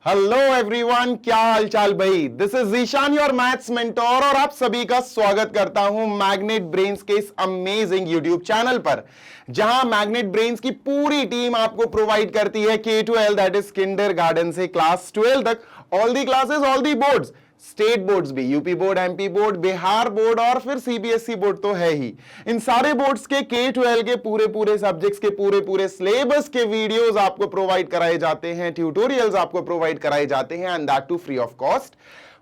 Hello everyone, क्या हालचाल भाई। This is Ishaan your maths mentor और आप सभी का स्वागत करता हूं मैग्नेट ब्रेन्स के इस अमेजिंग यूट्यूब चैनल पर, जहां मैग्नेट ब्रेन्स की पूरी टीम आपको प्रोवाइड करती है K-12 दैट इज किंडरगार्टन से क्लास 12 तक all the classes, all the boards, state boards भी, UP board, MP board, Bihar board और फिर सीबीएसई बोर्ड तो है ही। इन सारे बोर्ड्स के K-12 के पूरे सब्जेक्ट्स के पूरे सिलेबस के वीडियोस आपको प्रोवाइड कराए जाते हैं, ट्यूटोरियल्स आपको प्रोवाइड कराए जाते हैं, and that too free of cost,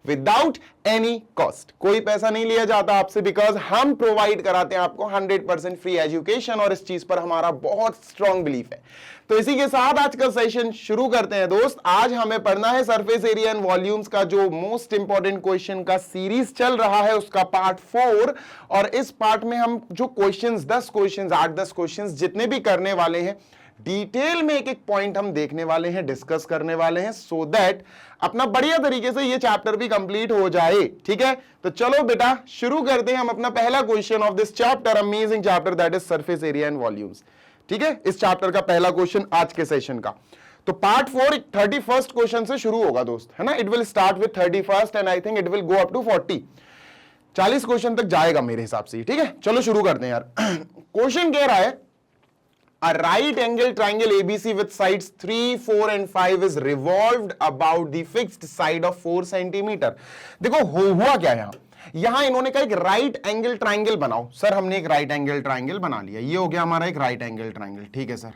without any cost. कोई पैसा नहीं लिया जाता आपसे, बिकॉज हम प्रोवाइड कराते हैं आपको 100% फ्री एजुकेशन और इस चीज पर हमारा बहुत स्ट्रॉन्ग बिलीफ है। तो इसी के साथ आज का सेशन शुरू करते हैं दोस्त। आज हमें पढ़ना है सरफेस एरिया एंड वॉल्यूम्स का जो मोस्ट इंपॉर्टेंट क्वेश्चन का सीरीज चल रहा है, उसका पार्ट 4। और इस पार्ट में हम जो क्वेश्चंस 10 क्वेश्चंस 8-10 क्वेश्चंस जितने भी करने वाले हैं, डिटेल में एक एक पॉइंट हम देखने वाले हैं, डिस्कस करने वाले हैं, सो दैट अपना बढ़िया तरीके से ये चैप्टर भी कंप्लीट हो जाए। ठीक है, तो चलो बेटा शुरू करते हैं हम अपना पहला question of this chapter, amazing chapter that is surface area and volumes. ठीक है, इस चैप्टर का पहला क्वेश्चन आज के सेशन का। तो पार्ट 4 31st क्वेश्चन से शुरू होगा दोस्त, है ना। It will start with 31st and I think it will go up to 40 question तक जाएगा मेरे हिसाब से। ठीक है, चलो शुरू करते हैं यार। क्वेश्चन कह रहा है a right angle triangle ABC with sides 3, 4 and 5 is revolved about the fixed side of 4 centimeter। देखो हुआ क्या यहां इन्होंने कहा एक राइट एंगल ट्राइंगल बनाओ। सर हमने एक राइट एंगल ट्राइंगल बना लिया, ये हो गया हमारा एक राइट एंगल ट्राइंगल। ठीक है सर,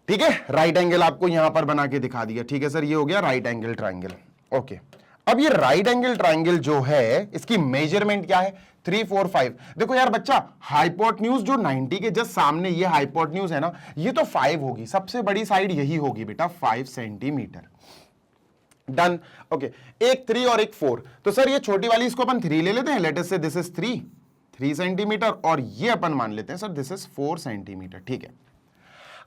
ठीक है, राइट एंगल आपको यहां पर बना के दिखा दिया। ठीक है सर, ये हो गया राइट एंगल ट्राइंगल। ओके, अब ये राइट एंगल ट्राइंगल जो है इसकी मेजरमेंट क्या है? 3, 4, 5। देखो यार बच्चा, हाइपोटेन्यूज जो 90 के जस्ट सामने ये हाइपोटेन्यूज है ना, ये तो 5 होगी, सबसे बड़ी साइड यही होगी बेटा, 5 सेंटीमीटर। डन। ओके, एक 3 और एक 4। तो सर ये छोटी वाली इसको अपन 3 ले लेते हैं, लेट अस से दिस इज 3 सेंटीमीटर, और ये अपन मान लेते हैं सर दिस इज 4 सेंटीमीटर। ठीक है,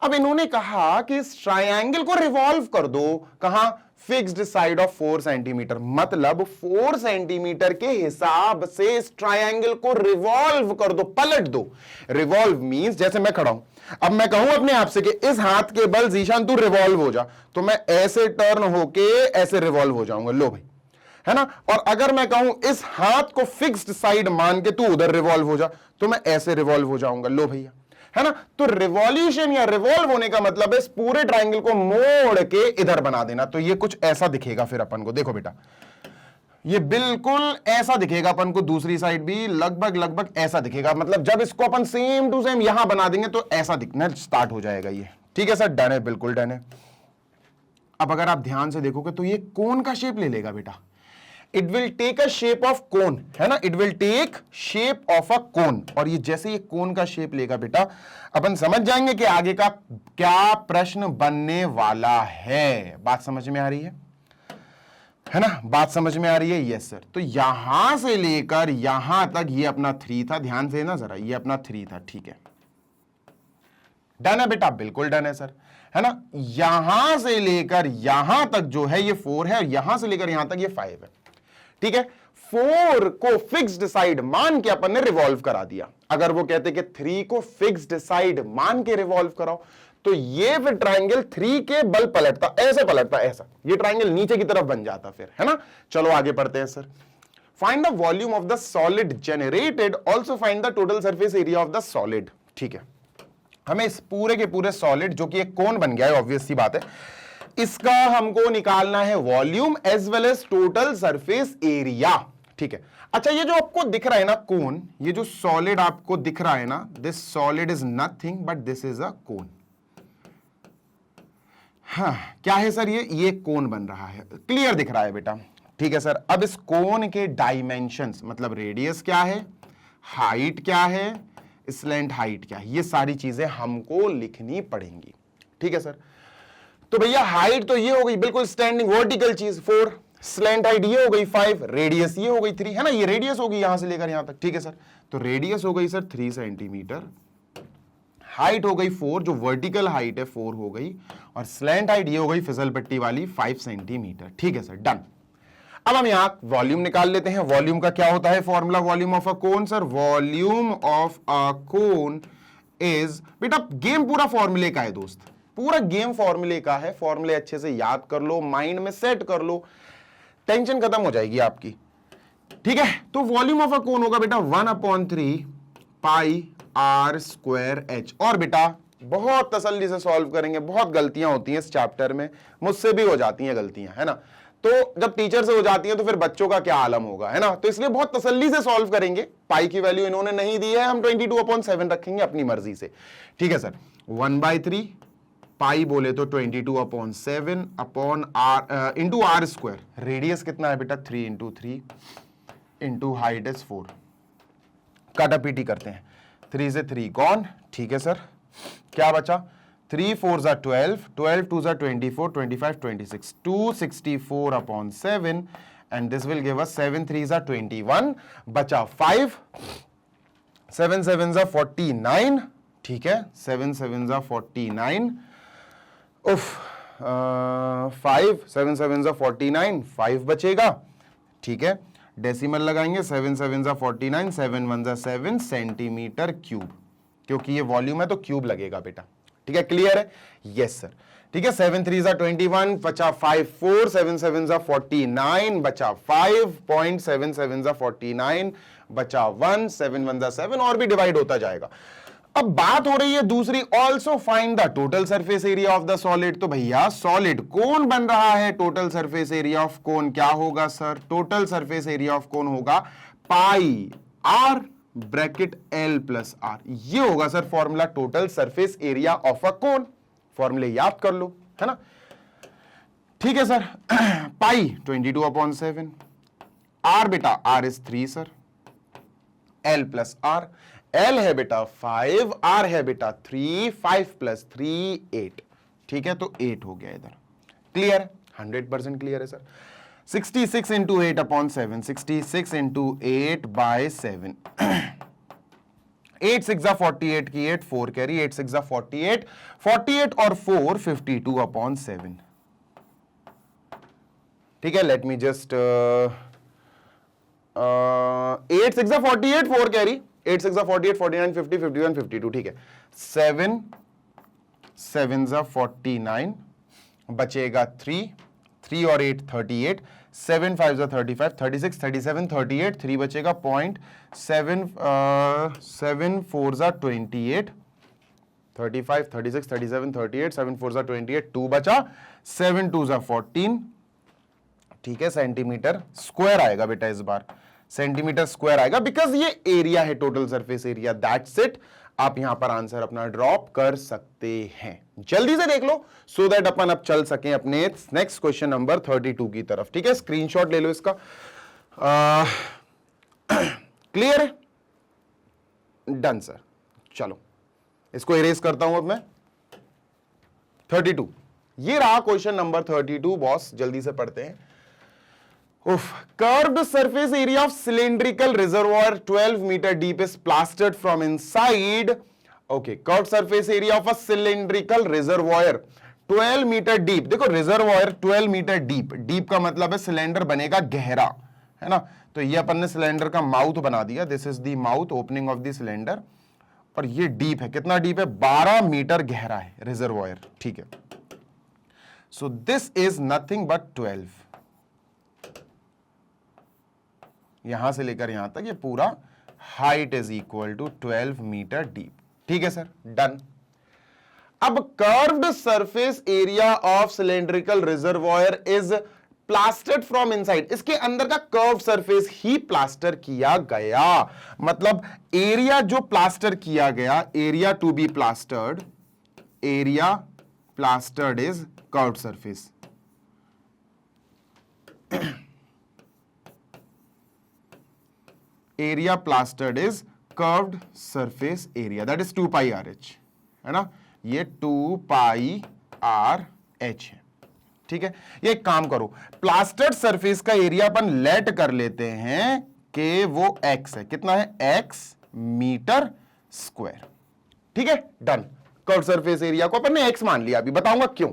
अब इन्होंने कहा कि इस ट्रायंगल को रिवॉल्व कर दो, कहां? Fixed side of 4 centimetre. मतलब 4 सेंटीमीटर के हिसाब से इस ट्रायंगल को रिवॉल्व कर दो, पलट दो। रिवॉल्व मींस जैसे मैं खड़ा हूं, अब मैं कहूं अपने आप से कि इस हाथ के बल जीशान तू रिवॉल्व हो जा, तो मैं ऐसे टर्न होके ऐसे रिवॉल्व हो जाऊंगा। लो भाई, है ना। और अगर मैं कहूं इस हाथ को फिक्स्ड साइड मान के तू उधर रिवॉल्व हो जा, तो मैं ऐसे रिवॉल्व हो जाऊंगा। लो भैया, है ना। तो रिवॉल्यूशन या रिवॉल्व होने का मतलब है इस पूरे ट्रायंगल को मोड़ के इधर बना देना। तो ये कुछ ऐसा दिखेगा फिर अपन को। देखो बेटा, ये बिल्कुल ऐसा दिखेगा अपन को, दूसरी साइड भी लगभग ऐसा दिखेगा। मतलब जब इसको अपन सेम टू सेम यहां बना देंगे तो ऐसा दिखना स्टार्ट हो जाएगा ये। ठीक है सर, डन है, बिल्कुल डन है। अब अगर आप ध्यान से देखोगे तो ये कोन का शेप ले लेगा बेटा। It will take a shape of cone, है ना। It will take shape of a cone, और ये जैसे ये कोन का शेप लेगा बेटा, अपन समझ जाएंगे कि आगे का क्या प्रश्न बनने वाला है। बात समझ में आ रही है ना। बात समझ में आ रही है? Yes sir. तो यहां से लेकर यहां तक ये अपना 3 था, ध्यान से ना जरा, ये अपना 3 था। ठीक है, डन है बेटा, बिल्कुल डन है सर, है ना। यहां से लेकर यहां तक जो है ये 4 है, और यहां से लेकर यहां तक ये 5 है। ठीक है, 4 को फिक्स्ड साइड मान के अपन ने रिवॉल्व करा दिया। अगर वो कहते कि 3 को फिक्स्ड साइड मान के रिवॉल्व कराओ, तो ये फिर ट्रायंगल 3 के बल पलटता, ऐसे पलटता, ऐसा, ये ट्रायंगल नीचे की तरफ बन जाता फिर, है ना। चलो आगे पढ़ते हैं sir. Find the volume of the solid generated, also find the total surface area of the solid. ठीक है, हमें इस पूरे के पूरे सॉलिड, जो कि एक कोन बन गया है, ऑब्वियस सी बात है, इसका हमको निकालना है volume as well as total surface area. ठीक है, अच्छा ये जो आपको दिख रहा है ना कोन, ये जो सॉलिड आपको दिख रहा है ना, this solid is nothing but this is a cone. हाँ, क्या है सर? ये कोन बन रहा है, क्लियर दिख रहा है बेटा। ठीक है सर, अब इस कोन के डायमेंशंस, मतलब रेडियस क्या है, हाइट क्या है, स्लैंट हाइट क्या है, ये सारी चीजें हमको लिखनी पड़ेंगी। ठीक है सर, तो भैया हाइट तो ये हो गई बिल्कुल स्टैंडिंग वर्टिकल चीज 4, स्लैंट हाइट ये हो गई 5, रेडियस ये हो गई 3, है ना। ये रेडियस होगी यहां से लेकर यहां तक। ठीक है सर, तो रेडियस हो गई सर 3 सेंटीमीटर, हाइट हो गई 4, जो वर्टिकल हाइट है 4 हो गई, और स्लैंट हाइट ये हो गई फिसल पट्टी वाली 5 सेंटीमीटर। ठीक है सर, डन। अब हम यहां वॉल्यूम निकाल लेते हैं। वॉल्यूम का क्या होता है formula? Volume of a cone sir, volume of a cone is, बेटा गेम पूरा फॉर्मूले का है दोस्त, पूरा गेम फॉर्मूले का है, फॉर्मूले अच्छे से याद कर लो, माइंड में सेट कर लो, टेंशन खत्म हो जाएगी आपकी। ठीक है, तो वॉल्यूम ऑफ अ कोन होगा बेटा 1/3 पाई आर स्क्वायर एच। और बेटा बहुत तसल्ली से सॉल्व करेंगे, बहुत गलतियां होती हैं इस चैप्टर में, मुझसे भी हो जाती हैं गलतियां, है ना। तो जब टीचर से हो जाती हैं तो फिर बच्चों का क्या आलम होगा, है ना। तो इसलिए बहुत तसल्ली से सॉल्व करेंगे। पाई की वैल्यू इन्होंने नहीं दी है, हम 22/7 रखेंगे अपनी मर्जी से। ठीक है सर, 1/3 पाई बोले तो 22/7 upon R into R square. Radius कितना है बेटा 3 × 3 इंटू हाइट इज 4। काटापीटी करते हैं, 3 से 3 गॉन। ठीक है सर, क्या बचा 3 4 12, 12 2 24, 25 26, 264/7 and this will give us 7 3 21, बचा 5, 7 7 49। ठीक है, 7 7 49, उफ 5 7 7 49, 5 बचेगा। ठीक है, डेसिमल लगाएंगे, 7 7 49, 7 1 7 सेंटीमीटर क्यूब, क्योंकि ये वॉल्यूम है तो क्यूब लगेगा बेटा। ठीक है, क्लियर है? Yes sir. ठीक है, 7 3 21, बचा 5 4, 7 7 49, बचा 5, 0.77 49, बचा 1, 7 1 7, और भी डिवाइड होता जाएगा। अब बात हो रही है दूसरी, also find the total surface area of the solid. तो भैया सॉलिड कोन बन रहा है, total surface area of cone क्या होगा sir? Total surface area of cone होगा pi r bracket L plus r. ये होगा sir formula total surface area of a cone. फॉर्मूले याद कर लो, है ना। ठीक है सर, पाई 22/7, आर बेटा r is 3 sir, L plus are, L है बेटा 5, R है बेटा 3, 5 + 3 8। ठीक है, तो 8 हो गया इधर। क्लियर? 100% क्लियर है सर। 66 × 8/7, 66 × 8/7, 8 6 48 की 8, 4 कैरी, 8 6 48, 48 और 4 52/7। ठीक है, लेट मी जस्ट 8 6 48, 4 कैरी, 8 6 48, 49 50 51 52। ठीक है, 7 7 49, बचेगा 3, 3 और 8 38, 7 5 35, 36 37 38, 3 बचेगा 0.7, 7 4 28, 35 36 37 38, 7 4 28, 2 बचा, 7 2 14। ठीक है, सेंटीमीटर स्क्वायर आएगा बेटा इस बार, सेंटीमीटर स्क्वायर आएगा, बिकॉज ये एरिया है total surface area. That's it. आप यहां पर आंसर अपना ड्रॉप कर सकते हैं। जल्दी से देख लो सो दैट अपन अब चल सकें अपने नेक्स्ट क्वेश्चन नंबर 32 की तरफ। ठीक है, स्क्रीनशॉट ले लो इसका। क्लियर है? Done sir. चलो इसको इरेज करता हूं अब मैं। 32 ये रहा क्वेश्चन नंबर 32 बॉस, जल्दी से पढ़ते हैं। Curved surface area of cylindrical reservoir 12 meter deep is plastered from inside. Okay, curved surface area of a cylindrical reservoir 12 meter deep. देखो reservoir 12 meter deep, deep का मतलब है सिलेंडर बनेगा गहरा, है ना। तो ये अपन ने सिलेंडर का माउथ बना दिया, this is the mouth opening of the cylinder, और ये डीप है, कितना डीप है? 12 मीटर गहरा है रिजर्वायर। ठीक है, so this is nothing but 12, यहां से लेकर यहां तक ये पूरा height is equal to 12 metre deep. ठीक है सर, डन। अब curved surface area of cylindrical reservoir is plastered from inside. इसके अंदर का कर्व सरफेस ही प्लास्टर किया गया, मतलब एरिया जो प्लास्टर किया गया, area to be plastered, area plastered is curved surface. Area plastered is curved surface area, that is 2 pi R H, है ना। ये 2 पाई आर एच है। ठीक है, ये एक काम करो, प्लास्टर्ड सरफेस का एरिया अपन लेट कर लेते हैं कि वो x है, कितना है? x metre square. ठीक है, डन। कर्व्ड सरफेस एरिया को अपन ने x मान लिया, अभी बताऊंगा क्यों।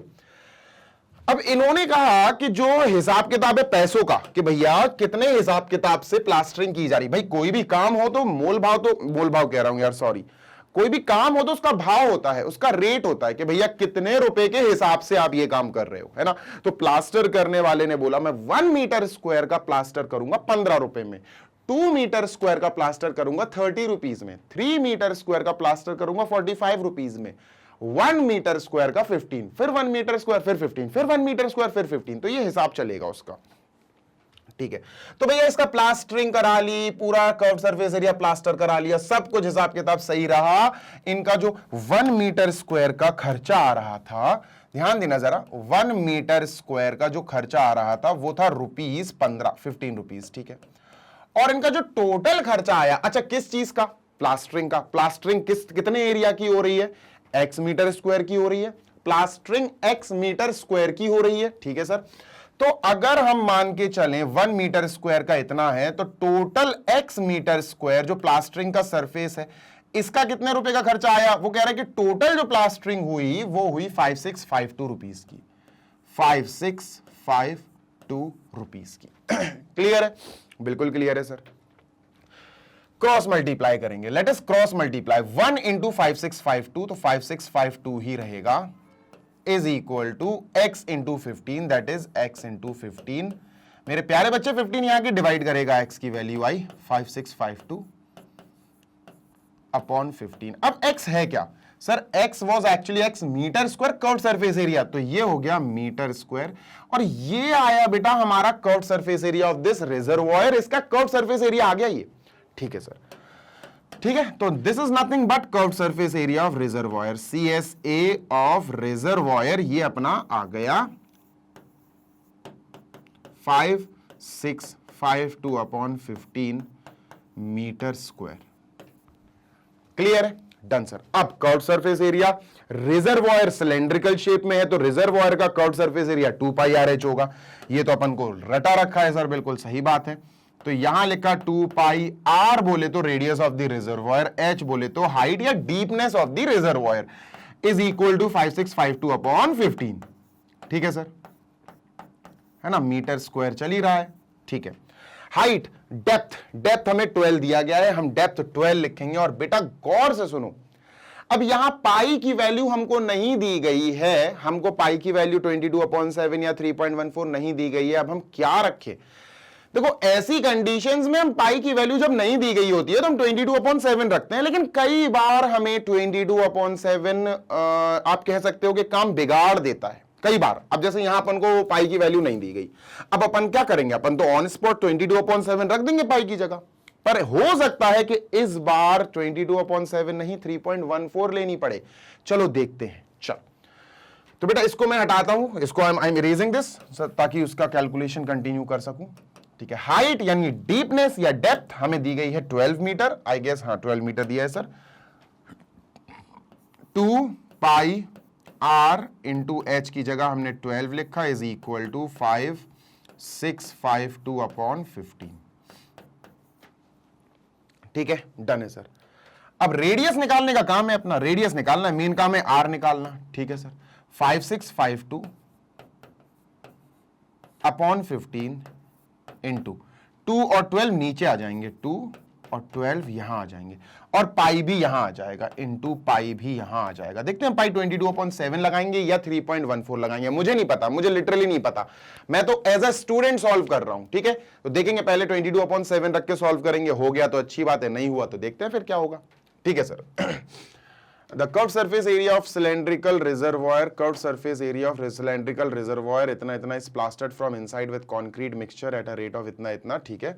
अब इन्होंने कहा कि जो हिसाब किताब है पैसों का, कि भैया कितने हिसाब किताब से प्लास्टरिंग की जा रही, भाई कोई भी काम हो तो मोल भाव कह रहा हूं यार, सॉरी, कोई भी काम हो तो उसका भाव होता है, उसका रेट होता है कि भैया कितने रुपए के हिसाब से आप ये काम कर रहे हो, है ना। तो प्लास्टर करने वाले ने बोला मैं 1 मीटर स्क्वायर का प्लास्टर करूंगा 15 रुपए में, 2 मीटर स्क्वायर का प्लास्टर करूंगा 30 रुपीज में, 3 मीटर स्क्वायर का प्लास्टर करूंगा 45 रुपीज में, 1 मीटर स्क्वायर का 15, फिर 1 मीटर स्क्वायर फिर 15, फिर 1 मीटर स्क्वायर फिर 15। तो ये हिसाब चलेगा उसका, ठीक है। तो भैया इसका प्लास्टरिंग करा ली, पूरा कर्व सरफेस एरिया प्लास्टर करा लिया, सब कुछ हिसाब किताब सही रहा। इनका जो 1 मीटर स्क्वायर का खर्चा आ रहा था, ध्यान देना जरा, 1 मीटर स्क्वायर का जो खर्चा आ रहा था वो था ₹15 रुपीज, ठीक है। और इनका जो टोटल खर्चा आया, अच्छा किस चीज का, प्लास्टरिंग का। प्लास्टरिंग कितने एरिया की हो रही है, x मीटर स्क्वायर की हो रही है, प्लास्टरिंग x मीटर स्क्वायर की हो रही है, ठीक है सर। तो अगर हम मान के चलें 1 मीटर स्क्वायर का इतना है, तो टोटल x मीटर स्क्वायर जो प्लास्टरिंग का सरफेस है, इसका कितने रुपए का खर्चा आया, वो कह रहा है कि टोटल जो प्लास्टरिंग हुई वो हुई 5652 रुपीज की, 5652 रुपीज की। क्लियर है, बिल्कुल क्लियर है सर। क्रॉस मल्टीप्लाई करेंगे, let us cross multiply 1 into 5652, तो 5652 ही रहेगा, is equal to x into 15, that is x into 15। मेरे प्यारे बच्चे 15 यहां की डिवाइड करेगा x की वैल्यू आई 5652 अपॉन 15। अब x है क्या sir, x was actually x metre square curved surface area, तो ये हो गया मीटर स्क्वायर, और ये आया बेटा हमारा curved surface area of this reservoir, इसका कर्व्ड सरफेस एरिया आ गया ये, ठीक है सर, ठीक है। तो this is nothing but curved surface area of reservoir, CSA of reservoir, ये अपना आ गया 5652 अपॉन 15 मीटर स्क्वायर। क्लियर है, डन सर। अब curved surface area, reservoir cylindrical shape में है, तो रिजर्वॉयर का कर्व्ड सरफेस एरिया 2 पाई RH होगा, ये तो अपन को रटा रखा है सर, बिल्कुल सही बात है। तो यहां लिखा 2 पाई, R बोले तो radius of the reservoir, H बोले तो हाइट या deepness of the reservoir, is equal to 5652 upon 15, ठीक है सर, है ना, मीटर स्क्वायर चल ही रहा है, ठीक है। हाइट, डेप्थ हमें 12 दिया गया है, हम डेप्थ 12 लिखेंगे, और बेटा गौर से सुनो, अब यहां पाई की वैल्यू हमको नहीं दी गई है, हमको पाई की वैल्यू 22/7 या 3.14 नहीं दी गई है। अब हम क्या रखें, देखो ऐसी कंडीशंस में हम पाई की वैल्यू जब नहीं दी गई होती है तो हम 22/7 रखते हैं, लेकिन कई बार हमें 22/7 आप कह सकते हो कि काम बिगाड़ देता है कई बार। अब जैसे यहां अपन को पाई की वैल्यू नहीं दी गई, अब अपन क्या करेंगे, अपन तो ऑन स्पॉट 22/7 रख देंगे पाई की जगह, पर हो सकता है कि इस बार 22/7 नहीं 3.14 लेनी पड़े। चलो देखते हैं, चल तो बेटा इसको मैं हटाता हूं, इसको आई एम इरेजिंग दिस ताकि उसका कैलकुलेशन कंटिन्यू कर सकूं, ठीक है। हाइट यानी डीपनेस या डेप्थ हमें दी गई है 12 मीटर, आई गेस, हाँ 12 मीटर दिया है सर। 2 पाई R इंटू H की जगह हमने 12 लिखा, इज इक्वल टू 5652 अपॉन 15, ठीक है, डन है सर। अब रेडियस निकालने का काम है अपना, रेडियस निकालना है, मेन काम है R निकालना, ठीक है सर। 5652 अपॉन 15 इंटू 2 और 12 नीचे आ जाएंगे, 2 और 12 यहां आ जाएंगे, और पाई भी यहां आ जाएगा, इंटू पाई भी यहां आ जाएगा। देखते हैं पाई 22/7 लगाएंगे या 3.14 लगाएंगे, मुझे नहीं पता, मुझे लिटरली नहीं पता, मैं तो एज अ स्टूडेंट सॉल्व कर रहा हूं, ठीक है। तो देखेंगे पहले 22/7 रख के सॉल्व करेंगे, हो गया तो अच्छी बात है, नहीं हुआ तो देखते हैं फिर क्या होगा, ठीक है sir. The curved surface area of cylindrical reservoir, curved surface area of cylindrical reservoir इतना is plastered from inside with concrete mixture at a rate of इतना, ठीक है।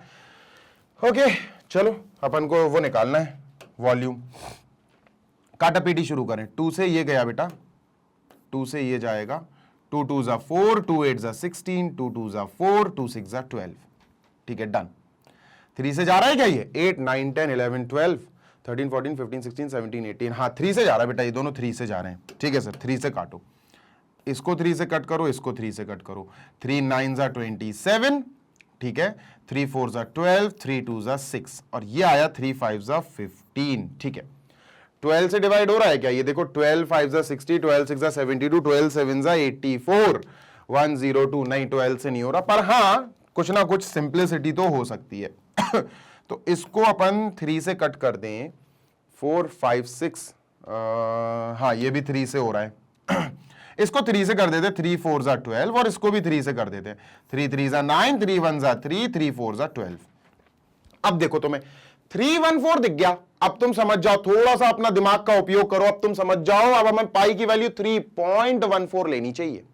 ओके चलो अपन को वो निकालना है वॉल्यूम, काटा पीटी शुरू करें। 2 से ये गया बेटा, 2 से ये जाएगा, 2 2 जा 4, 2 8 जा 16, 2 2 जा 4, 2 6 जा 12, ठीक है, डन। 3 से जा रहा है क्या ये, 8 9 10 11 12 13 14 15 16 17 18, हाँ 3 से जा रहा है बेटा, ये दोनों 3 से जा रहे हैं, ठीक है सर। 3 से काटो, इसको 3 से कट करो, इसको 3 से कट करो, 3 9 जा 27, ठीक है, 3 4 जा 12, 3 2 जा 6, और ये आया 3 5 जा 15, ठीक है। 12 से डिवाइड हो रहा है क्या, ये देखो 12 5 जा 60, 12 6 जा 72, 12 7 जा 84, 102, नहीं 12 से नहीं हो रहा, पर हाँ कुछ ना कुछ सिंप्लिसिटी तो हो सकती है। तो इसको अपन 3 से कट कर दें, 4 5 6, हाँ ये भी 3 से हो रहा है इसको 3 से कर देते, 3 4 जा 12, और इसको भी 3 से कर देते, 3 3 जा 9, 3 1 जा 3, 3 4 जा 12। अब देखो तुम्हें 314 दिख गया, अब तुम समझ जाओ, थोड़ा सा अपना दिमाग का उपयोग करो, अब तुम समझ जाओ, अब हमें पाई की वैल्यू 3.14 लेनी चाहिए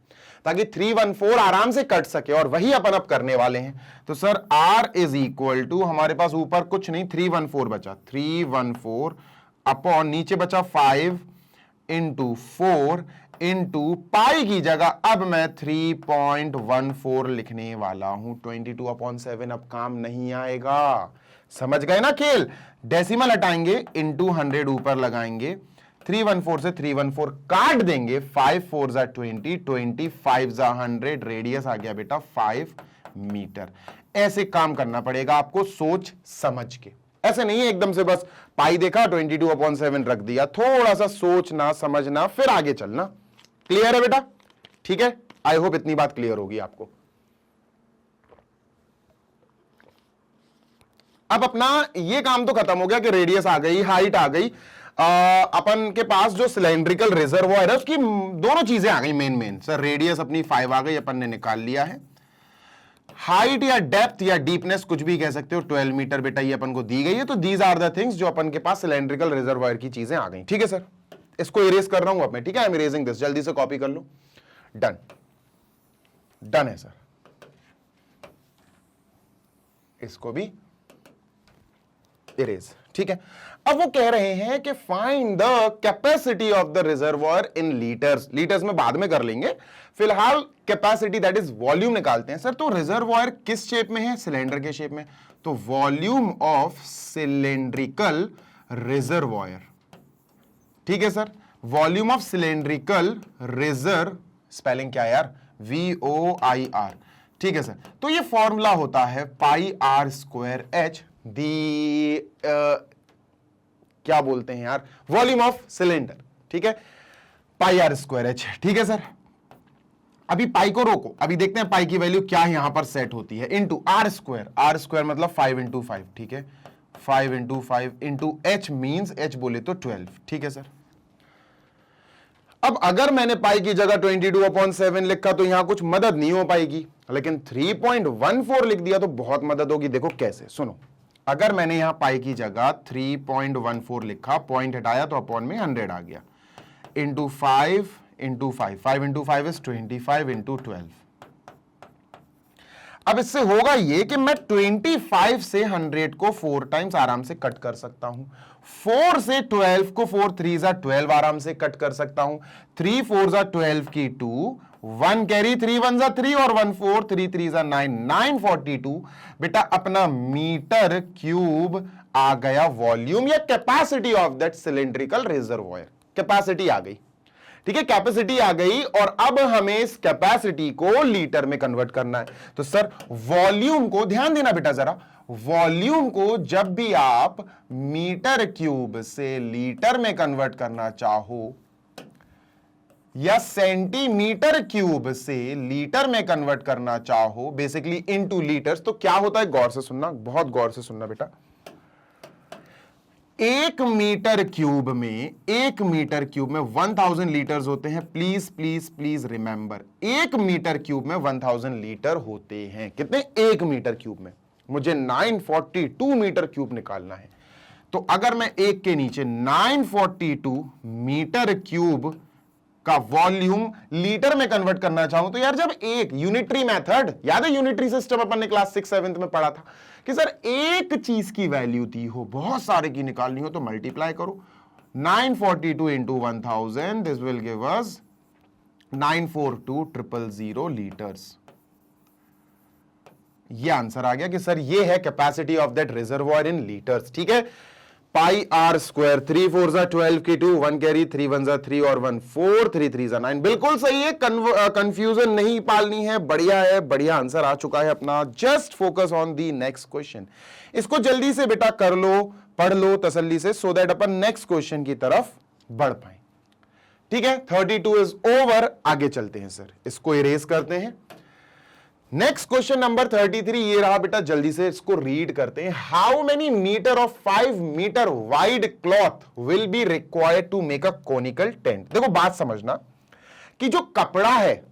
ताकि 314 आराम से कट सके, और वही अपन अब करने वाले हैं। तो sir R is equal to, हमारे पास ऊपर कुछ नहीं, 314 बचा, 314 अपॉन नीचे बचा 5 इंटू 4 इंटू पाई की जगह अब मैं 3.14 लिखने वाला हूं। 22/7 अब काम नहीं आएगा, समझ गए ना खेल। डेसिमल हटाएंगे, इंटू 100 ऊपर लगाएंगे, 314 से 314 काट देंगे, 5 4 जा 20, 25 जा 100, रेडियस आ गया बेटा 5 मीटर। ऐसे काम करना पड़ेगा आपको सोच समझ के, ऐसे नहीं है एकदम से बस पाई देखा 22/7 रख दिया, थोड़ा सा सोचना समझना फिर आगे चलना। क्लियर है बेटा? ठीक है, आई होप इतनी बात क्लियर होगी आपको। अब अपना ये काम तो खत्म हो गया कि रेडियस आ गई, हाइट आ गई, अपन के पास जो सिलेंड्रिकल रिजर्वॉयर है उसकी दोनों चीजें आ गई मेन। सर रेडियस अपनी 5 आ गई, अपन ने निकाल लिया है। हाइट या डेप्थ या डीपनेस कुछ भी कह सकते हो, 12 मीटर बेटा ये अपन को दी गई है। तो दीज आर द थिंग्स जो अपन के पास सिलेंड्रिकल रिजर्वॉयर की चीजें आ गई। ठीक है सर, इसको इरेज कर रहा हूं अब मैं, ठीक है, आई एम इरेजिंग दिस, जल्दी से कॉपी कर लो। डन, डन है सर, इसको भी इरेज। ठीक है, अब वो कह रहे हैं कि find the capacity of the reservoir in litres. Litres में बाद में कर लेंगे, फिलहाल कैपेसिटी दैट इज वॉल्यूम निकालते हैं। सर तो रिजर्वॉयर किस शेप में है? सिलेंडर के शेप में। तो वॉल्यूम ऑफ सिलेंड्रिकल रिजर्वॉयर, ठीक है sir, volume of cylindrical reserve, spelling क्या है यार, VOIR। ठीक है सर, तो ये फॉर्मूला होता है पाई R स्क्वायर H, दी क्या बोलते हैं यार, वॉल्यूम ऑफ सिलेंडर। ठीक है, पाई R स्क्वायर H। ठीक है सर, अभी पाई को रोको, अभी देखते हैं पाई की वैल्यू क्या यहां पर सेट होती है, इंटू R स्क्वायर मतलब 5 इंटू 5। ठीक है, 5 into 5 into H means H बोले तो 12। ठीक है सर, अब अगर मैंने पाई की जगह 22/7 लिखा तो यहां कुछ मदद नहीं हो पाएगी, लेकिन 3.14 लिख दिया तो बहुत मदद होगी। देखो कैसे, सुनो, अगर मैंने यहां पाई की जगह 3.14 लिखा, पॉइंट हटाया तो अपॉन में 100 आ गया, into 5 into 5, 5 into 5 is 25 into 12। अब इससे होगा ये कि मैं 25 से 100 को 4 टाइम्स आराम से कट कर सकता हूं, 4 से 12 को 4 3 जा 12 आराम से कट कर सकता हूं, 3 4 जा 12 की 2, 1 कैरी, 3 1 जा 3 और 1 4, 3 3 जा 9, 942 बेटा अपना मीटर क्यूब आ गया वॉल्यूम या capacity of that cylindrical reservoir. Capacity आ गई, ठीक है, कैपेसिटी आ गई, और अब हमें इस कैपेसिटी को लीटर में कन्वर्ट करना है। तो सर वॉल्यूम को ध्यान देना बेटा जरा, वॉल्यूम को जब भी आप मीटर क्यूब से लीटर में कन्वर्ट करना चाहो या सेंटीमीटर क्यूब से लीटर में कन्वर्ट करना चाहो, बेसिकली इनटू लीटर्स, तो क्या होता है, गौर से सुनना, बहुत गौर से सुनना बेटा। 1 मीटर क्यूब में 1000 लीटर्स होते हैं। Please please please remember, 1 metre cube में 1000 लीटर होते हैं। कितने? 1 मीटर क्यूब में। मुझे 942 मीटर क्यूब निकालना है, तो अगर मैं 1 के नीचे 942 मीटर क्यूब का वॉल्यूम लीटर में कन्वर्ट करना चाहूं, तो यार जब एक यूनिटरी मेथड याद है, यूनिटरी सिस्टम अपन ने क्लास 6-7 में पढ़ा था कि सर एक चीज की वैल्यू दी हो, बहुत सारे की निकालनी हो तो मल्टीप्लाई करो, 942 into 1000, this will give us 942,000 litres. ये आंसर आ गया कि सर ये है capacity of that reservoir in litres. ठीक है, पाई R स्क्वायर, 3 4 जा 12 की 2, 1 कैरी, 3 1 जा 3 और 1 4, 3 3 जा 9। बिल्कुल सही है, कंफ्यूजन नहीं पालनी है, बढ़िया है, बढ़िया आंसर आ चुका है अपना। Just focus on the next question. इसको जल्दी से बेटा कर लो, पढ़ लो तसल्ली से, so that upon next question की तरफ बढ़ पाए। ठीक है, 32 इज ओवर, आगे चलते हैं सर, इसको इरेज करते हैं। नेक्स्ट क्वेश्चन नंबर 33 ये रहा बेटा, जल्दी से इसको रीड करते हैं। How many metre of 5 metre wide cloth will be required to make a conical tent. देखो बात समझना कि जो कपड़ा है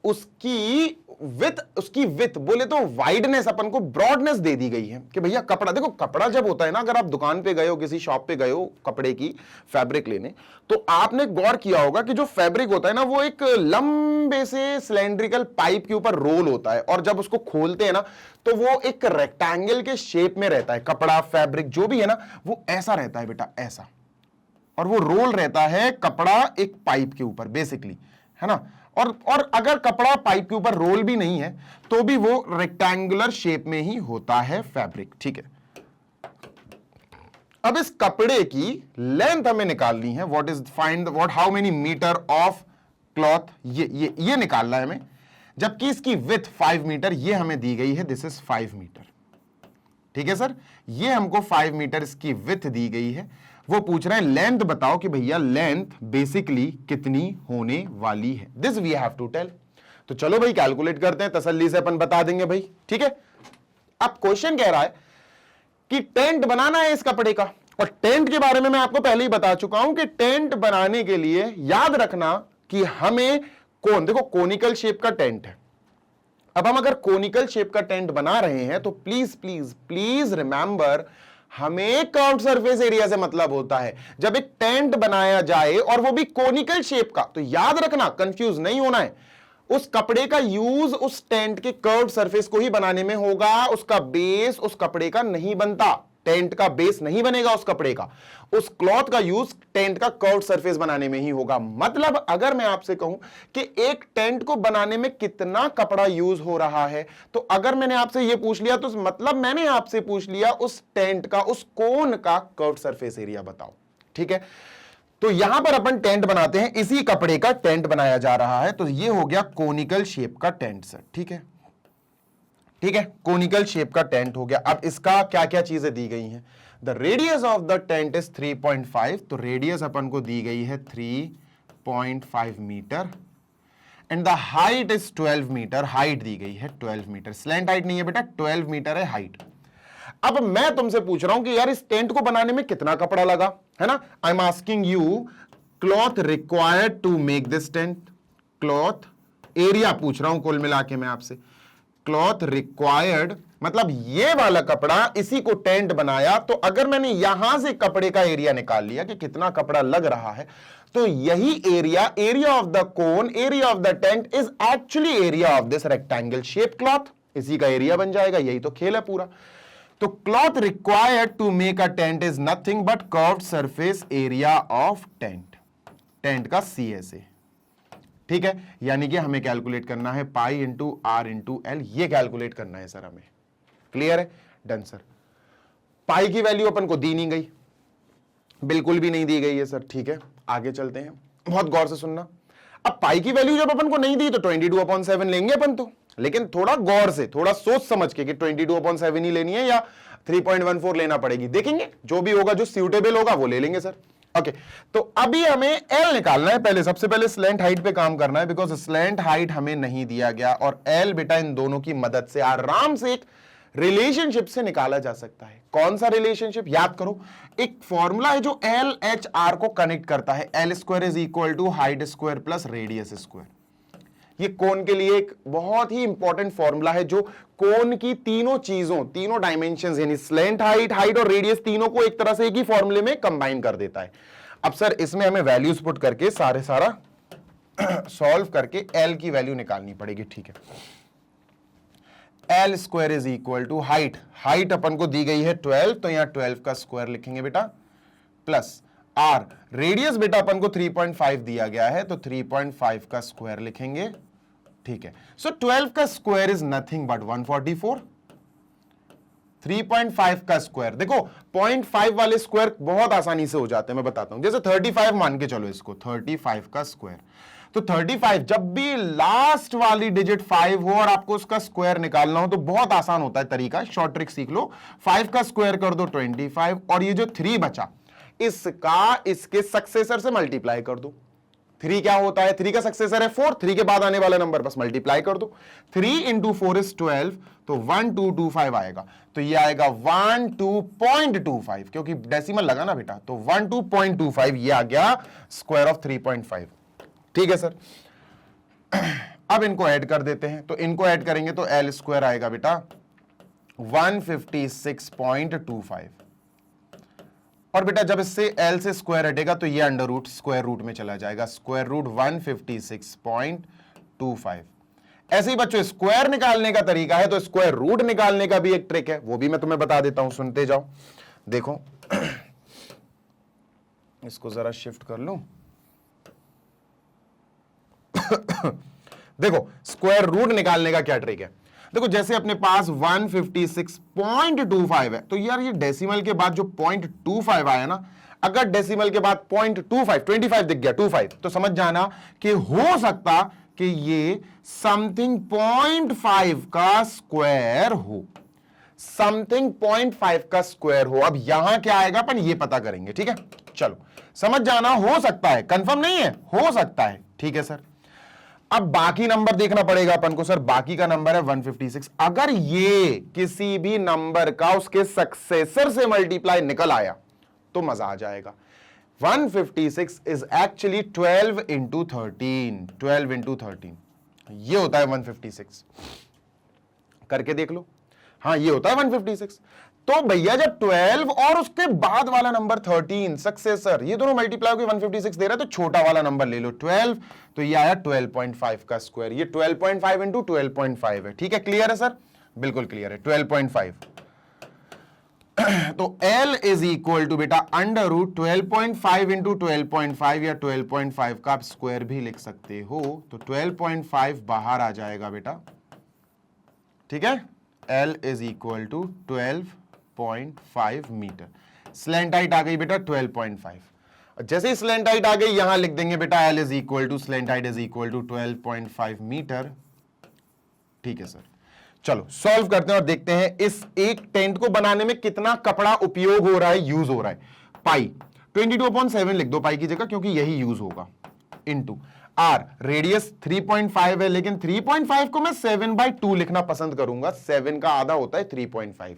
उसकी विथ बोले तो वाइडनेस अपन को ब्रॉडनेस दे दी गई है कि भैया कपड़ा, देखो कपड़ा जब होता है ना, अगर आप दुकान पे गए हो, किसी शॉप पे गए हो कपड़े की फैब्रिक लेने, तो आपने गौर किया होगा कि जो फैब्रिक होता है ना वो एक लंबे से सिलेंड्रिकल पाइप के ऊपर रोल होता है, और जब उसको खोलते हैं ना तो वो एक रेक्टेंगल के शेप में रहता है। कपड़ा फैब्रिक जो भी है ना वो ऐसा रहता है बेटा, ऐसा, और वो रोल रहता है कपड़ा एक पाइप के ऊपर बेसिकली, है ना। और अगर कपड़ा पाइप के ऊपर रोल भी नहीं है तो भी वो रेक्टेंगुलर शेप में ही होता है फैब्रिक, ठीक है। अब इस कपड़े की लेंथ हमें निकालनी है। How many metre of cloth, ये निकालना है हमें, जबकि इसकी विथ 5 मीटर ये हमें दी गई है, दिस इज 5 मीटर, ठीक है सर। ये हमको 5 मीटर इसकी विथ दी गई है। वो पूछ रहे हैं लेंथ बताओ कि भैया लेंथ बेसिकली कितनी होने वाली है, this we have to tell. तो चलो भाई कैलकुलेट करते हैं, तसल्ली से अपन बता देंगे भाई, ठीक है। अब क्वेश्चन कह रहा है कि टेंट बनाना है इस कपड़े का, और टेंट के बारे में मैं आपको पहले ही बता चुका हूं कि टेंट बनाने के लिए याद रखना कि हमें देखो कोनिकल शेप का टेंट है। अब हम अगर कोनिकल शेप का टेंट बना रहे हैं तो प्लीज प्लीज प्लीज रिमेंबर, हमें कर्व्ड सरफेस एरिया से मतलब होता है। जब एक टेंट बनाया जाए और वो भी कोनिकल शेप का, तो याद रखना, कंफ्यूज नहीं होना है, उस कपड़े का यूज उस टेंट के कर्व्ड सरफेस को ही बनाने में होगा। उसका बेस उस कपड़े का नहीं बनता, टेंट का बेस नहीं बनेगा उस कपड़े का। उस क्लॉथ का यूज टेंट का कर्व्ड सरफेस बनाने में ही होगा। मतलब अगर मैं आपसे कहूं कि एक टेंट को बनाने में कितना कपड़ा यूज हो रहा है, तो अगर मैंने आपसे यह पूछ लिया तो मतलब मैंने आपसे पूछ लिया उस टेंट का, उस कोन का कर्व्ड सरफेस एरिया बताओ, ठीक है। तो यहां पर अपन टेंट बनाते हैं, इसी कपड़े का टेंट बनाया जा रहा है, तो यह हो गया कोनिकल शेप का टेंट सर, ठीक है, ठीक है। कोनिकल शेप का टेंट हो गया। अब इसका क्या क्या चीजें दी गई हैं, the radius of the tent is 3.5, तो रेडियस अपन को दी गई है 3.5 metre, and the height is 12 metre, height दी गई है 12 मीटर, स्लैंट हाइट नहीं है बेटा, 12 मीटर है हाइट। अब मैं तुमसे पूछ रहा हूं कि यार इस टेंट को बनाने में कितना कपड़ा लगा, है ना। I am asking you cloth required to make this tent, cloth area पूछ रहा हूं कुल मिला के मैं आपसे। क्लॉथ रिक्वायर्ड मतलब ये वाला कपड़ा, इसी को टेंट बनाया, तो अगर मैंने यहां से कपड़े का एरिया निकाल लिया कि कितना कपड़ा लग रहा है, तो यही area of the cone, area of the tent is actually area of this rectangle shape cloth, इसी का एरिया बन जाएगा। यही तो खेल है पूरा। तो cloth required to make a tent is nothing but curved surface area of tent, tent का CSA, ठीक है। यानी कि हमें कैलकुलेट करना है pi into R into L, ये कैलकुलेट करना है सर हमें, क्लियर है, डन सर। पाई की वैल्यू अपन को दी नहीं गई, बिल्कुल भी नहीं दी गई है सर, ठीक है। आगे चलते हैं, बहुत गौर से सुनना। अब पाई की वैल्यू जब अपन को नहीं दी तो 22/7 लेंगे अपन तो, लेकिन थोड़ा गौर से, थोड़ा सोच समझ के कि 22/7 ही लेनी है या 3.14 लेना पड़ेगी, देखेंगे जो भी होगा, जो सूटेबल होगा वो ले लेंगे सर। ओके, तो अभी हमें एल निकालना है। पहले सबसे पहले स्लैंट हाइट पे काम करना है, बिकॉज स्लैंट हाइट हमें नहीं दिया गया, और एल बेटा इन दोनों की मदद से आराम से एक रिलेशनशिप से निकाला जा सकता है। कौन सा रिलेशनशिप, याद करो, एक फॉर्मूला है जो एल एच आर को कनेक्ट करता है, L square is equal to height square plus radius square. ये कोन के लिए एक बहुत ही इंपॉर्टेंट फॉर्मूला है जो कोन की तीनों चीजों, तीनों डायमेंशंस यानी स्लैंट हाइट, हाइट और रेडियस, तीनों को एक तरह से एक ही फॉर्मूले में कंबाइन कर देता है। अब सर इसमें हमें वैल्यूज पुट करके सारा सॉल्व करके एल की वैल्यू निकालनी पड़ेगी, ठीक है। L square is equal to height, height अपन को दी गई है 12, तो यहां 12 का स्क्वायर लिखेंगे बेटा, प्लस आर, रेडियस बेटा अपन को 3.5 दिया गया है, तो 3.5 का स्क्वायर लिखेंगे, ठीक है। सो 12 का स्क्वायर इज नथिंग बट 144, 3.5 का स्क्वायर, देखो 0.5 वाले स्क्वायर बहुत आसानी से हो जाते हैं, मैं बताता हूं। जैसे 35 मान के चलो इसको, 35 का स्क्वायर, तो 35 जब भी लास्ट वाली डिजिट 5 हो और आपको उसका स्क्वायर निकालना हो तो बहुत आसान होता है तरीका, शॉर्ट ट्रिक सीख लो। 5 का स्क्वायर कर दो 25, और ये जो 3 बचा इसका इसके सक्सेसर से मल्टीप्लाई कर दो, 3 क्या होता है, 3 का सक्सेसर है 4, 3 के बाद आने वाला नंबर बस मल्टीप्लाई कर दो, 3 इंटू 4 इज 12, तो 1225 आएगा, तो ये आएगा 12.25, क्योंकि डेसिमल लगा ना बेटा, तो 12.25 ये आ गया स्क्वायर ऑफ 3.5। ठीक है सर, अब इनको ऐड कर देते हैं, तो इनको ऐड करेंगे तो एल स्क्वायर आएगा बेटा 156.25, और बेटा जब इससे एल से स्क्वायर हटेगा तो ये अंडर रूट स्क्वायर रूट में चला जाएगा, स्क्वायर रूट 156.25। ऐसे ही बच्चों स्क्वायर निकालने का तरीका है, तो स्क्वायर रूट निकालने का भी एक ट्रिक है, वो भी मैं तुम्हें बता देता हूं, सुनते जाओ। देखो इसको जरा शिफ्ट कर लूं। देखो स्क्वायर रूट निकालने का क्या ट्रिक है, देखो जैसे अपने पास 156.25 है, तो यार ये डेसिमल के बाद जो 0.25 आया ना, अगर डेसिमल के बाद 0.25 25 दिख गया 25, तो समझ जाना कि हो सकता कि ये समथिंग 0.5 का स्क्वायर हो, समथिंग 0.5 का स्क्वायर हो। अब यहां क्या आएगा अपन ये पता करेंगे, ठीक है, चलो समझ जाना, हो सकता है, कंफर्म नहीं है, हो सकता है, ठीक है सर। अब बाकी नंबर देखना पड़ेगा अपन को, सर बाकी का नंबर है 156, अगर ये किसी भी नंबर का उसके सक्सेसर से मल्टीप्लाई निकल आया तो मजा आ जाएगा। 156 इज एक्चुअली 12 इंटू 13, 12 इंटू 13 ये होता है 156, करके देख लो, हाँ ये होता है 156। तो भैया जब 12 और उसके बाद वाला नंबर 13 सक्सेसर, ये दोनों मल्टीप्लाई होकर 156 दे रहा है, तो छोटा वाला नंबर ले लो 12, तो ये आया 12.5 का स्क्वायर, ये 12.5 इंटू 12.5 है, ठीक है, क्लियर है सर, बिल्कुल क्लियर है, 12.5। तो L इज इक्वल टू बेटा अंडर रूट 12.5 इंटू 12.5 या 12.5 का आप स्क्वायर भी लिख सकते हो, तो 12.5 बाहर आ जाएगा बेटा, ठीक है, L is equal to 12.5 metre. Slant height आ गई बेटा 12.5, जैसे ही स्लैंट हाइट आ गई यहां लिख देंगे बेटा L is equal to slant height is equal to 12.5 metre, ठीक है सर। चलो सॉल्व करते हैं और देखते हैं इस एक टेंट को बनाने में कितना कपड़ा उपयोग हो रहा है, यूज हो रहा है। पाई 22/7 लिख दो पाई की जगह, क्योंकि यही यूज होगा, इनटू आर, रेडियस 3.5 है, लेकिन 3.5 को मैं 7/2 लिखना पसंद करूंगा, 7 का आधा होता है 3.5,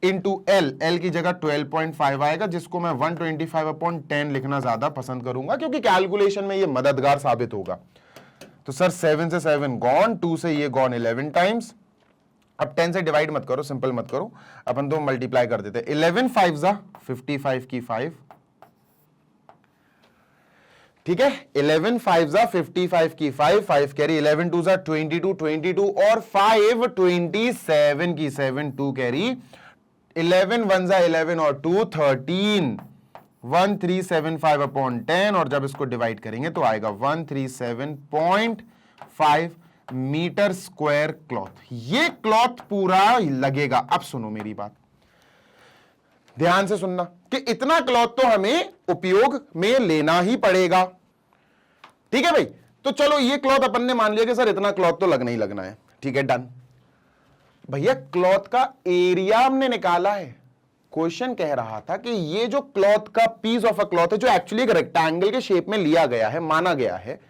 इंटू एल, एल की जगह 12.5 आएगा, जिसको मैं 125/10 लिखना ज्यादा पसंद करूंगा, क्योंकि कैलकुलेशन में ये मददगार साबित होगा। तो सर 7 से 7 गॉन, 2 से ये गॉन 11 टाइम्स, अब 10 से डिवाइड मत करो, सिंपल मत करो, अपन तो मल्टीप्लाई कर देते, 11 5 जा 55 की 5, ठीक है, 11 5 जा 55 की 5, 5 कैरी, 11 2 जा 22, 22 और 5 27 की 7, 2 कैरी, 11 1 जा 11 और 2 13, 1375/10, और जब इसको डिवाइड करेंगे तो आएगा 137.5 मीटर स्क्वायर क्लॉथ। ये क्लॉथ पूरा लगेगा। अब सुनो मेरी बात, ध्यान से सुनना कि इतना क्लॉथ तो हमें उपयोग में लेना ही पड़ेगा, ठीक है भाई। तो चलो ये क्लॉथ अपन ने मान लिया कि सर इतना क्लॉथ तो लगना ही लगना है, ठीक है, डन। भैया क्लॉथ का एरिया हमने निकाला है, क्वेश्चन कह रहा था कि ये जो क्लॉथ का पीस ऑफ अ क्लॉथ है, जो एक्चुअली एक रेक्टेंगल के शेप में लिया गया है, माना गया है,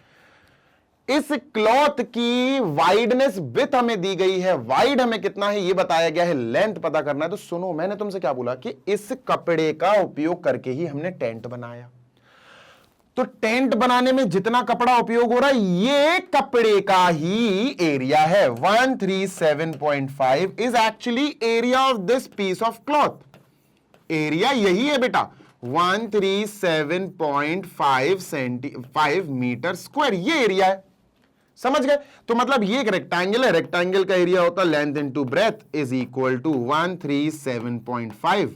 इस क्लॉथ की वाइडनेस विड्थ हमें दी गई है, वाइड हमें कितना है ये बताया गया है, लेंथ पता करना है। तो सुनो, मैंने तुमसे क्या बोला कि इस कपड़े का उपयोग करके ही हमने टेंट बनाया, तो टेंट बनाने में जितना कपड़ा उपयोग हो रहा है ये कपड़े का ही एरिया है। 137.5 is actually area of this piece of cloth, area यही है बेटा 137.5 मीटर स्क्वायर, ये एरिया है, समझ गए। तो मतलब ये एक रेक्टेंगल है, रेक्टेंगल का एरिया होता है length into breadth is equal to 137.5,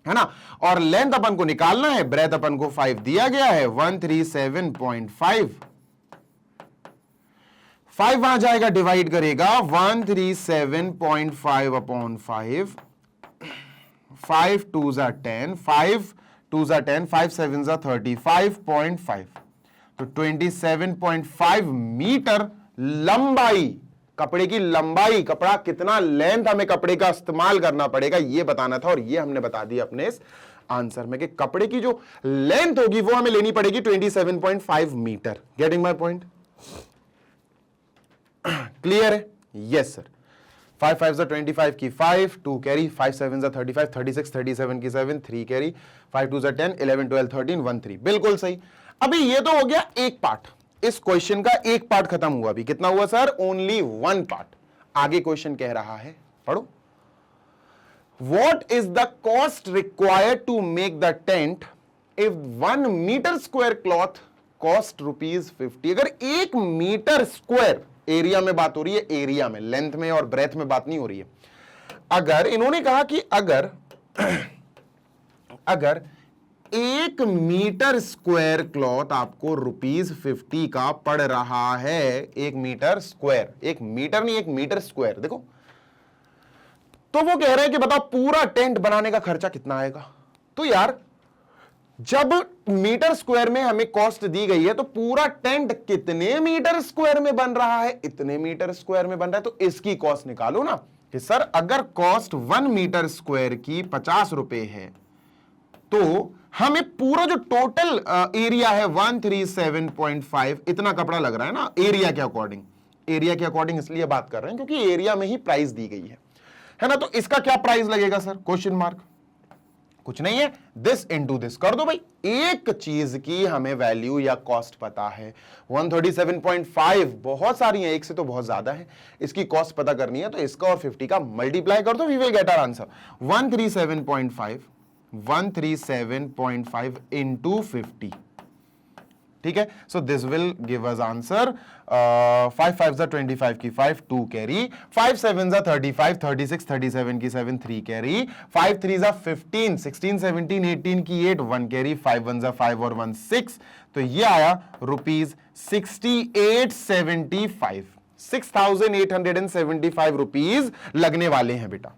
है ना, और लेंथ अपन को निकालना है, ब्रेथ अपन को 5 दिया गया है, 137.5, 5 वहां जाएगा, डिवाइड करेगा 137.5/5, 5 2 जा 10, 5 2 जा 10, 5 7 जा 35.5, तो 27.5 मीटर लंबाई, कपड़े की लंबाई, कपड़ा कितना लेंथ हमें कपड़े का इस्तेमाल करना पड़ेगा ये बताना था, और ये हमने बता दिया अपने इस आंसर में कि कपड़े की जो लेंथ होगी वो हमें लेनी पड़ेगी 27.5 metre. Getting my point? Clear है? Yes sir. 5 5 25 की 5, 2 कैरी, 5 7 35, 36 37 की 7, 3 कैरी, 5 2 10, 11 12 13, 1 3। बिल्कुल सही। अभी ये तो हो गया एक पार्ट, इस क्वेश्चन का एक पार्ट खत्म हुआ। अभी कितना हुआ सर? Only one part. आगे क्वेश्चन कह रहा है, पढ़ो। What is the cost required to make the tent if 1 meter square cloth cost ₹50? अगर 1 मीटर स्क्वायर एरिया में बात हो रही है, एरिया में, लेंथ में और ब्रेथ में बात नहीं हो रही है। अगर इन्होंने कहा कि अगर 1 मीटर स्क्वायर क्लॉथ आपको ₹50 का पड़ रहा है, 1 मीटर स्क्वायर, 1 मीटर नहीं, 1 मीटर स्क्वायर, देखो, तो वो कह रहे हैं कि बताओ पूरा टेंट बनाने का खर्चा कितना आएगा। तो यार जब मीटर स्क्वायर में हमें कॉस्ट दी गई है, तो पूरा टेंट कितने मीटर स्क्वायर में बन रहा है? इतने मीटर स्क्वायर में बन रहा है, तो इसकी कॉस्ट निकालो ना कि सर अगर कॉस्ट 1 मीटर स्क्वायर की ₹50 है, तो हमें पूरा जो टोटल एरिया है 137.5, इतना कपड़ा लग रहा है ना, एरिया के अकॉर्डिंग इसलिए बात कर रहे हैं क्योंकि एरिया में ही प्राइस दी गई है ना। तो इसका क्या प्राइस लगेगा सर? Question mark. कुछ नहीं है, दिस इनटू दिस कर दो भाई। एक चीज की हमें वैल्यू या कॉस्ट पता है 137.5, बहुत सारी है, एक से तो बहुत ज्यादा है, इसकी कॉस्ट पता करनी है, तो इसका और 50 का मल्टीप्लाई कर दो, we will get our answer 137.5 into 50। ठीक है, so this will give us answer 5 5 25 की 5, 2 कैरी, 5 7 35, 36 37 की 7, 3 कैरी, 5 3 15, 16 17 18 की 8, 1 कैरी, 5 1 5 और 1 6, तो ये आया ₹6875, 6875 रुपीज लगने वाले हैं बेटा।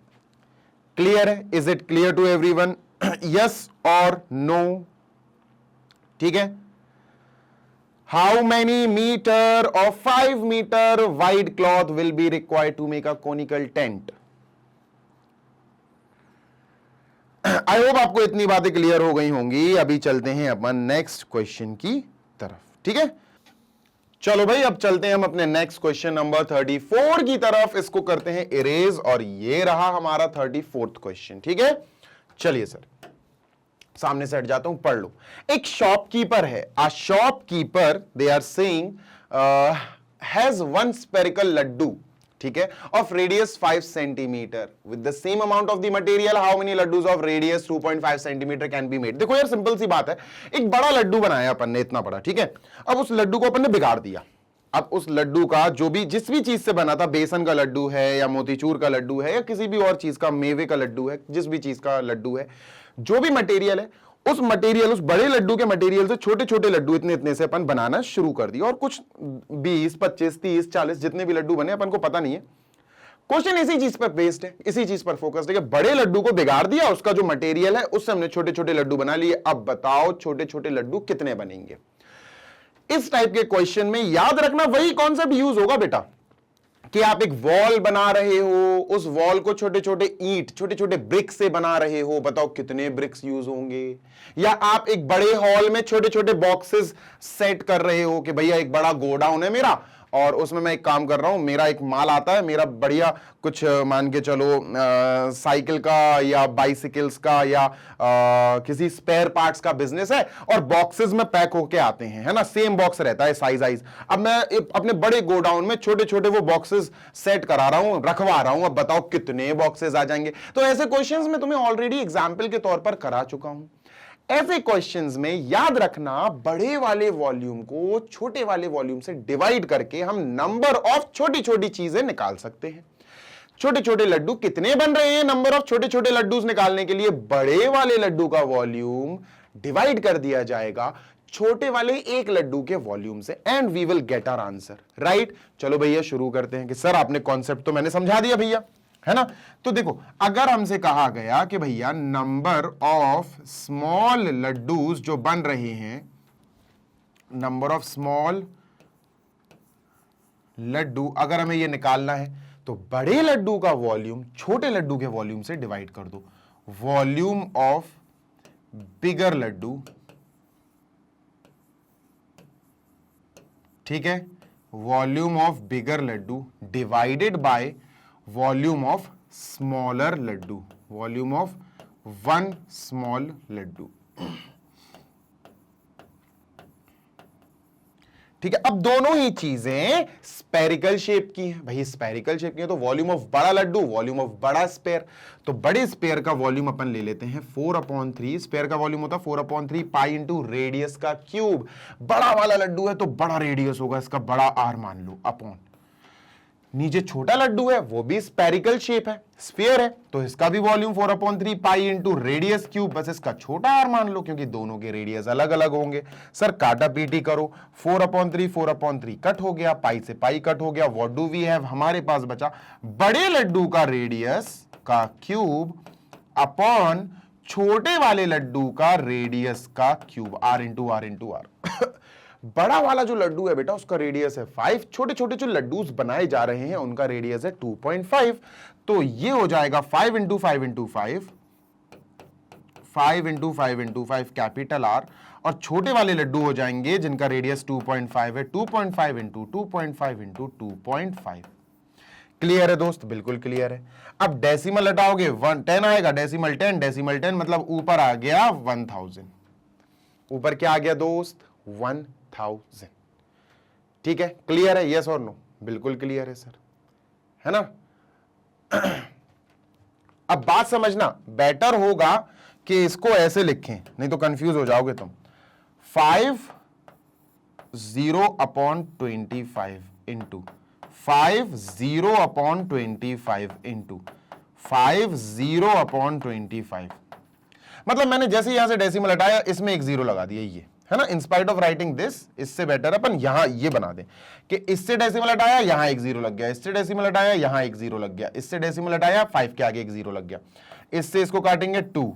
क्लियर है? Is it clear to everyone? Yes और नो? ठीक है। How many meter of 5 meter wide cloth will be required to make a conical tent? I hope आपको इतनी बातें क्लियर हो गई होंगी। अभी चलते हैं अपन नेक्स्ट क्वेश्चन की तरफ। ठीक है, चलो भाई, अब चलते हैं हम अपने नेक्स्ट क्वेश्चन नंबर 34 की तरफ। इसको करते हैं इरेज, और ये रहा हमारा 34th क्वेश्चन। ठीक है, चलिए सर सामने से हट जाता हूं, पढ़ लो। एक शॉपकीपर है, a shopkeeper they are saying has 1 spherical laddu, ठीक है, of radius 5 centimetre with the same amount of the material, how many laddus of radius 2.5 centimetre can be made. देखो यार, सिंपल सी बात है, एक बड़ा लड्डू बनाया अपन ने, इतना बड़ा, ठीक है। अब उस लड्डू को अपन ने बिगाड़ दिया। अब उस लड्डू का जो भी, जिस भी चीज से बना था, बेसन का लड्डू है या मोतीचूर का लड्डू है या किसी भी और चीज का, मेवे का लड्डू है, जिस भी चीज का लड्डू है, जो भी मटेरियल है, उस मटेरियल, उस बड़े लड्डू के मटेरियल से छोटे छोटे लड्डू इतने इतने से अपन बनाना शुरू कर दिया, और कुछ 20 25 30 40 जितने भी लड्डू बने अपन को पता नहीं है। क्वेश्चन इसी चीज पर बेस्ड है, इसी चीज पर फोकस्ड है कि बड़े लड्डू को बिगाड़ दिया, उसका जो मटेरियल है उससे हमने छोटे छोटे लड्डू बना लिए। अब बताओ छोटे छोटे लड्डू कितने बनेंगे। इस टाइप के क्वेश्चन में याद रखना वही कॉन्सेप्ट यूज होगा बेटा, कि आप एक वॉल बना रहे हो, उस वॉल को छोटे छोटे ईंट, छोटे छोटे ब्रिक्स से बना रहे हो, बताओ कितने ब्रिक्स यूज होंगे। या आप एक बड़े हॉल में छोटे छोटे बॉक्सेस सेट कर रहे हो कि भैया एक बड़ा गोडाउन है मेरा, और उसमें मैं एक काम कर रहा हूं, मेरा एक माल आता है, मेरा बढ़िया कुछ मान के चलो साइकिल का या बाइसिकल्स का या किसी स्पेयर पार्ट्स का बिजनेस है, और बॉक्सेस में पैक होके आते हैं, है ना, सेम बॉक्स रहता है साइज। अब मैं अपने बड़े गोडाउन में छोटे छोटे वो बॉक्सेस सेट करा रहा हूं, रखवा रहा हूं, अब बताओ कितने बॉक्सेस आ जाएंगे। तो ऐसे क्वेश्चंस में तुम्हें ऑलरेडी एग्जाम्पल के तौर पर करा चुका हूं। ऐसे क्वेश्चंस में याद रखना, बड़े वाले वॉल्यूम को छोटे वाले वॉल्यूम से डिवाइड करके हम नंबर ऑफ छोटी छोटी चीजें निकाल सकते हैं। छोटे छोटे लड्डू कितने बन रहे हैं, नंबर ऑफ छोटे छोटे लड्डू निकालने के लिए बड़े वाले लड्डू का वॉल्यूम डिवाइड कर दिया जाएगा छोटे वाले एक लड्डू के वॉल्यूम से, and we will get our answer, right. चलो भैया शुरू करते हैं। कि सर आपने कॉन्सेप्ट तो मैंने समझा दिया भैया, है ना। तो देखो, अगर हमसे कहा गया कि भैया नंबर ऑफ स्मॉल लड्डूज जो बन रहे हैं, नंबर ऑफ स्मॉल लड्डू अगर हमें ये निकालना है, तो बड़े लड्डू का वॉल्यूम छोटे लड्डू के वॉल्यूम से डिवाइड कर दो। वॉल्यूम ऑफ बिगर लड्डू, ठीक है, volume of bigger laddu divided by volume of smaller laddu, volume of one small laddu. ठीक है, अब दोनों ही चीजें स्पेरिकल शेप की हैं। भाई स्पेरिकल शेप की है तो वॉल्यूम ऑफ बड़ा लड्डू, वॉल्यूम ऑफ बड़ा स्पेयर, तो बड़े स्पेयर का वॉल्यूम अपन ले लेते हैं 4/3। स्पेयर का वॉल्यूम होता है 4/3 पाई इंटू रेडियस का क्यूब। बड़ा वाला लड्डू है तो बड़ा रेडियस होगा, इसका बड़ा आर मान लो, अपॉन नीचे छोटा लड्डू है वो भी स्पेरिकल शेप है, स्फीयर है, तो इसका भी volume 4/3 pi into radius cube, बस इसका छोटा आर मान लो क्योंकि दोनों के रेडियस अलग अलग होंगे। सर काटा पीटी करो, 4/3 कट हो गया, पाई से पाई कट हो गया, व्हाट डू वी हैव, हमारे पास बचा बड़े लड्डू का रेडियस का क्यूब अपॉन छोटे वाले लड्डू का रेडियस का cube, R into R into R. बड़ा वाला जो लड्डू है बेटा उसका रेडियस है 5, छोटे छोटे जो लड्डूस बनाए जा रहे हैं उनका रेडियस है 2.5, तो ये हो जाएगा 5 into 5 into 5, 5 into 5 into 5 capital R, और छोटे वाले लड्डू हो जाएंगे जिनका रेडियस 2.5 है, 2.5 इंटू 2.5 इंटू 2.5। क्लियर है दोस्त? बिल्कुल क्लियर है। अब डेसिमल हटाओगे 10 आएगा, डेसिमल 10, डेसिमल 10 मतलब ऊपर आ गया 1000, ऊपर क्या आ गया दोस्त? 1000। ठीक है, क्लियर है? यस और नो? बिल्कुल क्लियर है सर, है ना? अब बात समझना, बेटर होगा कि इसको ऐसे लिखें, नहीं तो कंफ्यूज हो जाओगे तुम। 50/25 इंटू 50/25 इंटू 50/25, मतलब मैंने जैसे यहां से डेसिमल हटाया इसमें एक जीरो लगा दिया, ये है ना। इंस्पाइट ऑफ राइटिंग दिस, इससे बेटर अपन यहां ये बना दें कि इससे डेसिमल हटाया यहां एक जीरो लग गया, इससे डेसिमल हटाया यहां एक जीरो लग गया, इससे डेसिमल हटाया 5 के आगे एक जीरो लग गया, इससे इसको काटेंगे 2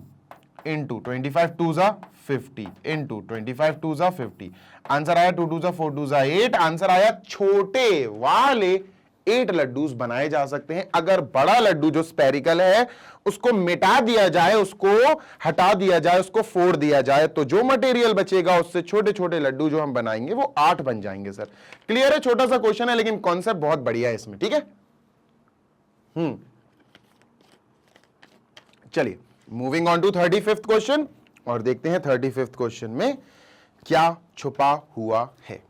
इंटू 25 2 जा 50 इंटू 25 2 जा 50, आंसर आया 2 2 जा 4 2 जा 8, आंसर आया छोटे वाले 8 लड्डूस बनाए जा सकते हैं। अगर बड़ा लड्डू जो स्पेरिकल है उसको मिटा दिया जाए, उसको हटा दिया जाए, उसको फोड़ दिया जाए, तो जो मटेरियल बचेगा उससे छोटे छोटे लड्डू जो हम बनाएंगे वो 8 बन जाएंगे। सर क्लियर है? छोटा सा क्वेश्चन है लेकिन कॉन्सेप्ट बहुत बढ़िया है इसमें, ठीक है। चलिए moving on to 35th question और देखते हैं 35th क्वेश्चन में क्या छुपा हुआ है।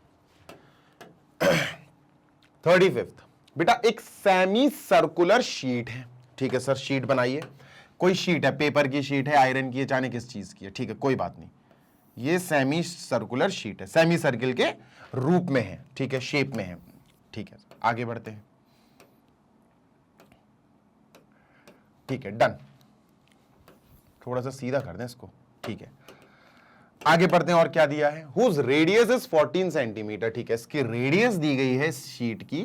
35th बेटा एक सेमी सर्कुलर शीट है, ठीक है सर। शीट बनाइए, कोई शीट है, पेपर की शीट है, आयरन की है, जाने किस चीज की है, ठीक है कोई बात नहीं। ये सेमी सर्कुलर शीट है, सेमी सर्किल के रूप में है, ठीक है, शेप में है, ठीक है। आगे बढ़ते हैं, ठीक है डन। थोड़ा सा सीधा कर दें इसको, ठीक है। आगे बढ़ते हैं और क्या दिया है, हुज रेडियस इज 14 सेंटीमीटर, ठीक है। इसकी रेडियस दी गई है इस शीट की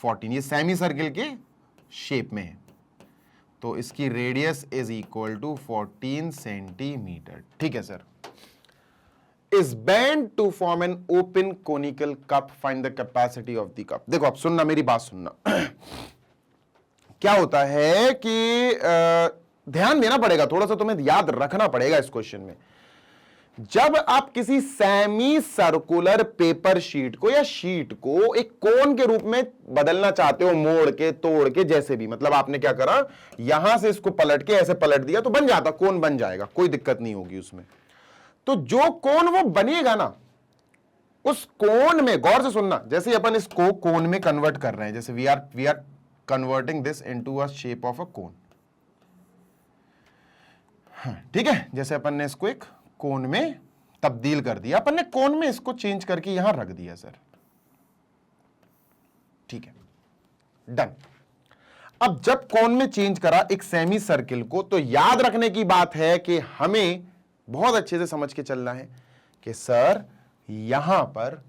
14, ये सेमी सर्किल के शेप में है, तो इसकी radius is equal to 14 centimetre, ठीक है sir. Is bend to form an open conical cup, find the capacity of the cup. देखो अब सुनना, मेरी बात सुनना। क्या होता है कि ध्यान देना पड़ेगा, थोड़ा सा तुम्हें याद रखना पड़ेगा इस क्वेश्चन में। जब आप किसी सेमी सर्कुलर पेपर शीट को या शीट को एक कोन के रूप में बदलना चाहते हो, मोड़ के तोड़ के जैसे भी, मतलब आपने क्या करा, यहां से इसको पलट के ऐसे पलट दिया तो बन जाता, कोन बन जाएगा, कोई दिक्कत नहीं होगी उसमें। तो जो कोन वो बनेगा ना, उस कोन में गौर से सुनना, जैसे अपन इसको कोन में कन्वर्ट कर रहे हैं, जैसे we are converting this into a shape of a cone, ठीक है। जैसे अपन ने इसको एक कोन में तब्दील कर दिया, अपन ने कोन में इसको चेंज करके यहां रख दिया सर, ठीक है डन। अब जब कोन में चेंज करा एक सेमी सर्किल को, तो याद रखने की बात है कि हमें बहुत अच्छे से समझ के चलना है कि सर यहां पर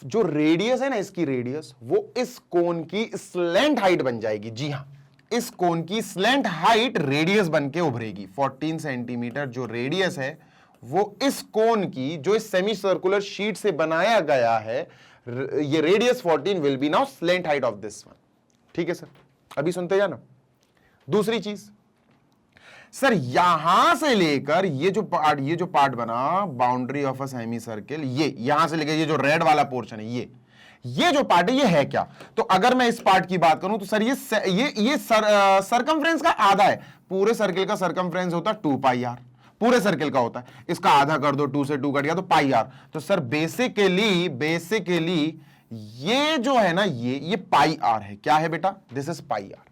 जो रेडियस है ना, इसकी रेडियस वो इस कोन की स्लैंट हाइट बन जाएगी। जी हां, इस कोन की स्लैंट हाइट रेडियस बन के उभरेगी। 14 सेंटीमीटर जो रेडियस है वो इस कोन की, जो इस सेमी सर्कुलर शीट से बनाया गया है, ये radius 14 will be now slant height of this one, ठीक है सर। अभी सुनते जाना। दूसरी चीज, सर यहां से लेकर ये जो पार्ट बना boundary of a semi circle, ये यहां से लेकर ये जो रेड वाला पोर्शन है, ये जो पार्ट है ये है क्या? तो अगर मैं इस पार्ट की बात करूं तो सर ये सरकमफ्रेंस का आधा है। पूरे सर्किल का सरकमफ्रेंस होता है 2 पाई आर, पूरे सर्किल का होता है, इसका आधा कर दो, 2 से 2 कट गया तो पाई आर। तो सर बेसिकली ये जो है ना ये पाई आर है। क्या है बेटा? This is pi R.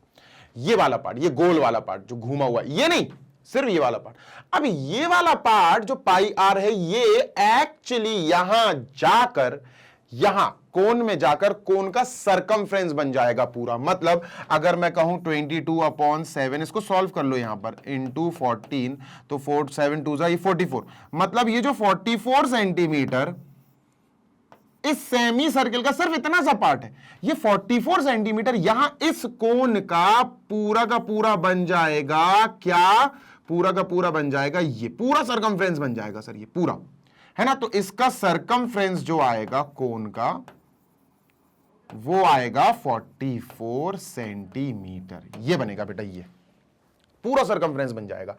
ये वाला पार्ट, ये गोल वाला पार्ट जो घूमा हुआ है, ये नहीं, सिर्फ ये वाला पार्ट। अब ये वाला पार्ट जो पाई आर है ये एक्चुअली यहां जाकर, यहां कोन में जाकर कोन का सरकमफ्रेंस बन जाएगा पूरा। मतलब अगर मैं कहूं 22/7, इसको सॉल्व कर लो यहां पर, इंटू 14, तो 4 7 2 ये 44। मतलब ये जो 44 सेंटीमीटर इस सेमी सर्किल का सिर्फ इतना सा पार्ट है, ये 44 सेंटीमीटर यहां इस कोन का पूरा बन जाएगा। क्या? पूरा का पूरा बन जाएगा, ये पूरा सरकमफ्रेंस बन जाएगा सर, ये पूरा है ना। तो इसका सरकमफ्रेंस जो आएगा कोन का वो आएगा 44 सेंटीमीटर, ये बनेगा बेटा, ये पूरा सरकमफ्रेंस बन जाएगा।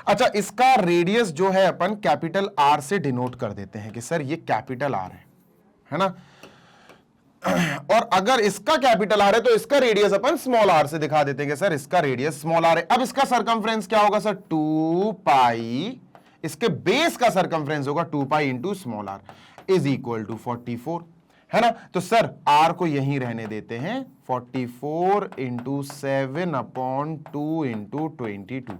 अच्छा, इसका रेडियस जो है अपन कैपिटल आर से डिनोट कर देते हैं कि सर ये कैपिटल आर है ना। और अगर इसका कैपिटल आर है तो इसका रेडियस अपन स्मॉल आर से दिखा देते हैं कि सर इसका रेडियस स्मॉल आर है। अब इसका सरकमफ्रेंस क्या होगा सर? 2 पाई, इसके बेस का सरकमफ्रेंस होगा 2 pi into small R is equal to 44, है ना। तो सर आर को यहीं रहने देते हैं, 44 इंटू 7/2 इंटू 22।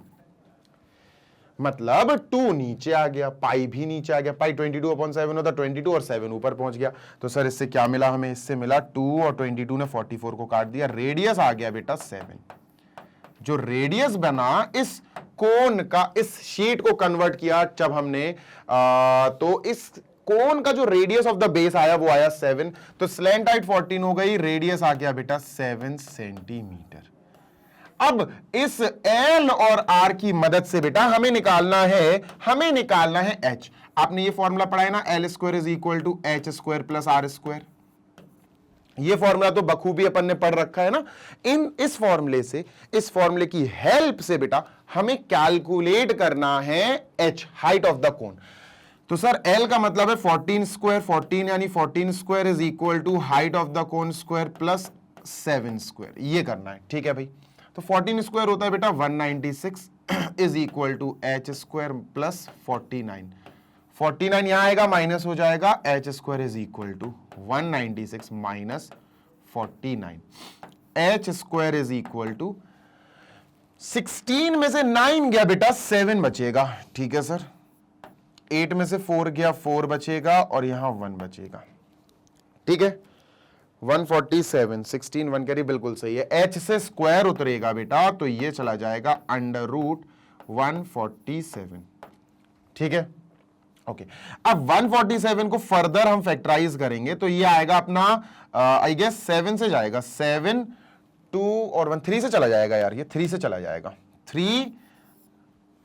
मतलब 2 नीचे आ गया, पाई भी नीचे आ गया, पाई 22/7 होता, 22 और 7 ऊपर पहुंच गया। तो सर इससे क्या मिला हमें? इससे मिला 2 और 22 ने 44 को काट दिया, रेडियस आ गया बेटा 7। जो रेडियस बना इस कोन का, इस शीट को कन्वर्ट किया जब हमने तो इस कोन का जो रेडियस ऑफ द बेस आया वो आया 7। तो स्लैंट हाइट 14 हो गई, रेडियस आ गया बेटा 7 सेंटीमीटर। अब इस L और R की मदद से बेटा हमें निकालना है H। आपने ये फॉर्मूला पढ़ा है ना, L² is equal to H² plus R²। ये फॉर्मूला तो बखूबी अपन ने पढ़ रखा है ना। इस फॉर्मूले की हेल्प से बेटा हमें कैलकुलेट करना है H, height of the cone. तो सर L का मतलब है 14² यानी 14² is equal to height of the cone square plus 7², ये करना है, ठीक है भाई। तो 14² होता है बेटा 196 is equal to H² plus 49 यहां आएगा, माइनस हो जाएगा, H² is equal to 196 minus 49, H² is equal to 16 में से 9 गया बेटा 7 बचेगा, ठीक है सर। 8 में से 4 गया 4 बचेगा और यहां 1 बचेगा, ठीक है। 147, 16 1 करी, बिल्कुल सही है। H से स्क्वायर उतरेगा बेटा तो ये चला जाएगा √147, ठीक है, ओके। अब 147 को फर्दर हम फैक्टराइज करेंगे तो ये आएगा अपना आई गेस 7 से जाएगा, 7 2 और 1 3 से चला जाएगा यार, ये 3 से चला जाएगा, 3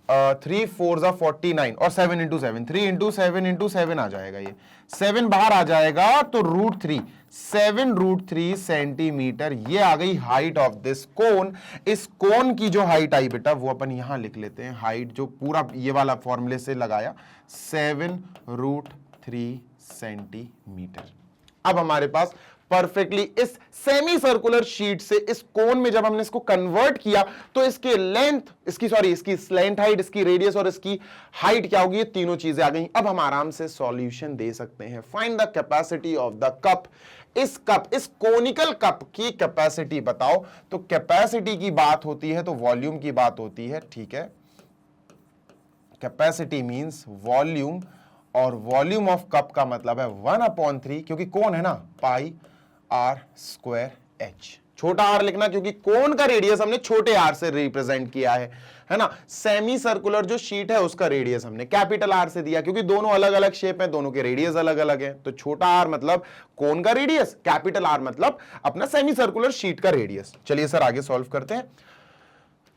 4 49 और 7 इंटू 7, 3 इंटू 7 इंटू 7 आ जाएगा, ये 7 बाहर आ जाएगा तो √3, 7√3 सेंटीमीटर ये आ गई हाइट ऑफ दिस कोन। इस कोन की जो हाइट आई बेटा वो अपन यहां लिख लेते हैं, हाइट जो पूरा ये वाला फॉर्मूले से लगाया 7√3 सेंटीमीटर। अब हमारे पास परफेक्टली इस सेमी सर्कुलर शीट से इस कोन में जब हमने इसको कन्वर्ट किया तो इसके लेंथ, इसकी स्लैंट हाइट, इसकी रेडियस और इसकी हाइट क्या होगी, ये तीनों चीजें आ गई। अब हम आराम से सॉल्यूशन दे सकते हैं। Find the capacity of the cup. इस कोनिकल कप की कैपेसिटी बताओ। तो कैपेसिटी की बात होती है तो वॉल्यूम की बात होती है, ठीक है। कैपेसिटी मींस वॉल्यूम, और वॉल्यूम ऑफ कप का मतलब है 1/3, क्योंकि कौन है ना, पाई r² h। छोटा r लिखना क्योंकि कोन का रेडियस हमने छोटे r से रिप्रेजेंट किया है ना। सेमी सर्कुलर जो शीट है उसका रेडियस हमने कैपिटल R से दिया क्योंकि दोनों अलग अलग शेप है, दोनों के रेडियस अलग अलग है। तो छोटा r मतलब कोन का रेडियस, कैपिटल R मतलब अपना सेमी सर्कुलर शीट का रेडियस। चलिए सर आगे सॉल्व करते हैं।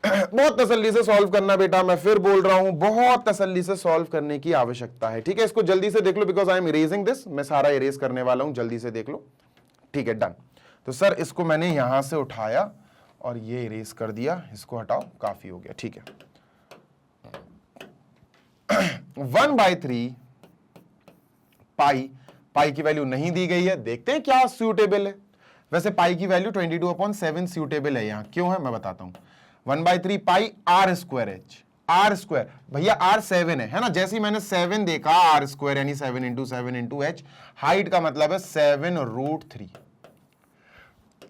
बहुत तसल्ली से सॉल्व करना बेटा, मैं फिर बोल रहा हूं, बहुत तसल्ली से सॉल्व करने की आवश्यकता है, ठीक है। इसको जल्दी से देख लो because I am erasing this, मैं सारा इरेज करने वाला हूं, जल्दी से देख लो, ठीक है, डन। तो सर इसको मैंने यहां से उठाया और ये इरेज कर दिया, इसको हटाओ, काफी हो गया, ठीक है। 1/3 पाई, पाई की वैल्यू नहीं दी गई है, देखते हैं क्या सूटेबल है। वैसे पाई की वैल्यू 22/7 सूटेबल है, यहां क्यों है मैं बताता हूं। 1/3 pi r square h, r square भैया आर 7 है ना, जैसे ही मैंने 7 देखा आर स्क्वायर यानी 7 × 7 × एच, हाइट का मतलब है 7√3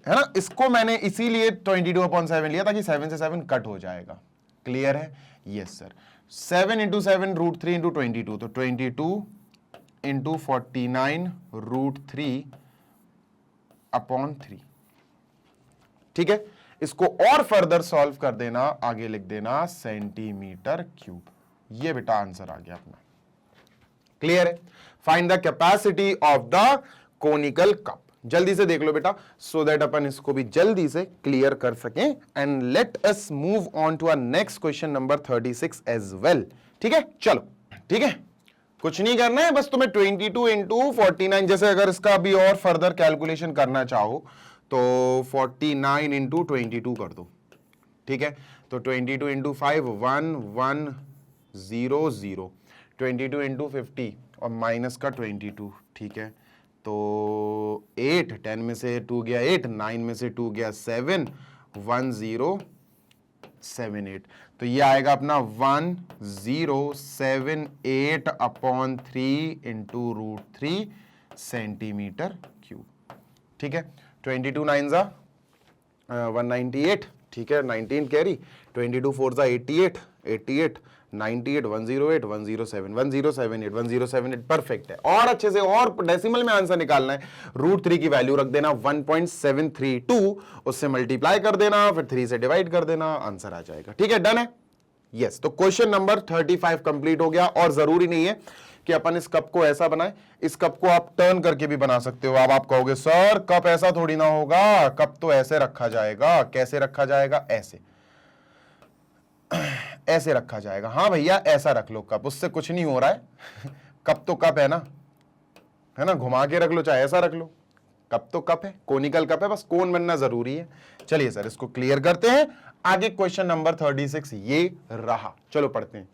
है ना, इसको मैंने इसीलिए 22/7 लिया ताकि 7 से 7 कट हो जाएगा। क्लियर है? Yes sir. 7 × 7√3 × 22, तो 22 × 49√3/3। ठीक है, इसको और फर्दर सॉल्व कर देना, आगे लिख देना सेंटीमीटर क्यूब। ये बेटा आंसर आ गया अपना। क्लियर है? Find the capacity of the conical cup. जल्दी से देख लो बेटा, सो दैट अपन इसको भी जल्दी से क्लियर कर सकें। And let us move on to our next question number 36 as well. ठीक है, चलो ठीक है, कुछ नहीं करना है, बस तुम्हें 22 × 49, जैसे अगर इसका भी और फर्दर कैलकुलेशन करना चाहो तो 49 × 22 कर दो। ठीक है, तो 22 × 5 1100, 22 × 50 और माइनस का 22। ठीक है, तो 8, 10 में से 2 गया 8, 9 में से 2 गया 7, 1078। तो ये आएगा अपना 1078/3 × √3 सेंटीमीटर क्यूब। ठीक है, 22 9 198। ठीक है, 19 कैरी, 22 4 88, 88 98 108 107 1078 1078 परफेक्ट है। और अच्छे से और डेसिमल में आंसर निकालना है, √3 की वैल्यू रख देना 1.732, उससे मल्टीप्लाई कर देना, फिर 3 से डिवाइड कर देना, आंसर आ जाएगा। ठीक है, डन है। यस, तो क्वेश्चन नंबर 35 कंप्लीट हो गया। और जरूरी नहीं है कि अपन इस कप को ऐसा बनाए, इस कप को आप टर्न करके भी बना सकते हो। अब आप कहोगे सर कप ऐसा थोड़ी ना होगा, कप तो ऐसे रखा जाएगा। कैसे रखा जाएगा? ऐसे, ऐसे रखा जाएगा। हाँ भैया ऐसा रख लो कप, उससे कुछ नहीं हो रहा है। कप तो कप है ना, है ना, घुमा के रख लो चाहे ऐसा रख लो, कप तो कप है, कोनिकल कप है, बस कोन बनना जरूरी है। चलिए सर इसको क्लियर करते हैं। आगे क्वेश्चन नंबर 36 ये रहा, चलो पढ़ते हैं।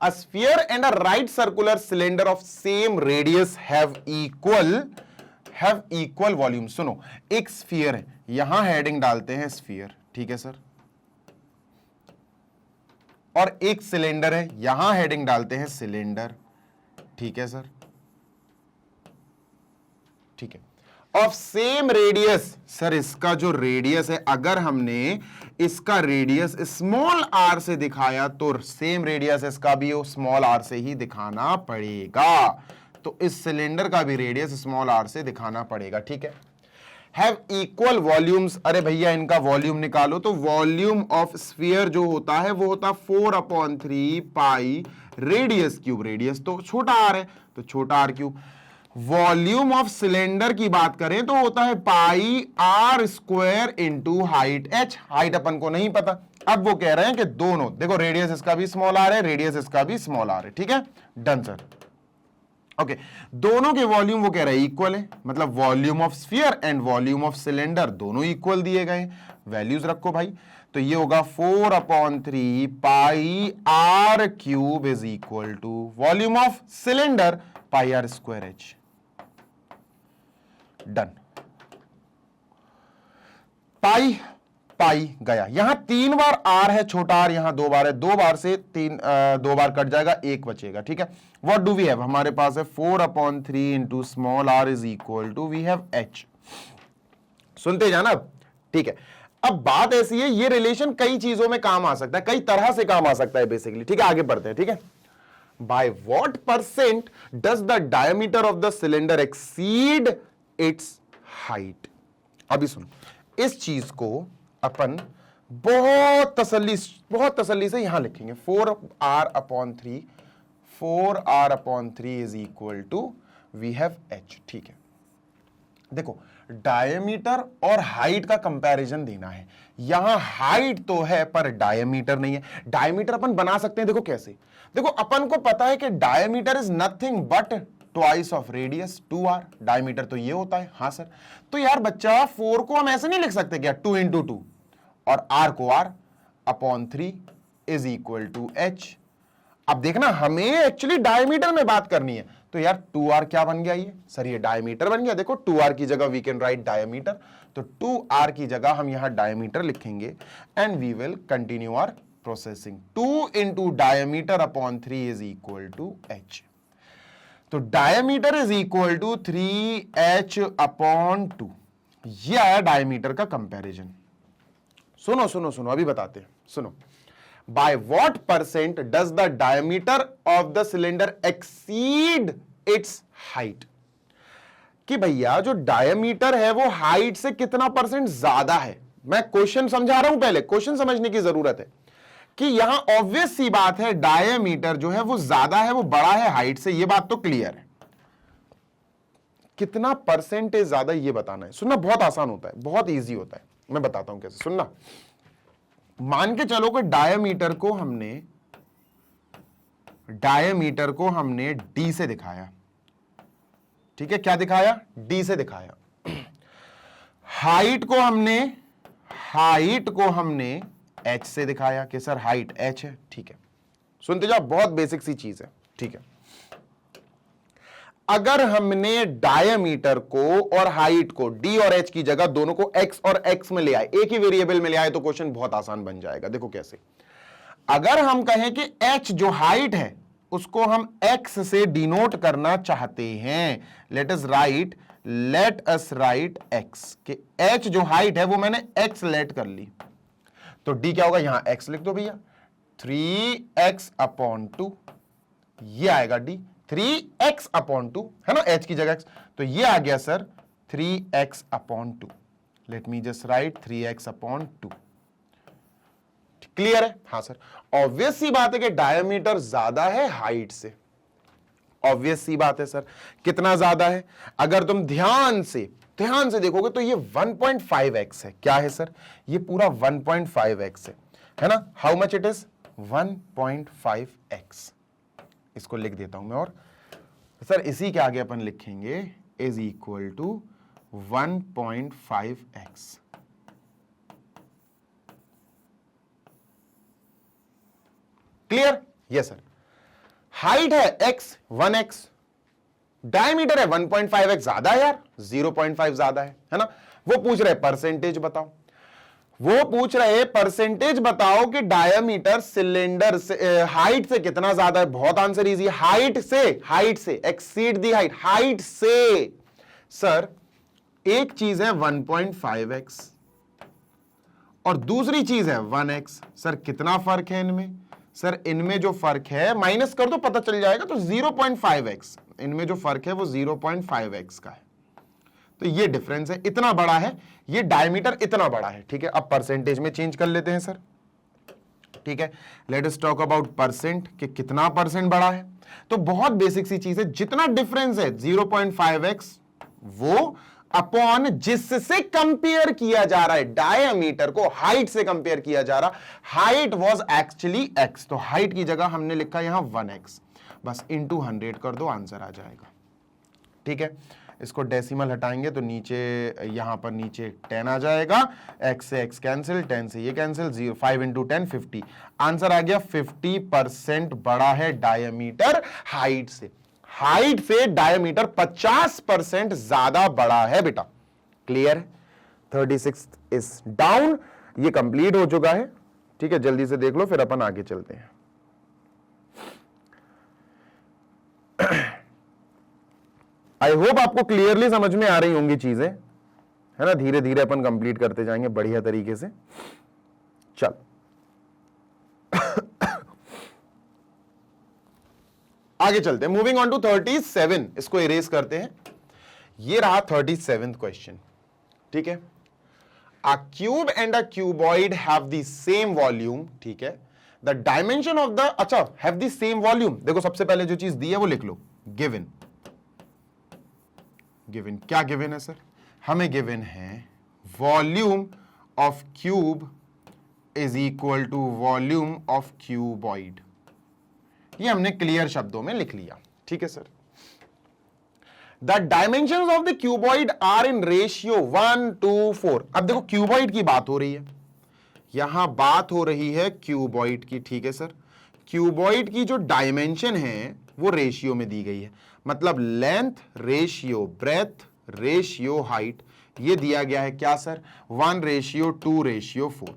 A sphere and a right circular cylinder of same radius have equal volume। सुनो, एक स्फीयर है, यहां हेडिंग डालते हैं स्फीयर, ठीक है सर, और एक सिलेंडर है, यहां हेडिंग डालते हैं सिलेंडर, ठीक है सर, ठीक है, ऑफ सेम रेडियस। सर इसका जो रेडियस है, अगर हमने इसका रेडियस स्मॉल आर से दिखाया तो सेम रेडियस इसका भी स्मॉल आर से ही दिखाना पड़ेगा। तो इस सिलेंडर का भी रेडियस स्मॉल आर से दिखाना पड़ेगा। ठीक है, हैव इक्वल वॉल्यूम्स। अरे भैया इनका वॉल्यूम निकालो, तो वॉल्यूम ऑफ स्फीयर जो होता है वो होता 4/3 पाई रेडियस क्यूब। रेडियस तो छोटा आर है तो छोटा r cube. Volume of cylinder की बात करें तो होता है pi r square into height h. Height अपन को नहीं पता। अब वो कह रहे हैं कि दोनों देखो, रेडियस इसका भी स्मॉल आर है, रेडियस इसका भी स्मॉल आर है। ठीक है, डन सर। ओके, दोनों के वॉल्यूम वो कह रहे हैं इक्वल है, मतलब volume of sphere and volume of cylinder दोनों इक्वल दिए गए। वैल्यूज रखो भाई, तो ये होगा 4/3 pi r cube is equal to volume of cylinder pi r square h. Done. Pi pi गया, यहां 3 बार आर है, छोटा आर यहां 2 बार है, 2 बार से 2 बार कट जाएगा, 1 बचेगा। ठीक है, व्हाट डू वी हैव, हमारे पास है 4/3 into small R is equal to we have H. सुनते जाना अब। ठीक है, अब बात ऐसी है, ये रिलेशन कई चीजों में काम आ सकता है, कई तरह से काम आ सकता है बेसिकली। ठीक है, आगे बढ़ते हैं। ठीक है, by what percent does the diameter of the cylinder exceed it's height. अभी सुनो, इस चीज को अपन बहुत तसल्ली से यहां लिखेंगे। 4r/3 is equal to we have H. ठीक है, देखो डायमीटर और हाइट का कंपैरिजन देना है। यहां हाइट तो है पर डायमीटर नहीं है। डायमीटर अपन बना सकते हैं, देखो कैसे। देखो अपन को पता है कि diameter is nothing but twice of radius 2r। Diameter तो ये होता है। हाँ सर, तो यार बच्चा 4 को हम ऐसे नहीं लिख सकते क्या, 2 × 2 और r को r/3 is equal to h। अब देखना हमें एक्चुअली डायमीटर में बात करनी है, तो यार 2r क्या बन गया ये सर, ये डायमीटर बन गया। देखो 2r की जगह वी कैन राइट डायमीटर, तो 2r की जगह हम यहां डायमीटर लिखेंगे and we will continue our processing. 2 into diameter upon 3 is equal to h। तो diameter is equal to 3h upon 2। यह आया डायमीटर का कंपैरिजन। सुनो सुनो सुनो, अभी बताते हैं, सुनो। By what percent does the diameter of the cylinder exceed it's height, कि भैया जो डायमीटर है वो हाइट से कितना परसेंट ज्यादा है। मैं क्वेश्चन समझा रहा हूं, पहले क्वेश्चन समझने की जरूरत है कि यहां ऑब्वियस सी बात है डायमीटर जो है वो ज्यादा है, वो बड़ा है हाइट से, ये बात तो क्लियर है। कितना परसेंटेज ज्यादा ये बताना है। सुनना बहुत आसान होता है, बहुत इजी होता है, मैं बताता हूं कैसे। सुनना, मान के चलो कि डायमीटर को हमने डी से दिखाया, ठीक है, क्या दिखाया, डी से दिखाया। हाइट को हमने एच से दिखाया कि सर हाइट एच है, ठीक है। सुनते जाओ, बहुत बेसिक सी चीज है, ठीक है। अगर हमने डायमीटर को और हाइट को डी और एच की जगह दोनों को एक्स और एक्स में ले आए, एक ही वेरिएबल में ले आए, तो क्वेश्चन बहुत आसान बन जाएगा। देखो कैसे, अगर हम कहें कि एच जो हाइट है उसको हम एक्स से डिनोट करना चाहते हैं, लेट अस राइट एक्स, कि एच जो हाइट है वो मैंने एक्स लेट कर ली, तो डी क्या होगा, यहां एक्स लिख दो भैया, 3x अपॉन 2, ये आएगा डी, 3x अपॉन 2 है ना, h की जगह x, तो ये आ गया sir 3x upon 2। Let me just right 3x upon 2। Clear है? हाँ सर, ऑब्वियस सी बात है कि डायमीटर ज्यादा है हाइट से, ऑब्वियस सी बात है सर। कितना ज्यादा है, अगर तुम ध्यान से देखोगे तो ये 1.5x है। क्या है सर, ये पूरा 1.5x है ना। How much it is, 1.5x। इसको लिख देता हूं मैं, और सर इसी के आगे अपन लिखेंगे is equal to 1.5x। Clear? Yes sir. Height है x 1x, डायमीटर है 1.5x, ज्यादा है यार, 0.5 ज्यादा है ना। वो पूछ रहे परसेंटेज बताओ, कि डायमीटर सिलेंडर से हाइट से कितना ज्यादा है। बहुत आंसर इजी है, हाइट से एक्सीड दी हाइट से। सर एक चीज है 1.5x और दूसरी चीज है 1x। सर कितना फर्क है इनमें, सर इनमें जो फर्क है माइनस कर दो पता चल जाएगा, तो 0.5x, इनमें जो फर्क है वो 0.5x का है। तो ये डिफरेंस है, इतना बड़ा है, ये डायमीटर इतना बड़ा है, ठीक है। अब परसेंटेज में चेंज कर लेते हैं सर, ठीक है। Let us talk about percent, कि कितना परसेंट बड़ा है। तो बहुत बेसिक सी चीज है, जितना डिफरेंस है 0.5x वो अपॉन जिससे कंपेयर किया जा रहा है, डायमीटर को हाइट से कंपेयर किया जा रहा, हाइट वाज एक्चुअली x, तो हाइट की जगह हमने लिखा यहां 1x, बस इंटू 100 कर दो, आंसर आ जाएगा, ठीक है। इसको डेसिमल हटाएंगे तो नीचे, यहां पर नीचे 10 आ जाएगा, x से x कैंसिल, 10 से ये कैंसिल, 0, 5 इंटू 10 50, आंसर आ गया 50% बड़ा है डायमीटर हाइट से। हाइट से डायमीटर 50% ज्यादा बड़ा है बेटा। क्लियर है? 36 इज डाउन, ये कंप्लीट हो चुका है, ठीक है। जल्दी से देख लो फिर अपन आगे चलते हैं। आई होप आपको क्लियरली समझ में आ रही होंगी चीजें, है ना। धीरे धीरे अपन कंप्लीट करते जाएंगे बढ़िया तरीके से। चल आगे चलते हैं, मूविंग ऑन टू 37। इसको इरेज करते हैं। ये रहा 37th क्वेश्चन, ठीक है। A cube and a cuboid have the same volume, ठीक है। द डायमेंशन ऑफ द, अच्छा हैव द सेम वॉल्यूम। देखो सबसे पहले जो चीज दी है वो लिख लो, गिवन। क्या गिवन है सर, हमें गिवन है volume of cube is equal to volume of cuboid. ये हमने क्लियर शब्दों में लिख लिया, ठीक है sir. The dimensions of the cuboid are in ratio 1:4। अब देखो क्यूबॉइड की बात हो रही है, यहां बात हो रही है क्यूबॉइड की, ठीक है सर। क्यूबॉइड की जो डायमेंशन है वो रेशियो में दी गई है, मतलब length ratio breadth ratio height, ये दिया गया है क्या सर, 1:2:4।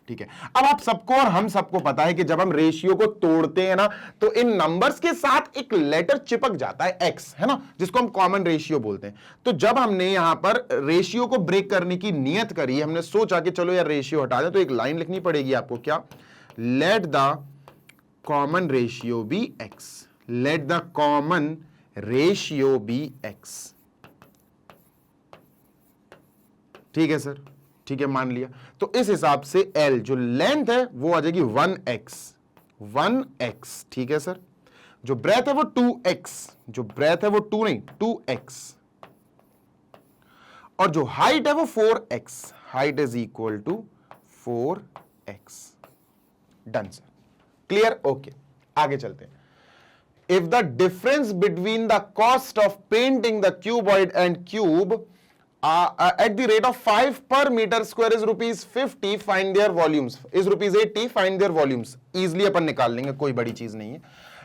ठीक है। अब आप सबको और हम सबको पता है कि जब हम रेशियो को तोड़ते हैं ना, तो इन नंबर्स के साथ एक लेटर चिपक जाता है एक्स, है ना, जिसको हम कॉमन रेशियो बोलते हैं। तो जब हमने यहां पर रेशियो को ब्रेक करने की नियत करी, हमने सोचा कि चलो यार रेशियो हटा दें, तो एक लाइन लिखनी पड़ेगी आपको, क्या, let the common ratio be X, let the common ratio be X. ठीक है सर, ठीक है, मान लिया। तो इस हिसाब से L जो लेंथ है वो आ जाएगी 1x, ठीक है सर। जो ब्रेथ है वो 2x, जो ब्रेथ है वो 2 नहीं 2x, और जो हाइट है वो 4x, height is equal to 4x। Done sir, clear, okay, आगे चलते हैं। If the difference between the cost of painting the cuboid and cube at the rate of 5 per meter square is ₹50, find their volumes, is ₹80, find their volumes। Easily अपन निकाल लेंगे, कोई बड़ी चीज नहीं है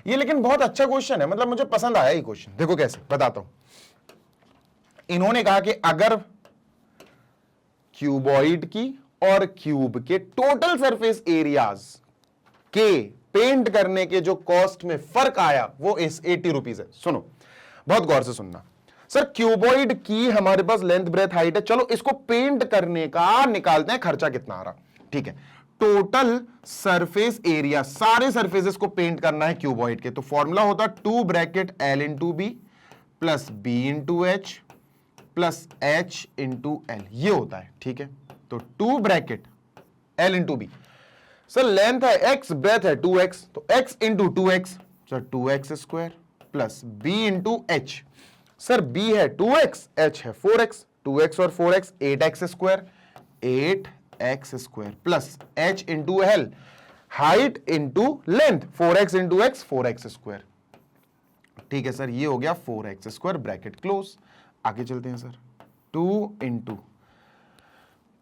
ये, लेकिन बहुत अच्छा क्वेश्चन है, मतलब मुझे पसंद आया ये क्वेश्चन। देखो कैसे, बताता हूं। इन्होंने कहा कि अगर क्यूबॉइड की और क्यूब के टोटल सरफेस एरियाज के पेंट करने के जो कॉस्ट में फर्क आया वो इस ₹80 है। सुनो, बहुत गौर से सुनना सर, क्यूबॉइड की हमारे पास लेंथ ब्रेथ हाइट है, चलो इसको पेंट करने का निकालते हैं खर्चा कितना आ रहा। ठीक है, टोटल सरफेस एरिया, सारे सरफेसेस को पेंट करना है क्यूबॉइड के, तो फॉर्मूला होता 2 bracket L into B plus B into H plus H into L, ये होता है। ठीक है, तो 2 bracket L into B, sir length है x, ब्रेथ है 2x, तो x into 2x, sir 2x square plus b into H, sir b है 2x, h है 4x, 2x और 4x 8x square, 8x square plus h into L, height into length, 4x into x 4x square. ठीक है sir, ये हो गया 4x square, bracket close. आगे चलते हैं सर, 2 इंटू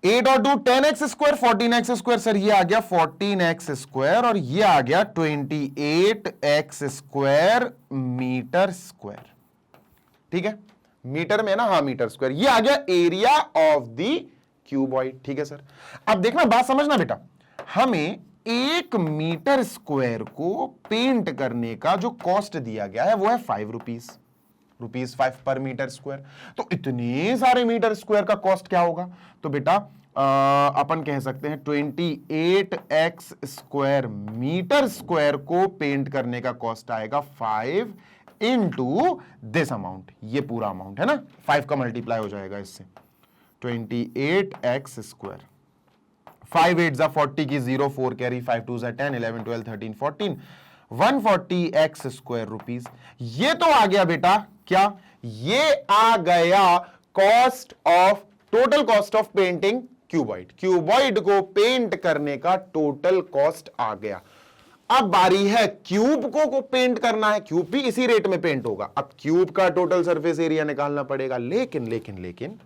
8 और 2 10x square 14x square, sir ये आ गया 14x स्क्वायर और ये आ गया 28x स्क्वायर मीटर स्क्वायर। ठीक है, मीटर में ना, हाँ मीटर स्क्वायर, ये आ गया एरिया ऑफ द क्यूबॉइड। ठीक है सर, अब देखना, बात समझना बेटा, हमें 1 मीटर स्क्वायर को पेंट करने का जो कॉस्ट दिया गया है वो है ₹5 पर मीटर स्क्वायर। तो इतने सारे मीटर स्क्वायर का कॉस्ट क्या होगा, तो बेटा अपन कह सकते हैं 28x स्क्वायर मीटर स्क्वायर को पेंट करने का कॉस्ट आएगा 5 इंटू दिस अमाउंट, ये पूरा अमाउंट है ना, 5 का मल्टीप्लाई हो जाएगा इससे, 28x स्क्वायर, 5 8 जा 40 की 0, 4 कैरी, 5 2 जा 10, 11 12 13 14, 140x स्क्वायर रुपीज। ये तो आ गया बेटा क्या, ये आ गया cost of, total cost of painting cuboid, cuboid को पेंट करने का टोटल कॉस्ट आ गया। अब बारी है क्यूब को पेंट करना है, क्यूब भी इसी रेट में पेंट होगा। अब क्यूब का टोटल सरफेस एरिया निकालना पड़ेगा, लेकिन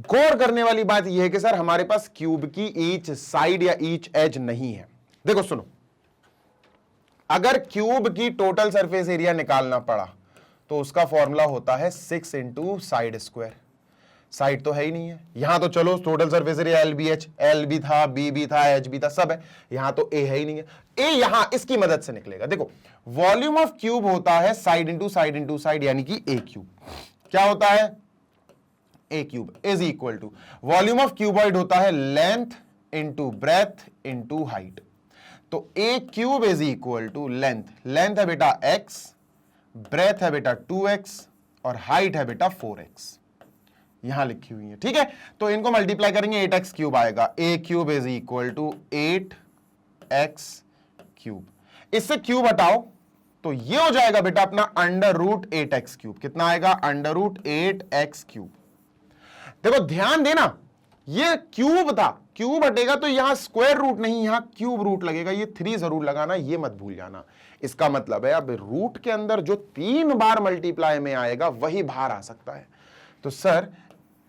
गौर करने वाली बात यह है कि सर हमारे पास क्यूब की ईच साइड या ईच एज नहीं है। देखो सुनो, अगर क्यूब की टोटल सरफेस एरिया निकालना पड़ा तो उसका फॉर्मूला होता है 6 इंटू साइड स्क्वायर, साइड तो है ही नहीं है यहां, तो चलो टोटल सरफेस एरिया एल भी था, बी भी था, एच भी था, सब है, यहां तो ए है ही नहीं है। ए यहां इसकी मदद से निकलेगा। देखो वॉल्यूम ऑफ क्यूब होता है side into side into side, यानी कि ए क्यूब। क्या होता है, a cube is equal to volume of cuboid होता है length into breadth into height. तो a cube is equal to length, length है बेटा x, ब्रेथ है बेटा 2x और हाइट है बेटा 4x, यहां लिखी हुई है। ठीक है, तो इनको मल्टीप्लाई करेंगे 8x क्यूब आएगा, a cube is equal to 8x cube. इससे क्यूब हटाओ तो ये हो जाएगा बेटा अपना √8x क्यूब। कितना आएगा, √8x क्यूब। देखो ध्यान देना, ये क्यूब था, क्यूब हटेगा तो यहां स्क्वायर रूट नहीं, यहां क्यूब रूट लगेगा, ये 3 जरूर लगाना, ये मत भूल जाना। इसका मतलब है अब रूट के अंदर जो 3 बार मल्टीप्लाई में आएगा वही बाहर आ सकता है। तो sir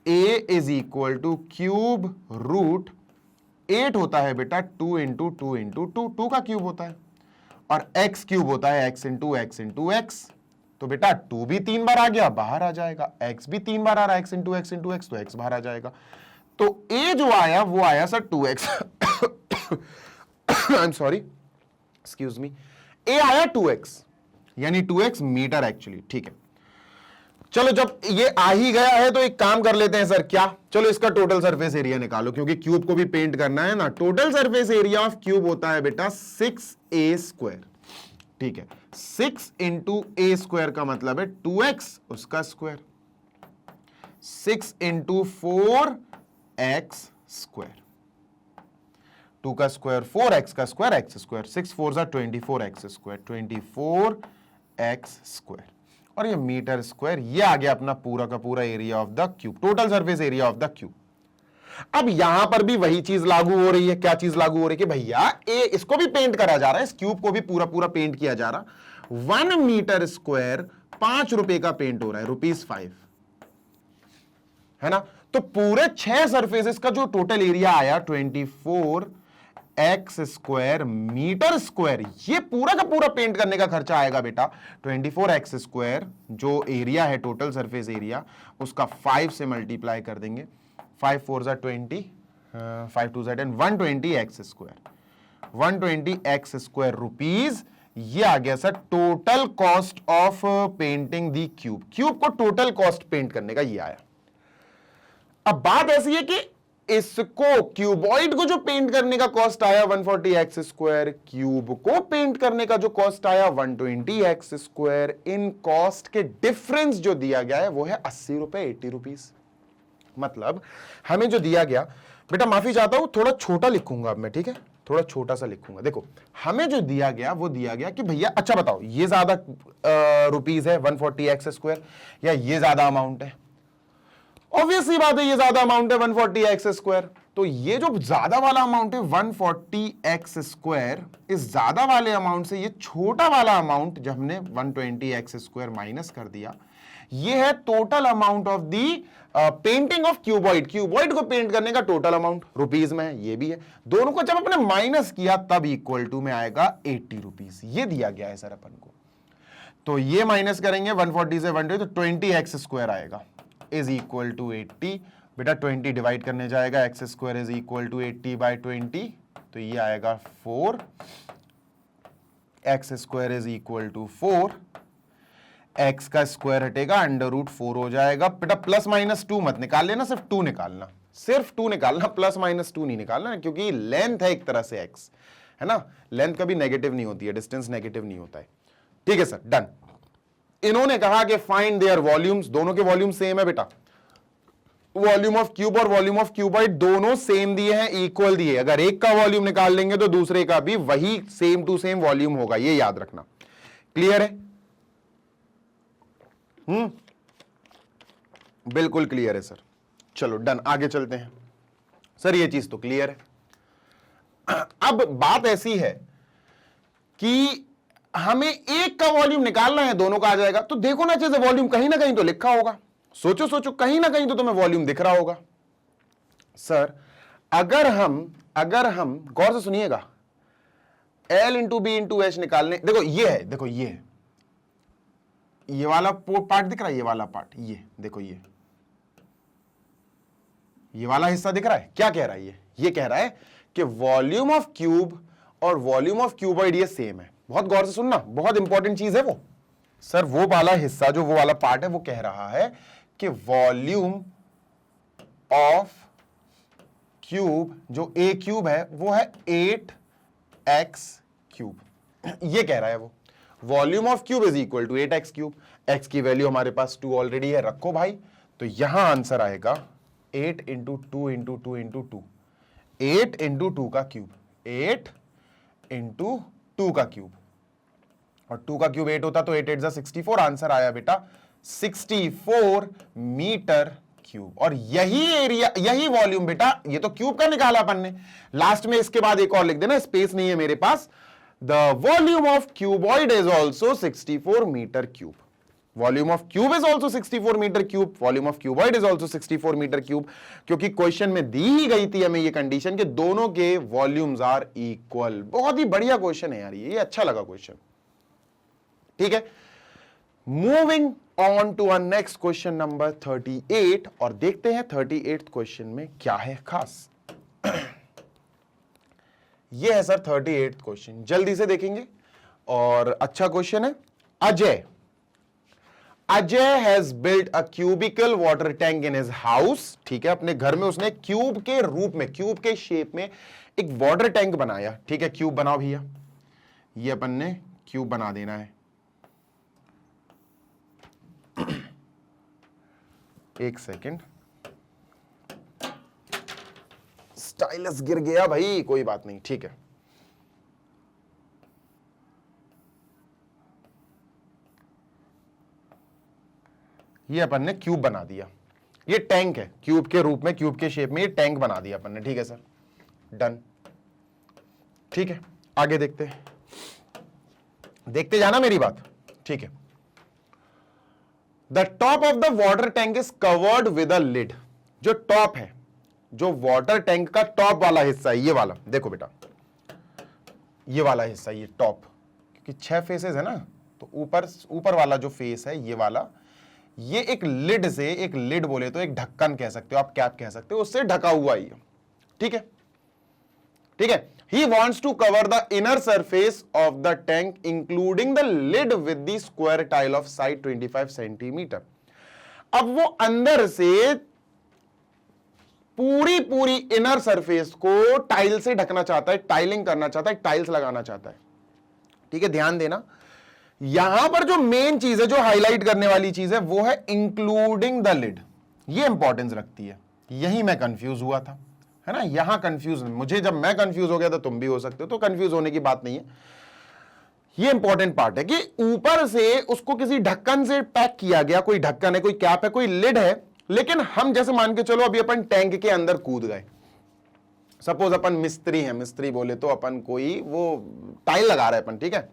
a is equal to cube root 8 होता है बेटा 2 इंटू 2 इंटू 2, 2 का क्यूब होता है, और x क्यूब होता है x into x into x। तो बेटा 2 भी 3 बार आ गया, बाहर आ जाएगा, x भी 3 बार आ रहा है x into x into x, तो x बाहर आ जाएगा। तो a जो आया वो आया sir 2x I am sorry, excuse me, a आया 2x, यानी 2x मीटर एक्चुअली, ठीक है। चलो जब ये आ ही गया है तो एक काम कर लेते हैं सर, क्या, चलो इसका टोटल सरफेस एरिया निकालो, क्योंकि क्यूब को भी पेंट करना है ना। Total surface area of cube होता है बेटा 6a स्क्वायर, ठीक है। 6 इंटू a स्क्वायर का मतलब है 2x उसका स्क्वायर, 6 इंटू 4x स्क्वायर, 2 का स्क्वायर 4x का square x square, 6 4 24x square, 24x square, और ये मीटर स्क्वायर। ये आ गया अपना पूरा का पूरा area of the cube, total surface area of the cube. अब यहां पर भी वही चीज लागू हो रही है, क्या चीज लागू हो रही है कि भैया इसको भी पेंट करा जा रहा है, इस क्यूब को भी पूरा पूरा पेंट किया जा रहा। 1 मीटर स्क्वायर 5 रुपए का पेंट हो रहा है, ₹5, है ना। तो पूरे 6 सरफेसेस का जो टोटल एरिया आया 24x स्क्वायर मीटर स्क्वायर, ये पूरा का पूरा पेंट करने का खर्चा आएगा बेटा 24x स्क्वायर, जो एरिया है टोटल सरफेस एरिया, उसका 5 से मल्टीप्लाई कर देंगे, 5 4 20, 5 2 10, 120x square, 120x square rupees. ये आ गया sir total cost of painting the cube, cube को टोटल कॉस्ट पेंट करने का ये आया। अब बात ऐसी है कि इसको क्यूबॉइड को जो पेंट करने का कॉस्ट आया 140x स्क्वायर, क्यूब को पेंट करने का जो कॉस्ट आया 120x स्क्वायर, इन कॉस्ट के डिफरेंस जो दिया गया है वो है 80 रुपए, 80 रुपीज। मतलब हमें जो दिया गया, बेटा माफी चाहता हूं थोड़ा छोटा लिखूंगा अब मैं, ठीक है, थोड़ा छोटा सा लिखूंगा। देखो हमें जो दिया गया वो दिया गया कि भैया अच्छा बताओ ये ज्यादा रुपीज है 140x स्क्वायर, या ये ज्यादा अमाउंट है। ऑब्वियसली बात है ये ज्यादा अमाउंट है 140x स्क्वायर, तो ये जो ज्यादा वाला अमाउंट है 140x स्क्वायर, इस ज्यादा वाले अमाउंट से ये छोटा वाला अमाउंट जब हमने 120x स्क्वायर माइनस कर दिया, ये है total amount of the painting of cuboid, cuboid को पेंट करने का टोटल अमाउंट रुपीज में है, ये भी है। दोनों को जब अपने माइनस किया तब इक्वल टू में आएगा 80 रुपीज, ये दिया गया है सर अपन को। तो ये माइनस करेंगे 140 से 120 तो 20x स्क्वायर आएगा, इज इक्वल टू 80। बेटा 20 डिवाइड करने जाएगा, X square is equal to 80 by 20, तो ये आएगा 4, X square is equal to 4, X का स्क्वायर हटेगा √4 हो जाएगा। बेटा प्लस माइनस 2 मत निकाल लेना, सिर्फ 2 निकालना, सिर्फ 2 निकालना, प्लस माइनस 2 नहीं निकालना, क्योंकि लेंथ है एक तरह से एक्स, है ना, लेंथ कभी नेगेटिव नहीं होती है, डिस्टेंस नेगेटिव नहीं होता है। ठीक है सर, डन। इन्होंने कहा कि फाइंड देयर वॉल्यूम्स, दोनों के वॉल्यूम सेम है बेटा, वॉल्यूम ऑफ क्यूब और वॉल्यूम ऑफ क्यूबॉइड दोनों सेम दिए हैं, इक्वल दिए। अगर एक का वॉल्यूम निकाल लेंगे तो दूसरे का भी वही सेम टू सेम वॉल्यूम होगा, ये याद रखना। क्लियर है? बिल्कुल क्लियर है सर। चलो डन, आगे चलते हैं। सर ये चीज तो क्लियर है। अब बात ऐसी है कि हमें एक का वॉल्यूम निकालना है, दोनों का आ जाएगा। तो देखो ना जैसे वॉल्यूम कहीं ना कहीं तो लिखा होगा, सोचो सोचो, कहीं ना कहीं तो तुम्हें वॉल्यूम दिख रहा होगा। सर अगर हम गौर से सुनिएगा, L into B into H निकालने, देखो ये है, देखो ये है, ये वाला पार्ट दिख रहा है, ये वाला पार्ट, ये देखो, ये वाला हिस्सा दिख रहा है। क्या कह रहा है ये कह रहा है कि वॉल्यूम ऑफ क्यूब और वॉल्यूम ऑफ क्यूबॉइड ये सेम है। बहुत गौर से सुनना, बहुत इंपॉर्टेंट चीज है वो। सर वो वाला हिस्सा, जो वो वाला पार्ट है, वो कह रहा है कि वॉल्यूम ऑफ क्यूब, जो ए क्यूब है, वो है 8x क्यूब, ये कह रहा है वो। Volume of cube is equal to 8x cube. x की वैल्यू हमारे पास 2 ऑलरेडी है, रखो भाई। तो यहां आंसर आएगा 8 इंटू 2 इंटू 2 इंटू 2, 8 इंटू 2 का क्यूब, 8 इंटू 2 का क्यूब, और 2 का क्यूब 8 होता तो 8 8 जा 64, आंसर आया बेटा 64 मीटर क्यूब। और यही एरिया, यही वॉल्यूम बेटा, ये तो क्यूब का निकाला अपन ने, लास्ट में इसके बाद एक और लिख देना, स्पेस नहीं है मेरे पास। The volume of cuboid is also 64 metre cube. Volume of cube is also 64 metre cube, volume of cuboid is also 64 metre cube, क्योंकि क्वेश्चन में दी ही गई थी हमें ये कंडीशन कि दोनों के वॉल्यूम्स आर इक्वल। बहुत ही बढ़िया क्वेश्चन है यार, ये अच्छा लगा क्वेश्चन। ठीक है, moving on to our next question number 38, और देखते हैं 38 क्वेश्चन में क्या है खास। ये है सर 38 क्वेश्चन, जल्दी से देखेंगे और अच्छा क्वेश्चन है। Ajay has built a cubical water tank in his house. ठीक है, अपने घर में उसने क्यूब के रूप में, क्यूब के शेप में एक वाटर टैंक बनाया। ठीक है, क्यूब बनाओ भैया, ये अपन ने क्यूब बना देना है। एक सेकेंड, स्टाइलस गिर गया भाई, कोई बात नहीं, ठीक है। ये अपन ने क्यूब बना दिया, ये टैंक है, क्यूब के रूप में, क्यूब के शेप में ये टैंक बना दिया अपन ने। ठीक है सर, डन। ठीक है, आगे देखते हैं, देखते जाना मेरी बात। ठीक है, the top of the water tank is covered with a lid. जो टॉप है, जो वाटर टैंक का टॉप वाला हिस्सा है, ये वाला देखो बेटा, ये वाला हिस्सा, ये टॉप, क्योंकि 6 फेसेस है ना, तो ऊपर वाला जो फेस है, ये वाला, ये एक लिड से, एक लिड बोले तो एक ढक्कन कह सकते हो आप, कैप कह सकते हो, उससे ढका हुआ ही है। ठीक है, ठीक है। He wants to cover the inner surface of the tank including the lid with the square tile of side 25 centimetre. अब वो अंदर से पूरी इनर सरफेस को टाइल से ढकना चाहता है, टाइलिंग करना चाहता है, टाइल्स लगाना चाहता है। ठीक है, ध्यान देना, यहां पर जो मेन चीज है, जो हाईलाइट करने वाली चीज है, वो है इंक्लूडिंग द लिड। ये इंपॉर्टेंस रखती है, यही मैं कंफ्यूज हुआ था, है ना, यहां कंफ्यूज, मुझे जब मैं कंफ्यूज हो गया था, तुम भी हो सकते हो, तो कंफ्यूज होने की बात नहीं है। ये इंपॉर्टेंट पार्ट है कि ऊपर से उसको किसी ढक्कन से पैक किया गया, कोई ढक्कन है, कोई कैप है, कोई लिड है, लेकिन हम जैसे मान के चलो अभी अपन टैंक के अंदर कूद गए, सपोज अपन मिस्त्री हैं, मिस्त्री बोले तो अपन कोई वो टाइल लगा रहे हैं अपन। ठीक है,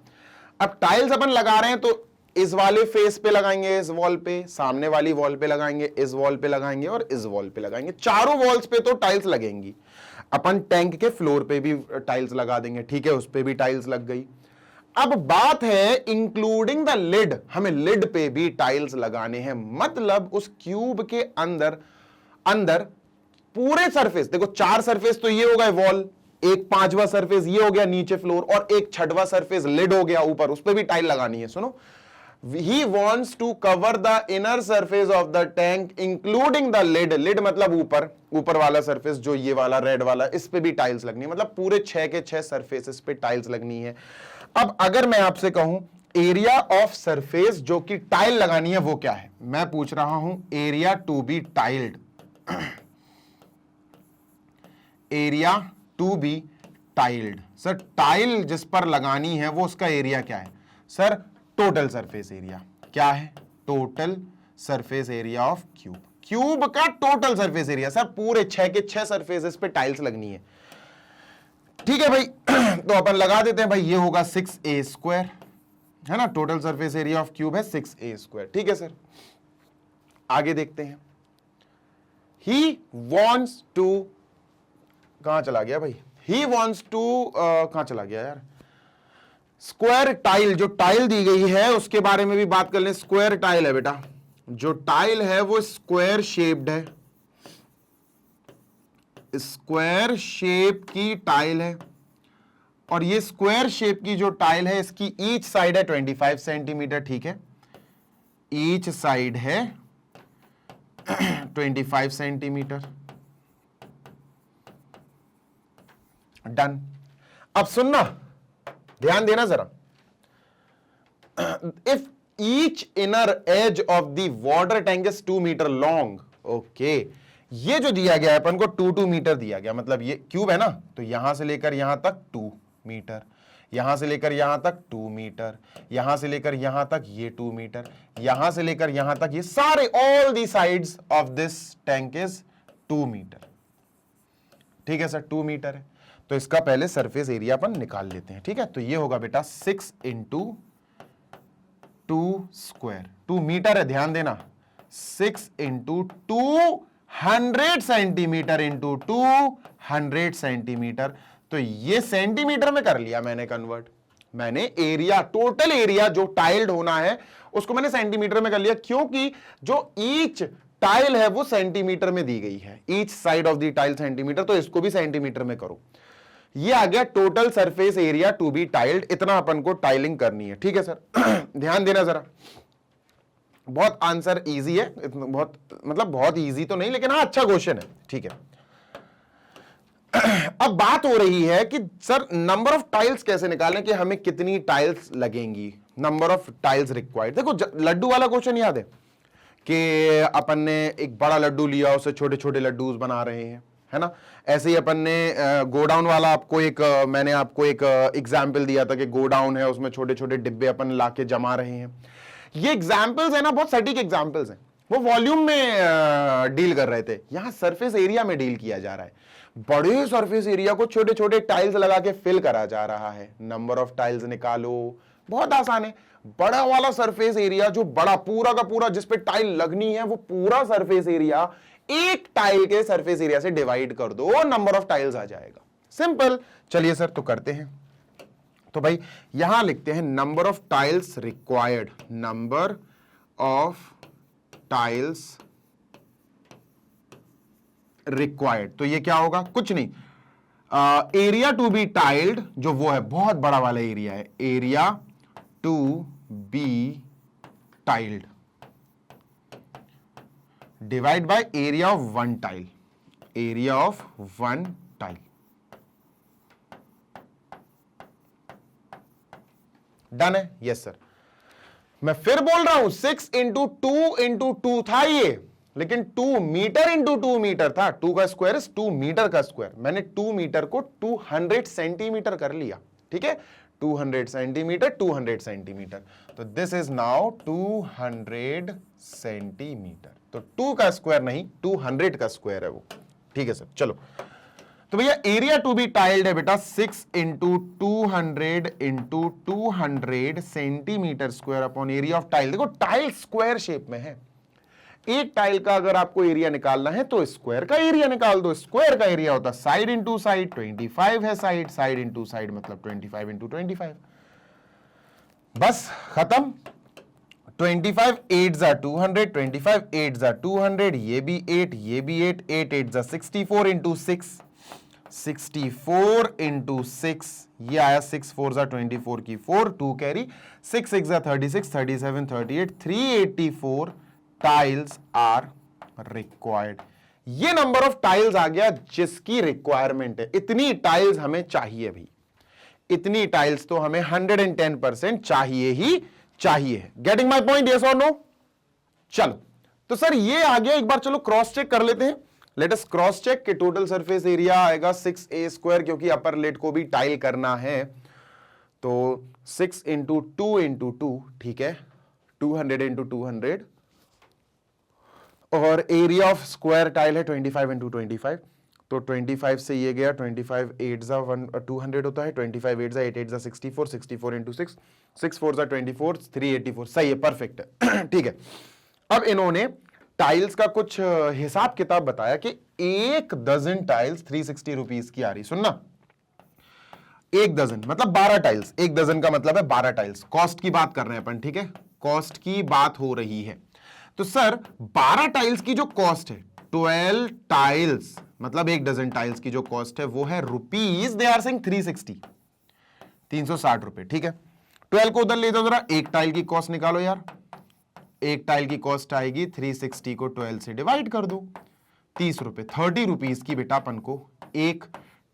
अब टाइल्स अपन लगा रहे हैं तो इस वाले फेस पे लगाएंगे, इस वॉल पे, सामने वाली वॉल पे लगाएंगे, इस वॉल पे लगाएंगे और इस वॉल पे लगाएंगे, चारों वॉल्स पे तो टाइल्स लगेंगी। अपन टैंक के फ्लोर पे भी टाइल्स लगा देंगे। ठीक है, उस पे भी टाइल्स लग गई। अब बात है इंक्लूडिंग द लिड, हमें लिड पे भी टाइल्स लगाने हैं, मतलब उस क्यूब के अंदर पूरे सरफेस, देखो 4 सरफेस तो ये हो गए वॉल, एक 5वां सरफेस ये हो गया नीचे फ्लोर, और एक 6वां सरफेस लिड हो गया ऊपर, उस पे भी टाइल लगानी है। सुनो, he wants to cover the inner surface of the tank including the lid, lid मतलब ऊपर वाला सरफेस, जो ये वाला रेड वाला, इस पे भी टाइल्स लगनी है, मतलब पूरे 6 के 6 सरफेसेस पे टाइल्स लगनी है। अब अगर मैं आपसे कहूं एरिया ऑफ सरफेस जो कि टाइल लगानी है वो क्या है, मैं पूछ रहा हूं area to be tiled, area to be tiled. Sir tile जिस पर लगानी है वो उसका एरिया क्या है? Sir total surface area. क्या है? Total surface area of cube, cube का टोटल सरफेस एरिया। सर पूरे 6 के 6 सरफेसेस पे टाइल्स लगनी है। ठीक है भाई, तो अपन लगा देते हैं भाई, ये होगा 6a², है ना, total surface area of cube है 6a²। ठीक है सर, आगे देखते हैं। ही वॉन्ट्स टू, कहां चला गया भाई, ही वॉन्ट्स टू, कहां चला गया यार, स्क्वायर टाइल, जो टाइल दी गई है उसके बारे में भी बात कर लें। स्क्वायर टाइल है बेटा, जो टाइल है वो स्क्वायर शेप्ड है, स्क्वायर शेप की टाइल है, और ये स्क्वायर शेप की जो टाइल है इसकी ईच साइड है 25 सेंटीमीटर। ठीक है, ईच साइड है 25 सेंटीमीटर। डन। अब सुनना, ध्यान देना जरा, if each inner edge of the water tank is 2 metre long, okay, ये जो दिया गया है अपन को 2 मीटर दिया गया, मतलब ये क्यूब है ना, तो यहां से लेकर यहां तक 2 मीटर, यहां से लेकर यहां तक 2 मीटर, यहां से लेकर यहां तक ये 2 मीटर, यहां से लेकर यहां तक ये सारे, all the sides of this tank is 2 metre. ठीक है सर, 2 मीटर है, तो इसका पहले सरफेस एरिया अपन निकाल लेते हैं। ठीक है, तो ये होगा बेटा 6 × 2 स्क्वायर, 2 मीटर है, ध्यान देना, 6 इंटू 200 सेंटीमीटर इंटू 200 सेंटीमीटर। तो ये सेंटीमीटर में कर लिया मैंने कन्वर्ट, मैंने एरिया, टोटल एरिया जो टाइल्ड होना है उसको मैंने सेंटीमीटर में कर लिया, क्योंकि जो ईच टाइल है वो सेंटीमीटर में दी गई है, each side of the tile centimetre, तो इसको भी सेंटीमीटर में करो। ये आ गया total surface area to be tiled, इतना अपन को टाइलिंग करनी है, ठीक है सर। ध्यान देना जरा, बहुत आंसर इजी है, बहुत मतलब बहुत इजी तो नहीं, लेकिन हाँ अच्छा क्वेश्चन है, ठीक है। अब बात हो रही है कि सर नंबर ऑफ टाइल्स कैसे निकालें, कि हमें कितनी टाइल्स लगेंगी, नंबर ऑफ टाइल्स रिक्वायर्ड। देखो लड्डू वाला क्वेश्चन याद है कि अपन ने एक बड़ा लड्डू लिया, उससे छोटे छोटे लड्डूस बना रहे हैं, है ना। ऐसे ही अपन ने गोडाउन वाला आपको मैंने आपको एक एग्जाम्पल दिया था कि गोडाउन है, उसमें छोटे छोटे डिब्बे अपन लाके जमा रहे हैं। ये एग्जाम्पल्स है ना, बहुत सटीक एग्जाम्पल्स हैं, वो वॉल्यूम में डील कर रहे थे, यहां सरफेस एरिया में डील किया जा रहा है। बड़े सरफेस एरिया को छोटे छोटे टाइल्स लगा के फिल करा जा रहा है। नंबर ऑफ टाइल्स निकालो, बहुत आसान है। बड़ा वाला सरफेस एरिया जो बड़ा पूरा का पूरा जिस पे टाइल लगनी है, वो पूरा सरफेस एरिया एक टाइल के सरफेस एरिया से डिवाइड कर दो, नंबर ऑफ टाइल्स आ जाएगा, सिंपल। चलिए सर तो करते हैं। तो भाई यहां लिखते हैं number of tiles required, number of tiles required. तो ये क्या होगा, कुछ नहीं, एरिया टू बी टाइल्ड जो वो है, बहुत बड़ा वाला एरिया है, area to be tiled divide by area of one tile, area of one tile. Done है, यस सर। मैं फिर बोल रहा हूं 6 इंटू 2 इंटू 2 था ये, लेकिन 2 मीटर इंटू 2 मीटर था, 2 का स्क्वायर इज 2 मीटर का स्क्वायर। मैंने 2 मीटर को 200 सेंटीमीटर कर लिया, ठीक है, 200 सेंटीमीटर 200 सेंटीमीटर। तो दिस इज नाउ 200 सेंटीमीटर। तो 2 का स्क्वायर नहीं, 200 का स्क्वायर है वो, ठीक है सर। चलो तो भैया एरिया टू बी टाइल्ड है बेटा 6 into 200 into 200 centimetre square upon area of tile. देखो टाइल स्क्वायर शेप में है, एक टाइल का अगर आपको एरिया निकालना है तो स्क्वायर का एरिया निकाल दो। स्क्वायर का एरिया होता है साइड इंटू साइड, 25 है साइड, साइड इंटू साइड मतलब 25 इंटू 25, बस खत्म। 25 8 जा 200, 25 8 जा 200, ये भी 8, ये भी 8, 8 8 जा 64 इंटू 6, 64 इंटू 6, ये आया 6 4 जा 24 की 4, 2 कैरी, 6 6 जा 36, 37 38, 384 टाइल्स आर रिक्वायर्ड। ये नंबर ऑफ टाइल्स आ गया जिसकी रिक्वायरमेंट है। इतनी टाइल्स हमें चाहिए भी, इतनी टाइल्स तो हमें 110% चाहिए ही चाहिए। गेटिंग माई पॉइंट, यस और नो? चलो तो सर ये आ गया, एक बार चलो क्रॉस चेक कर लेते हैं। लेट अस क्रॉस चेक कि टोटल सरफेस एरिया आएगा 6a स्क्वायर, क्योंकि अपर लेट को भी टाइल करना है, तो 6 इंटू 2 इंटू 2, ठीक है, 200 इंटू 200, और एरिया ऑफ स्क्वायर टाइल है 25 इंटू 25, तो 25 से ये गया 25 8 जा 200 होता है, 25 8 जा 8 8 जा 64, 64 इंटू 6, 6 4 जा 24, 384, सही है, परफेक्ट है। ठीक है, अब इन्होंने टाइल्स का कुछ हिसाब किताब बताया कि एक डजन टाइल्स 360 रुपीज की आ रही। सुनना, एक डजन मतलब 12 टाइल्स, एक डजन का मतलब है 12 टाइल्स। कॉस्ट की बात कर रहे हैं अपन, ठीक है, कॉस्ट की बात हो रही है। तो सर 12 टाइल्स की जो कॉस्ट है, 12 टाइल्स मतलब एक डजन टाइल्स की जो कॉस्ट है वो है रुपीज, दे आर सेइंग 360, 360 रुपए, ठीक है। 12 को उधर ले जाओ जरा, एक टाइल की कॉस्ट निकालो यार, एक टाइल की कॉस्ट आएगी 360 को 12 से डिवाइड कर दो, 30 रुपए, 30 रुपीज की बेटा अपन को एक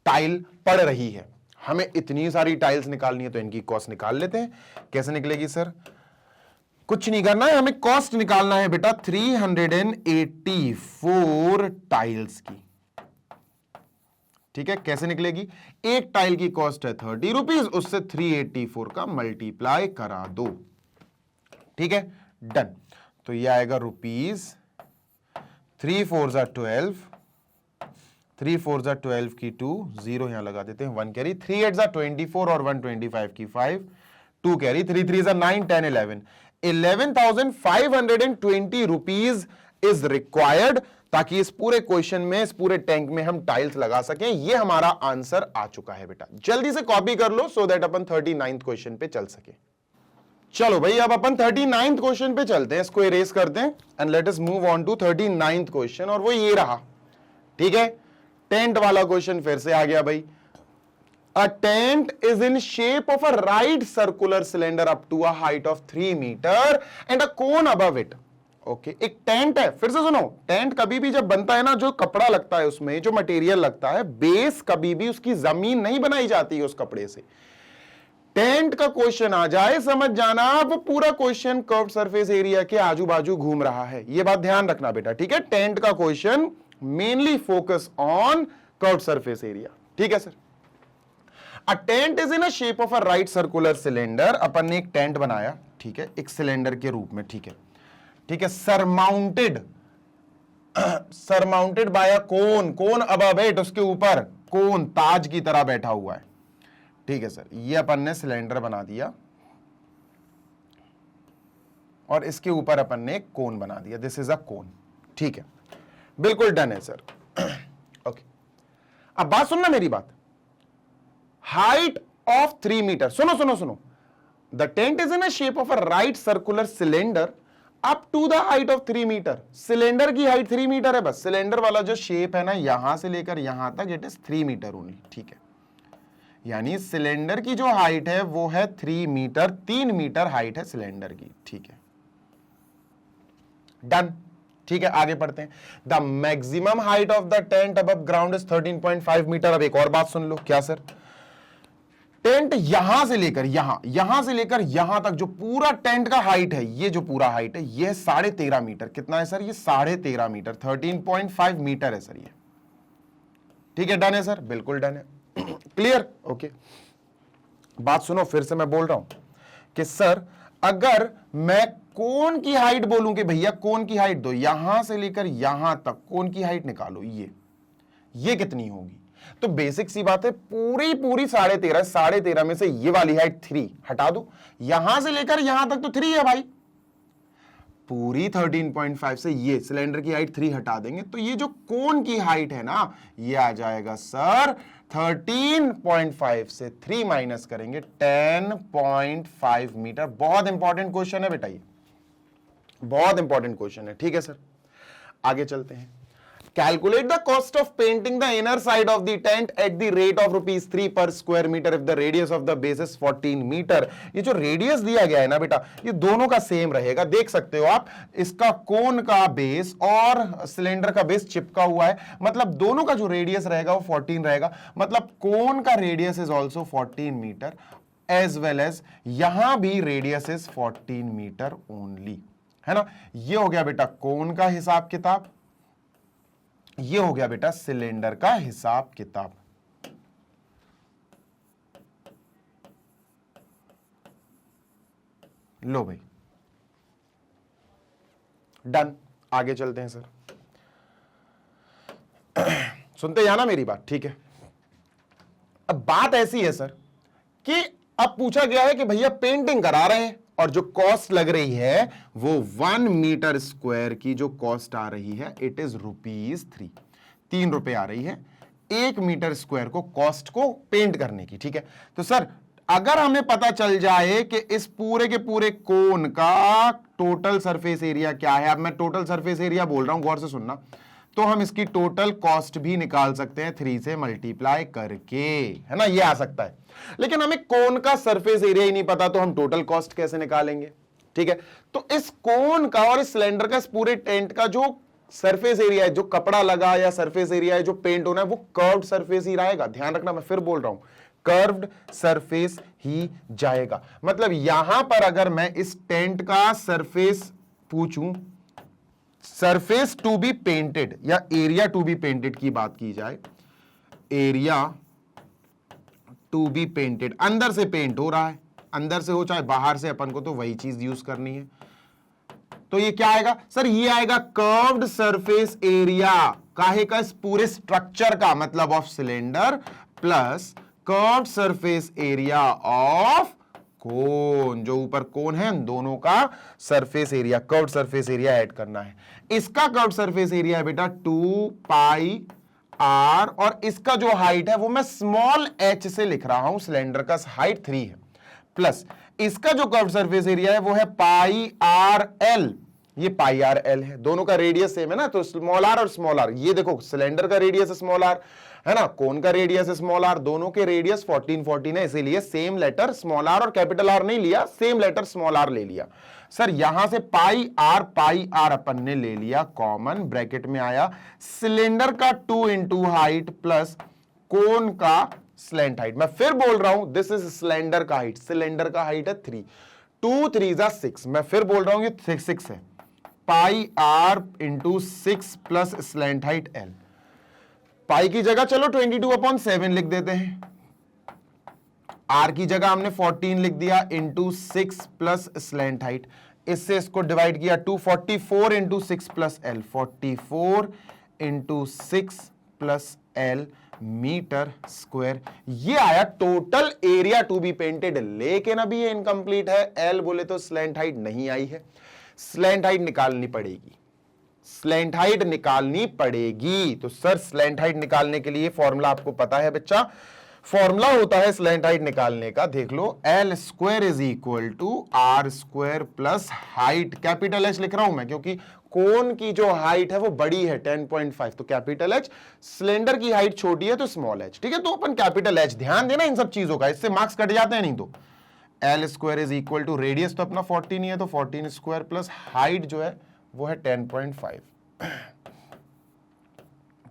टाइल पड़ रही है। हमें इतनी सारी टाइल्स निकालनी है तो इनकी कॉस्ट निकाल लेते हैं। कैसे निकलेगी सर? कुछ नहीं करना है, हमें कॉस्ट निकालना है बेटा 384 टाइल्स की, ठीक है। कैसे निकलेगी? एक टाइल की कॉस्ट है 30 रुपीज, उससे 384 का मल्टीप्लाई करा दो, ठीक है, डन। तो ये आएगा रुपीज 3 4 जा 12, 3 4 जा 12 की 2, 0 यहां लगा देते हैं, 1 कैरी, 3 8 जा 24 और 125 की 5, 2 कैरी, 3 3 जा 9 10 11, 11,520 रुपीज इज रिक्वायर्ड, ताकि इस पूरे क्वेश्चन में, इस पूरे टैंक में हम टाइल्स लगा सकें। ये हमारा आंसर आ चुका है बेटा, जल्दी से कॉपी कर लो so that upon 39th question पे चल सके। चलो भाई अब अपन 39th क्वेश्चन पे चलते हैं, इसको इरेज करते हैं and let us move on to 39th question, और वो ये रहा। ठीक है, टेंट वाला क्वेश्चन फिर से आ गया भाई। A tent is in shape of a right circular cylinder up to a height of 3 meter and a cone above it. Okay, एक टेंट है, फिर से सुनो, टेंट कभी भी जब बनता है ना, जो कपड़ा लगता है उसमें, जो मटेरियल लगता है, बेस कभी भी उसकी जमीन नहीं बनाई जाती है उस कपड़े से। टेंट का क्वेश्चन आ जाए, समझ जाना वो पूरा क्वेश्चन कर्व्ड सरफेस एरिया के आजू बाजू घूम रहा है, ये बात ध्यान रखना बेटा। ठीक है, टेंट का question mainly focus on curved surface area. ठीक है sir, a tent is in a shape of a right circular cylinder. अपन ने एक टेंट बनाया, ठीक है, एक सिलेंडर के रूप में। ठीक है, ठीक है, surmounted bye a cone, cone above it, उसके ऊपर कोन ताज की तरह बैठा हुआ है। ठीक है सर, ये अपन ने सिलेंडर बना दिया और इसके ऊपर अपन ने एक कोन बना दिया, दिस इज अ कोन। ठीक है, बिल्कुल डन है सर। ओके, अब बात सुनना मेरी बात। हाइट ऑफ 3 मीटर, सुनो सुनो सुनो, the tent is in a shape of a right circular cylinder up to the height of 3 metre. Cylinder की हाइट 3 मीटर है बस, सिलेंडर वाला जो शेप है ना, यहां से लेकर यहां तक इट इज 3 मीटर ओनली। ठीक है, यानी सिलेंडर की जो हाइट है वो है 3 मीटर, 3 मीटर हाइट है सिलेंडर की। ठीक है, डन। ठीक है, आगे पढ़ते हैं। The maximum height of the tent above ground is 13.5 metre. अब एक और बात सुन लो, क्या सर, टेंट यहां से लेकर यहां से लेकर यहां तक जो पूरा टेंट का हाइट है, ये जो पूरा हाइट है, ये 13.5 मीटर। कितना है सर, ये 13.5 मीटर, 13.5 मीटर है सर ये। ठीक है, डन है सर, बिल्कुल डन है। Clear, okay. बात सुनो, फिर से मैं बोल रहा हूं कि सर अगर मैं कोन की हाइट बोलूं कि भैया कोन की हाइट दो, यहां से लेकर यहां तक कोन की हाइट निकालो, ये कितनी होगी, तो बेसिक सी बात है, पूरी 13.5 में से ये वाली हाइट 3 हटा दो, यहां से लेकर यहां तक तो 3 है भाई, पूरी 13.5 से ये सिलेंडर की हाइट 3 हटा देंगे तो ये जो कोन की हाइट है ना, ये आ जाएगा सर 13.5 से 3 माइनस करेंगे 10.5 मीटर। बहुत इंपॉर्टेंट क्वेश्चन है बेटा, ये बहुत इंपॉर्टेंट क्वेश्चन है। ठीक है सर, आगे चलते हैं। Calculate the cost of painting the inner side of the tent at the rate of ₹3 per square meter if the radius of the base is 14 metre. ये जो रेडियस दिया गया है ना बेटा, ये दोनों का सेम रहेगा, देख सकते हो आप, इसका कोन का बेस और सिलेंडर का बेस चिपका हुआ है, मतलब दोनों का जो रेडियस रहेगा वो 14 रहेगा, मतलब कोन का radius is also 14 metre as well as यहां भी रेडियस इज 14 मीटर ओनली, है ना। ये हो गया बेटा कोन का हिसाब किताब, ये हो गया बेटा सिलेंडर का हिसाब किताब। लो भाई, डन। आगे चलते हैं सर, सुनते जाना मेरी बात, ठीक है। अब बात ऐसी है सर कि अब पूछा गया है कि भैया पेंटिंग करा रहे हैं और जो कॉस्ट लग रही है वो 1 मीटर स्क्वायर की जो कॉस्ट आ रही है इट इज ₹3, 3 रुपए आ रही है 1 मीटर स्क्वायर को कॉस्ट को पेंट करने की। ठीक है, तो सर अगर हमें पता चल जाए कि इस पूरे के पूरे कोन का टोटल सरफेस एरिया क्या है, अब मैं टोटल सरफेस एरिया बोल रहा हूं, गौर से सुनना, तो हम इसकी टोटल कॉस्ट भी निकाल सकते हैं 3 से मल्टीप्लाई करके, है ना, ये आ सकता है। लेकिन हमें कोन का सरफेस एरिया ही नहीं पता तो हम टोटल कॉस्ट कैसे निकालेंगे। ठीक है, तो इस कोन का और इस सिलेंडर का, इस पूरे टेंट का जो सरफेस एरिया है, जो कपड़ा लगा या सरफेस एरिया है जो पेंट होना है, वो कर्व्ड सरफेस ही रहेगा। ध्यान रखना, मैं फिर बोल रहा हूं, कर्व्ड सरफेस ही जाएगा। मतलब यहां पर अगर मैं इस टेंट का सरफेस पूछूं, सरफेस टू बी पेंटेड या एरिया टू बी पेंटेड की बात की जाए, एरिया टू बी पेंटेड, अंदर से पेंट हो रहा है, अंदर से हो चाहे बाहर से, अपन को तो वही चीज यूज करनी है, तो ये क्या आएगा सर, ये आएगा कर्व्ड सरफेस एरिया काहे का, इस पूरे स्ट्रक्चर का, मतलब of cylinder, plus curved surface area of कोन, जो ऊपर कोन है दोनों का surface area, curved surface area add करना है। इसका कर्व्ड सरफेस एरिया है बेटा 2 पाई आर, और इसका जो हाइट है वो मैं स्मॉल h से लिख रहा हूं, सिलेंडर का हाइट 3 है, प्लस इसका जो कर्व्ड सरफेस एरिया है वो है पाई आर एल, ये पाई आर एल है, दोनों का रेडियस सेम है ना, तो स्मॉल आर और स्मॉल आर, ये देखो सिलेंडर का रेडियस स्मॉल आर है ना, कोन का रेडियस स्मॉल आर, दोनों के रेडियस 14 14 है, इसीलिए सेम लेटर स्मॉल आर और कैपिटल आर नहीं लिया, सेम लेटर स्मॉल आर ले लिया। सर यहां से पाई आर अपन ने ले लिया कॉमन, ब्रैकेट में आया सिलेंडर का 2 इंटू हाइट प्लस कोन का स्लैंट हाइट। मैं फिर बोल रहा हूं दिस इज सिलेंडर का हाइट, सिलेंडर का हाइट है 3, 2 3 जा 6, मैं फिर बोल रहा हूं ये 6 है, pi r into 6 plus slant height L. Pi की जगह चलो 22/7 लिख देते हैं, आर की जगह हमने 14 लिख दिया इंटू 6 प्लस स्लैंट हाइट, इससे इसको डिवाइड किया 244 into 6 plus L, 44 into 6 plus L metre square, ये आया total area to be painted. लेकिन अभी ये इनकम्प्लीट है, एल बोले तो स्लैंट हाइट नहीं आई है, स्लैंट हाइट निकालनी पड़ेगी, स्लैंट हाइट निकालनी पड़ेगी। तो सर स्लैंट हाइट निकालने के लिए फॉर्मूला आपको पता है बच्चा, फॉर्मूला होता है स्लैंट हाइट निकालने का, देख लो, L square is equal to r square plus height, capital H लिख रहा हूं मैं क्योंकि कोन की जो हाइट है वो बड़ी है 10.5, तो कैपिटल एच, सिलेंडर की हाइट छोटी है तो स्मॉल एच, ठीक है, तो अपन कैपिटल एच, ध्यान देना इन सब चीजों का, इससे मार्क्स कट जाते हैं नहीं तो। L square is equal to, radius तो अपना 14 ही है, तो 14 स्क्वायर प्लस हाइट जो है वो है 10.5,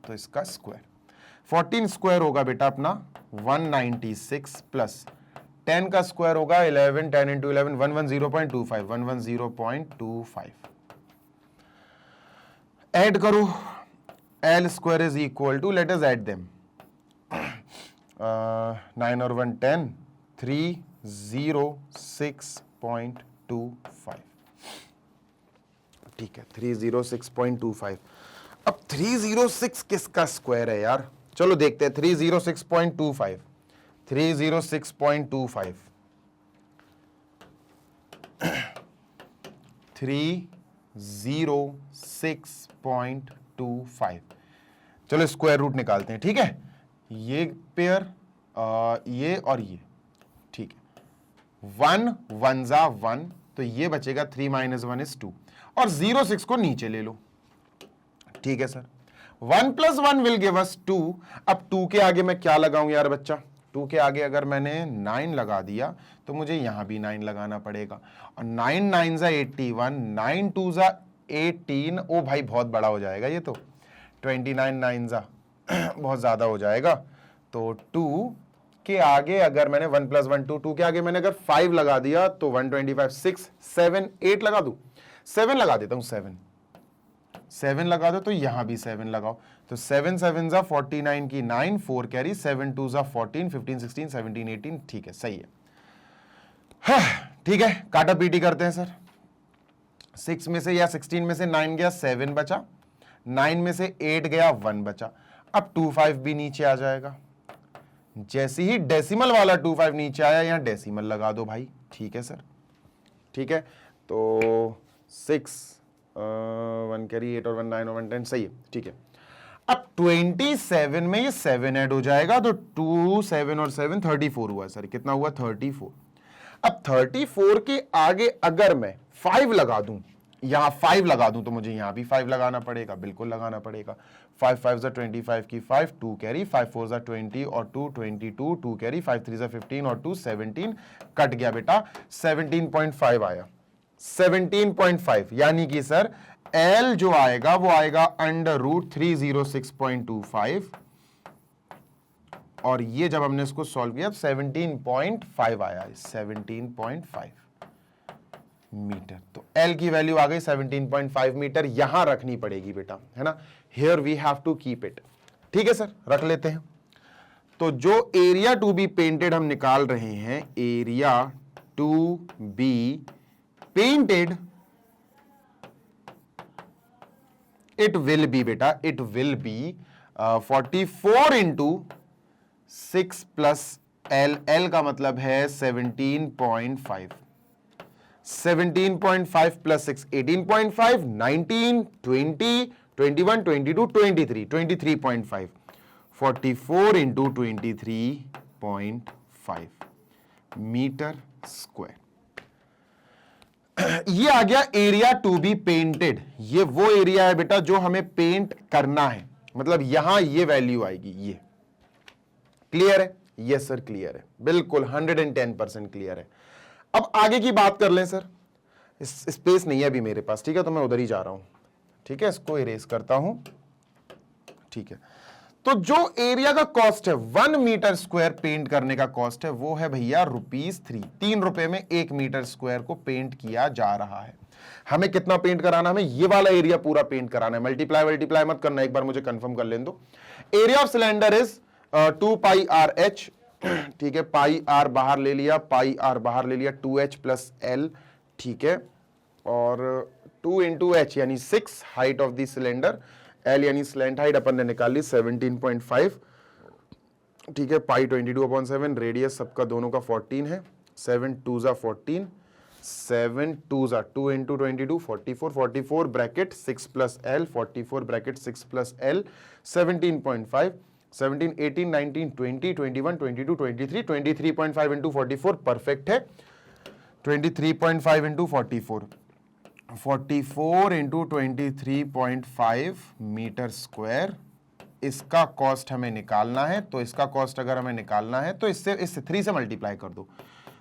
तो इसका स्क्वायर 14 स्क्वायर होगा बेटा अपना 196 प्लस 10 का स्क्वायर होगा 11, 10 इंटू 11 110.25, 110.25 ऐड करो, L square is equal to, let us add them, 9 और 1 10, 306.25, ठीक है 306.25। अब 306 किसका स्क्वायर है यार, चलो देखते हैं, 306.25, 306.25, 306.25, चलो स्क्वायर रूट निकालते हैं, ठीक है, ये पेयर ये और ये, ठीक है, 1 1 जा 1, तो ये बचेगा 3 - 1 is 2, और 06 को नीचे ले लो, ठीक है सर, 1 + 1 विल गिव अस 2। अब 2 के आगे मैं क्या लगाऊं यार बच्चा, 2 के आगे अगर मैंने 9 लगा दिया तो मुझे यहां भी 9 लगाना पड़ेगा, और 9 9 जा 81, 9 2 जा 18, ओ भाई बहुत बड़ा हो जाएगा ये तो, 29 9 जा बहुत ज्यादा हो जाएगा, तो 2 के आगे अगर मैंने 1 + 1 2 के आगे मैंने अगर 5 लगा दिया तो 125 6 7 8 लगा दूं, 7 लगा देता हूं, 7 लगा दो, तो यहां भी 7 लगाओ, तो 7 7 जा 49 की 9, 4 कैरी, 7 2 जा 14, 15 16 17 18, ठीक है सही है, ठीक है, काटा पीटी करते हैं सर, 6 में से या 16 में से 9 गया 7 बचा, 9 में से 8 गया 1 बचा, अब 25 भी नीचे आ जाएगा, जैसे ही डेसिमल वाला 25 नीचे आया यहां डेसिमल लगा दो भाई, ठीक है सर, ठीक है, तो 6 1 कैरी 8 और 1 9 और 1 10, सही है, ठीक है। अब 27 में ये 7 ऐड हो जाएगा, तो 2 7 और 7 34 हुआ सर, कितना हुआ 34। अब 34 के आगे अगर मैं 5 लगा दूं, यहां 5 लगा दूं, तो मुझे यहां भी 5 लगाना पड़ेगा, बिल्कुल लगाना पड़ेगा, 5 5 जा 25 की 5, 2 कैरी, 5 4 जा 20 और 2 22, 2 कैरी, 5 3 जा 15 और 2 17, कट गया बेटा, 17.5 आया, 17.5, यानी कि सर L जो आएगा वो आएगा √306.25, और ये जब हमने इसको सॉल्व किया 17.5 आया, 17.5 मीटर, तो L की वैल्यू आ गई 17.5 मीटर, यहां रखनी पड़ेगी बेटा, है ना, here we have to keep it, ठीक है सर, रख लेते हैं। तो जो एरिया टू बी पेंटेड हम निकाल रहे हैं, area to be painted, it will be बेटा, it will be 44 into 6 plus L, L का मतलब है 17.5, 17.5 प्लस 6 18.5, 19 20 21 22 23 23.5, 44 इंटू 23.5 मीटर स्क्वायर। ये आ गया एरिया टू बी पेंटेड। ये वो एरिया है बेटा जो हमें पेंट करना है, मतलब यहां ये वैल्यू आएगी। ये क्लियर है? यस सर क्लियर है, बिल्कुल 110% क्लियर है। अब आगे की बात कर लें सर। स्पेस नहीं है अभी मेरे पास, ठीक है, तो मैं उधर ही जा रहा हूं। ठीक है, इसको इरेज करता हूं। ठीक है, तो जो एरिया का कॉस्ट है 1 मीटर स्क्वायर पेंट करने का कॉस्ट है, वो है भैया ₹3। 3 रुपए में 1 मीटर स्क्वायर को पेंट किया जा रहा है। हमें कितना पेंट कराना? हमें ये वाला एरिया पूरा पेंट कराना है। मल्टीप्लाई मत करना, एक बार मुझे कंफर्म कर लेने दो। Area of cylinder is 2 pi R H. ठीक है, पाई आर बाहर ले लिया, पाई आर बाहर ले लिया, 2h प्लस एल। ठीक है, और 2 इंटू एच यानी 6 height of the cylinder, L यानी स्लैंट हाइट अपन ने निकाल ली 17.5। ठीक है, पाई 22/7, रेडियस सबका दोनों का 14 है। 7 2 जा 14, 7 2 जा 2 into 22 44, 44 bracket 6 plus L, 44 bracket 6 plus L, 17.5, 17 18 19 20 21 22 23, 23.5 into 44 perfect है। 23.5 इंटू 44, 44 इंटू 23.5 मीटर स्क्वायर। इसका कॉस्ट हमें निकालना है, तो इसका कॉस्ट अगर हमें निकालना है तो इससे 3 से मल्टीप्लाई कर दो।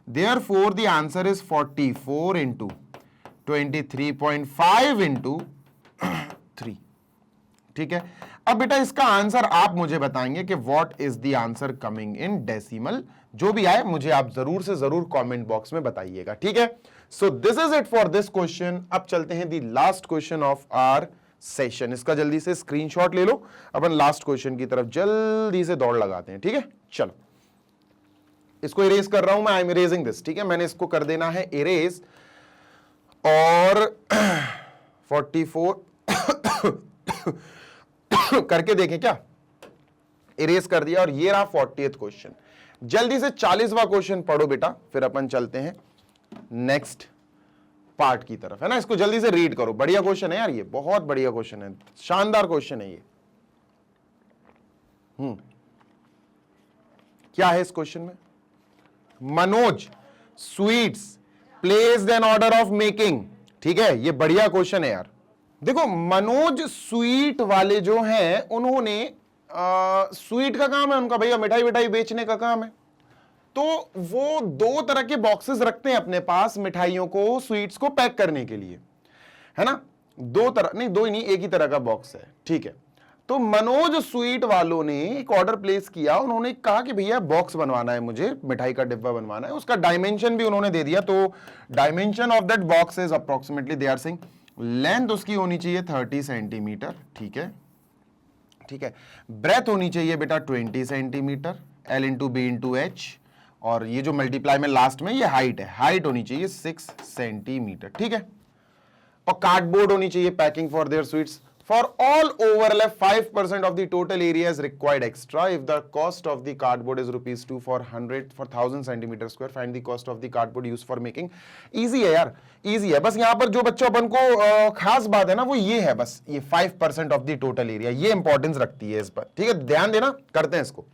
Therefore the answer is 44 into 23.5 into 3। ठीक है, अब बेटा इसका आंसर आप मुझे बताएंगे कि what is the answer coming in decimal. जो भी आए मुझे आप जरूर से जरूर कमेंट बॉक्स में बताइएगा। ठीक है, so this is it for this question. अब चलते हैं the last question of our session. इसका जल्दी से स्क्रीनशॉट ले लो, अपन लास्ट क्वेश्चन की तरफ जल्दी से दौड़ लगाते हैं। ठीक है, चलो इसको इरेज कर रहा हूं मैं, आई एम इरेजिंग दिस। ठीक है, मैंने इसको कर देना है इरेज, और 44 करके देखें क्या, इरेज कर दिया, और ये रहा 40th क्वेश्चन। जल्दी से 40वां क्वेश्चन पढ़ो बेटा, फिर अपन चलते हैं नेक्स्ट पार्ट की तरफ, है ना। इसको जल्दी से रीड करो, बढ़िया क्वेश्चन है यार, ये बहुत बढ़िया क्वेश्चन है, शानदार क्वेश्चन है ये। क्या है इस क्वेश्चन में? Manoj sweets place N order of making. ठीक है, ये बढ़िया क्वेश्चन है यार। देखो मनोज स्वीट वाले जो हैं, उन्होंने स्वीट का काम है उनका भैया, मिठाई विठाई बेचने का काम है। तो वो 2 तरह के बॉक्सेस रखते हैं अपने पास मिठाइयों को, स्वीट्स को पैक करने के लिए, है ना। 2 तरह नहीं, 2 ही नहीं, एक ही तरह का बॉक्स है। ठीक है, तो मनोज स्वीट वालों ने एक ऑर्डर प्लेस किया। उन्होंने कहा कि भैया बॉक्स बनवाना है मुझे, मिठाई का डिब्बा बनवाना है, उसका डायमेंशन भी उन्होंने दे दिया। तो dimension of that box is approximately, they are saying length उसकी होनी चाहिए 30 सेंटीमीटर। ठीक है, ठीक है, ब्रेथ होनी चाहिए बेटा 20 centimetre, L into B into H, और ये जो मल्टीप्लाई में लास्ट में ये हाइट है, हाइट होनी चाहिए 6 सेंटीमीटर। ठीक है, और कार्डबोर्ड होनी चाहिए packing for their sweets. For all overlap 5% of the total area is required extra if the cost of the cardboard is ₹2 for 1000 centimetre square, find the cost of the cardboard use for making. Easy है यार, easy है। बस यहां पर जो बच्चों अपन को खास बात है ना, वो ये है, बस ये 5% ऑफ द टोटल एरिया, ये इंपॉर्टेंस रखती है इस पर। ठीक है, ध्यान देना, करते हैं इसको।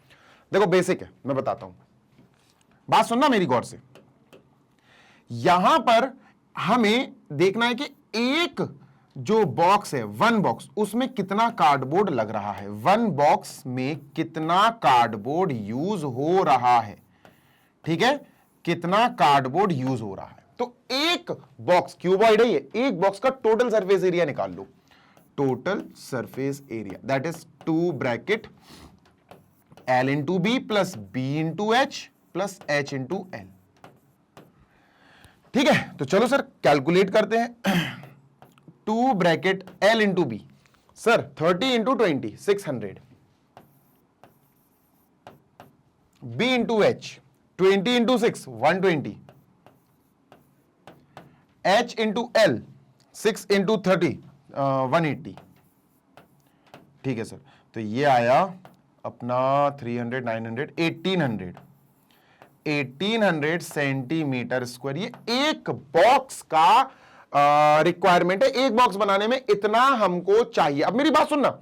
देखो बेसिक है, मैं बताता हूं, बात सुनना मेरी गौर से। यहां पर हमें देखना है कि एक जो बॉक्स है, 1 बॉक्स, उसमें कितना कार्डबोर्ड लग रहा है, 1 बॉक्स में कितना कार्डबोर्ड यूज हो रहा है। ठीक है, कितना कार्डबोर्ड यूज हो रहा है। तो एक बॉक्स, क्यूबॉइड है ये, एक बॉक्स का टोटल सरफेस एरिया निकाल लो। Total surface area that is 2 bracket L into B plus B into H plus H into L. ठीक है, तो चलो सर कैलकुलेट करते हैं। 2 bracket L into B, sir 30 into 20 600, B into H 20 into 6 120, H into L 6 into 30 180। ठीक है sir, तो ये आया अपना 300 900 1800, 1800 सेंटीमीटर स्क्वायर। ये एक बॉक्स का रिक्वायरमेंट है, एक बॉक्स बनाने में इतना हमको चाहिए। अब मेरी बात सुनना,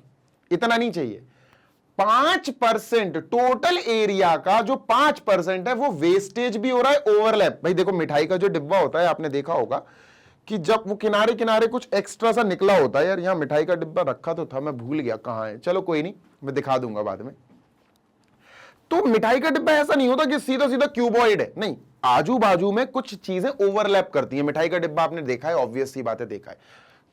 इतना नहीं चाहिए, 5% टोटल एरिया का जो 5% है वो वेस्टेज भी हो रहा है, ओवरलैप। भाई देखो, मिठाई का जो डिब्बा होता है आपने देखा होगा कि जब वो किनारे किनारे कुछ एक्स्ट्रा सा निकला होता है। यार यहां मिठाई का डिब्बा रखा तो था, मैं भूल गया कहां है, चलो कोई नहीं, मैं दिखा दूंगा बाद में। तो मिठाई का डिब्बा ऐसा नहीं होता कि सीधा सीधा क्यूबॉइड है, नहीं, आजू बाजू में कुछ चीजें ओवरलैप करती हैं। मिठाई का डिब्बा आपने देखा है, ऑब्वियस सी बात है, देखा है।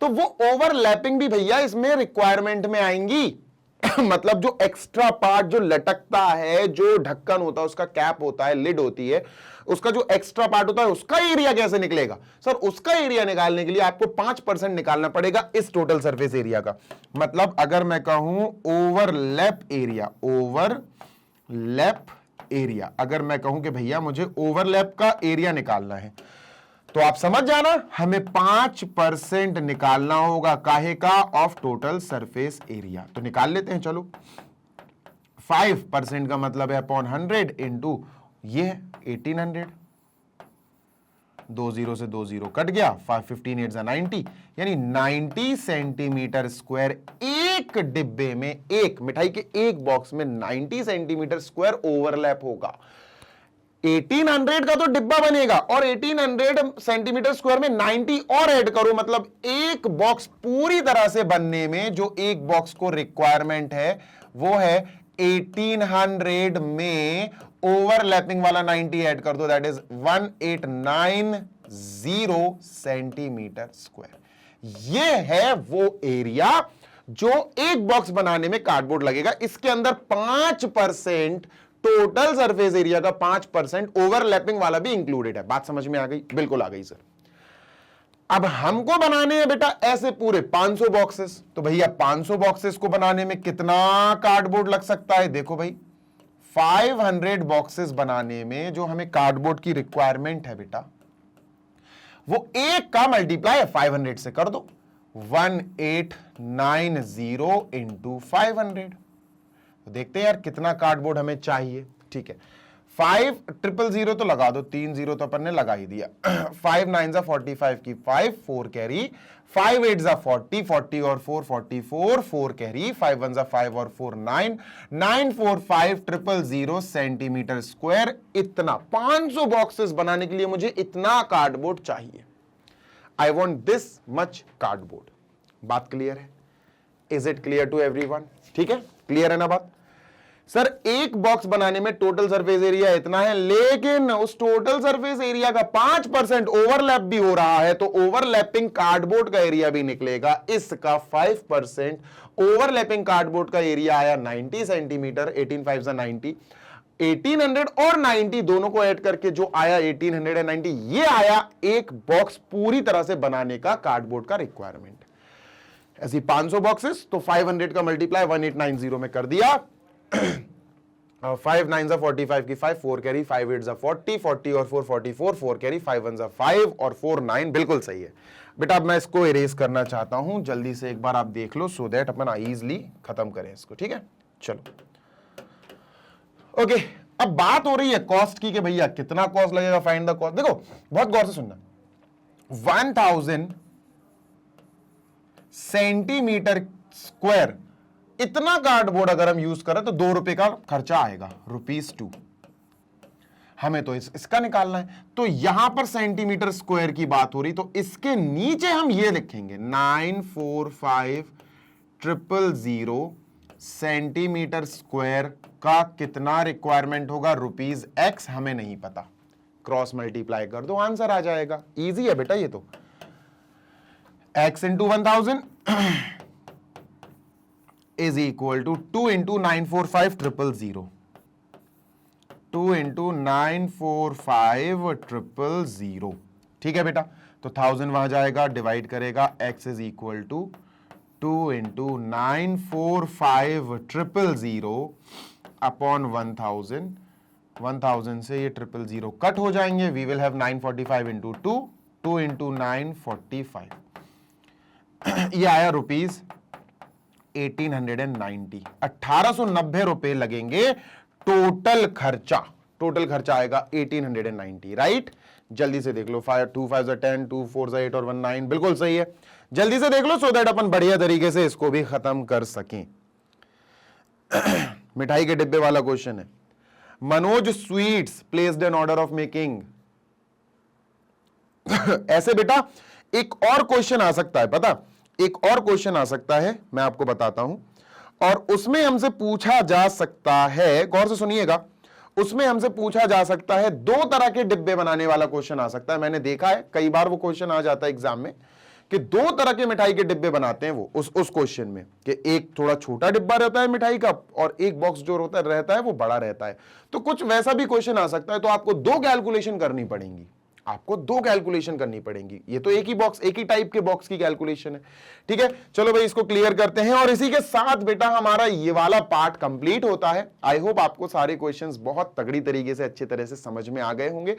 तो वो ओवरलैपिंग भी भैया इसमें रिक्वायरमेंट में आएंगी। मतलब जो एक्स्ट्रा पार्ट जो लटकता है, जो ढक्कन होता है, उसका कैप होता है, लिड होती है, उसका जो एक्स्ट्रा पार्ट होता है, उसका एरिया कैसे निकलेगा सर? उसका एरिया निकालने के लिए आपको 5% निकालना पड़ेगा इस टोटल सरफेस एरिया का। मतलब अगर मैं कहूं ओवरलैप एरिया, ओवरलैप एरिया, अगर मैं कहूं कि भैया मुझे ओवरलैप का एरिया निकालना है, तो आप समझ जाना हमें 5% निकालना होगा। काहे का? Of total surface area. तो निकाल लेते हैं, चलो। 5% का मतलब है अपॉन 100 इंटू ये 1800, 2 0 से 2 0 कट गया, 515 8 90, यानी 90 सेंटीमीटर स्क्वायर एक डिब्बे में, एक मिठाई के एक बॉक्स में 90 सेंटीमीटर स्क्वायर ओवरलैप होगा। 1800 का तो डिब्बा बनेगा और 1800 सेंटीमीटर स्क्वायर में 90 और ऐड करो, मतलब एक बॉक्स पूरी तरह से बनने में जो एक बॉक्स को रिक्वायरमेंट है वो है 1800 में ओवरलैपिंग वाला 90 ऐड कर दो, दैट इज 1890 सेंटीमीटर स्क्वायर। ये है वो एरिया जो एक बॉक्स बनाने में कार्डबोर्ड लगेगा। इसके अंदर 5% टोटल सरफेस एरिया का 5% ओवरलैपिंग वाला भी इंक्लूडेड है। बात समझ में आ गई? बिल्कुल आ गई सर। अब हमको बनाने हैं बेटा ऐसे पूरे 500 बॉक्सेस। तो भैया 500 बॉक्सेस को बनाने में कितना कार्डबोर्ड लग सकता है? देखो भाई, 500 बॉक्सेस बनाने में जो हमें कार्डबोर्ड की रिक्वायरमेंट है बेटा, वो एक का मल्टीप्लाई 500 से कर दो, 1890 इंटू 500। तो देखते हैं यार कितना कार्डबोर्ड हमें चाहिए। ठीक है, 5000 तो लगा दो, 3 0 तो अपन ने लगा ही दिया। 5 9 45 की 5 4 कैरी, 5 8 40 40 और 4 44 4 कैरी, 5 1 5 और 4 9 9 4 5 000 सेंटीमीटर स्क्वायर। इतना 500 बॉक्सेस बनाने के लिए मुझे इतना कार्डबोर्ड चाहिए। I want this much cardboard. बात क्लियर है? Is it clear to everyone? ठीक है, क्लियर है ना बात? सर एक बॉक्स बनाने में टोटल सरफेस एरिया इतना है, लेकिन उस टोटल सरफेस एरिया का 5% ओवरलैप भी हो रहा है, तो ओवरलैपिंग कार्डबोर्ड का एरिया भी निकलेगा। इसका 5% ओवरलैपिंग कार्डबोर्ड का एरिया आया 90 सेंटीमीटर, 18 5 90, 1800 और 90 दोनों को ऐड करके जो आया 1890, ये आया एक बॉक्स पूरी तरह से बनाने का कार्डबोर्ड का रिक्वायरमेंट। ऐसी 500 बॉक्सेस, तो 500 का मल्टीप्लाई 1890 में कर दिया। 5 9 45 की 5 4 कैरी, 5 8 40 40 और 4 44 4 कैरी, 5 1 5 और 4 9, बिल्कुल सही है बेटा। अब मैं इसको इरेज करना चाहता हूं, जल्दी से एक बार आप देख लो, सो दैट अपन इजीली खत्म करें इसको। ठीक है, चलो ओके। अब बात हो रही है कॉस्ट की कि भैया कितना कॉस्ट लगेगा, फाइंड द कॉस्ट। देखो बहुत गौर से सुनना, 1000 सेंटीमीटर स्क्वायर इतना कार्डबोर्ड अगर हम यूज करें तो 2 रुपए का खर्चा आएगा, ₹2। हमें तो इसका निकालना है, तो यहां पर सेंटीमीटर स्क्वायर की बात हो रही, तो इसके नीचे हम ये लिखेंगे 945000 सेंटीमीटर स्क्वायर का कितना रिक्वायरमेंट होगा, ₹X। हमें नहीं पता, क्रॉस मल्टीप्लाई कर दो, आंसर आ जाएगा। इजी है बेटा ये तो। X into 1000 is equal to 2 into 945000, 2 into 945000। ठीक है बेटा, तो 1000 वहां जाएगा, डिवाइड करेगा, x is equal to 2 into 945000 upon 1000। 1000 से ये 000 कट हो जाएंगे, we will have 945 into 2, 2 into 945, ये आया ₹1890। 1890 रुपए लगेंगे टोटल खर्चा। टोटल खर्चा आएगा 1890, राइट। जल्दी से देख लो, 2 5 10, 2 4 8 और 1 9, बिल्कुल सही है। जल्दी से देख लो सो दैट अपन बढ़िया तरीके से इसको भी खत्म कर सकें। मिठाई के डिब्बे वाला क्वेश्चन है, Manoj sweets placed an order of making. ऐसे बेटा एक और क्वेश्चन आ सकता है, पता, एक और क्वेश्चन आ सकता है, मैं आपको बताता हूं, और उसमें हमसे पूछा जा सकता है, गौर से सुनिएगा, उसमें हमसे पूछा जा सकता है 2 तरह के डिब्बे बनाने वाला क्वेश्चन आ सकता है। मैंने देखा है कई बार वो क्वेश्चन आ जाता है एग्जाम में कि 2 तरह के मिठाई के डिब्बे बनाते हैं वो उस क्वेश्चन में, कि एक थोड़ा छोटा डिब्बा रहता है मिठाई का और एक बॉक्स जो रहता है वो बड़ा रहता है। तो कुछ वैसा भी क्वेश्चन आ सकता है, तो आपको 2 कैलकुलेशन करनी पड़ेंगी, आपको 2 कैलकुलेशन करनी पड़ेंगी। ये तो एक ही बॉक्स, एक ही टाइप के बॉक्स की कैलकुलेशन है, ठीक है। चलो भाई इसको क्लियर करते हैं और इसी के साथ बेटा हमारा ये वाला पार्ट कंप्लीट होता है। आई होप आपको सारे क्वेश्चंस बहुत तगड़ी तरीके से अच्छे तरह से समझ में आ गए होंगे।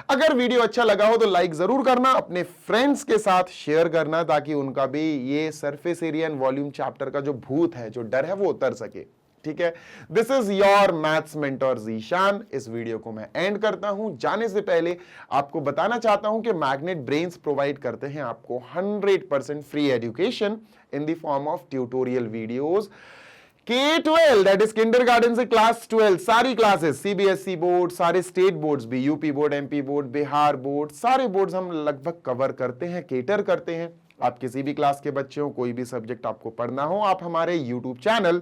अगर वीडियो अच्छा लगा हो तो लाइक जरूर करना, अपने फ्रेंड्स के साथ शेयर करना, ताकि उनका भी ये surface area and volume chapter का जो भूत है, जो डर है, वो उतर सके, ठीक है। This is your maths mentor Zeeshan. इस वीडियो को मैं एंड करता हूं। जाने से पहले आपको बताना चाहता हूं कि मैग्नेट ब्रेन्स प्रोवाइड करते हैं आपको 100% free education in the form of tutorial videos. K12 that is kindergarten से क्लास 12 सारी क्लासेस, सीबीएसई बोर्ड, सारे स्टेट बोर्ड्स भी, UP board, MP board, Bihar board, सारे बोर्ड्स हम लगभग कवर करते हैं, केटर करते हैं। आप किसी भी क्लास के बच्चे हो, कोई भी सब्जेक्ट आपको पढ़ना हो, आप हमारे यूट्यूब चैनल,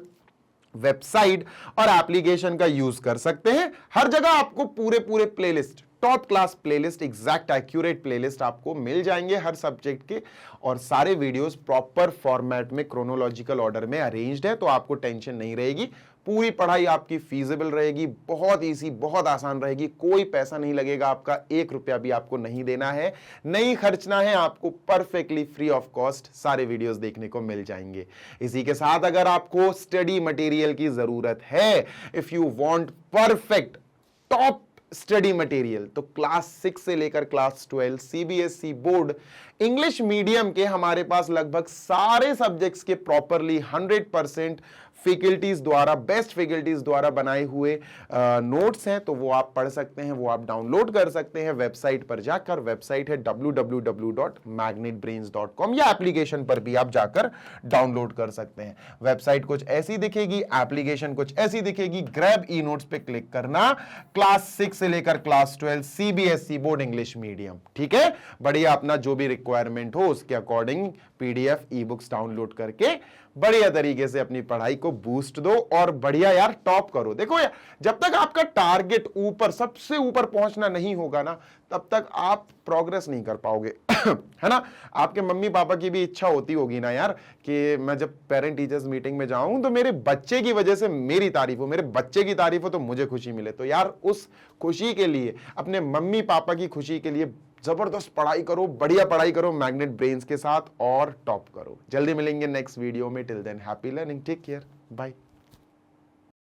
वेबसाइट और एप्लीकेशन का यूज कर सकते हैं। हर जगह आपको पूरे playlist, top class playlist, exact accurate playlist आपको मिल जाएंगे हर सब्जेक्ट के, और सारे वीडियोस प्रॉपर फॉर्मेट में क्रोनोलॉजिकल ऑर्डर में अरेंज्ड है, तो आपको टेंशन नहीं रहेगी। पूरी पढ़ाई आपकी फीजिबल रहेगी, बहुत इजी, बहुत आसान रहेगी, कोई पैसा नहीं लगेगा आपका, 1 रुपया भी आपको नहीं देना है, नहीं खर्चना है, आपको परफेक्टली फ्री ऑफ कॉस्ट सारे वीडियोस देखने को मिल जाएंगे। इसी के साथ अगर आपको स्टडी मटेरियल की जरूरत है, if you want perfect top study material, तो क्लास 6 से लेकर class 12 CBSE board English medium के हमारे पास लगभग सारे सब्जेक्ट्स के प्रॉपरली 100% फैकल्टीज द्वारा, बेस्ट फैकल्टीज द्वारा बनाए हुए नोट्स हैं, तो वो आप पढ़ सकते हैं, वो आप डाउनलोड कर सकते हैं वेबसाइट पर जाकर। वेबसाइट है www.magnetbrains.com, या एप्लीकेशन पर भी आप जाकर डाउनलोड कर सकते हैं। वेबसाइट कुछ ऐसी दिखेगी, एप्लीकेशन कुछ ऐसी दिखेगी, ग्रैब ई नोट्स पे क्लिक करना, क्लास 6 से लेकर class 12 CBSE board English medium, ठीक है। बढ़िया अपना जो भी रिक्वायरमेंट हो उसके according PDF, e books download करके बढ़िया तरीके से अपनी पढ़ाई को बूस्ट दो और बढ़िया यार टॉप करो। देखो यार, जब तक आपका टारगेट ऊपर, सबसे ऊपर पहुंचना नहीं होगा ना, तब तक आप प्रोग्रेस नहीं कर पाओगे। है ना। आपके मम्मी पापा की भी इच्छा होती होगी ना यार कि मैं जब पेरेंट टीचर्स मीटिंग में जाऊं तो मेरे बच्चे की वजह से मेरी तारीफ हो, मेरे बच्चे की तारीफ हो तो मुझे खुशी मिले। तो यार उस खुशी के लिए, अपने मम्मी पापा की खुशी के लिए जबरदस्त पढ़ाई करो, बढ़िया पढ़ाई करो मैग्नेट ब्रेन्स के साथ और टॉप करो। जल्दी मिलेंगे नेक्स्ट वीडियो में। Till then happy learning, take care, bye.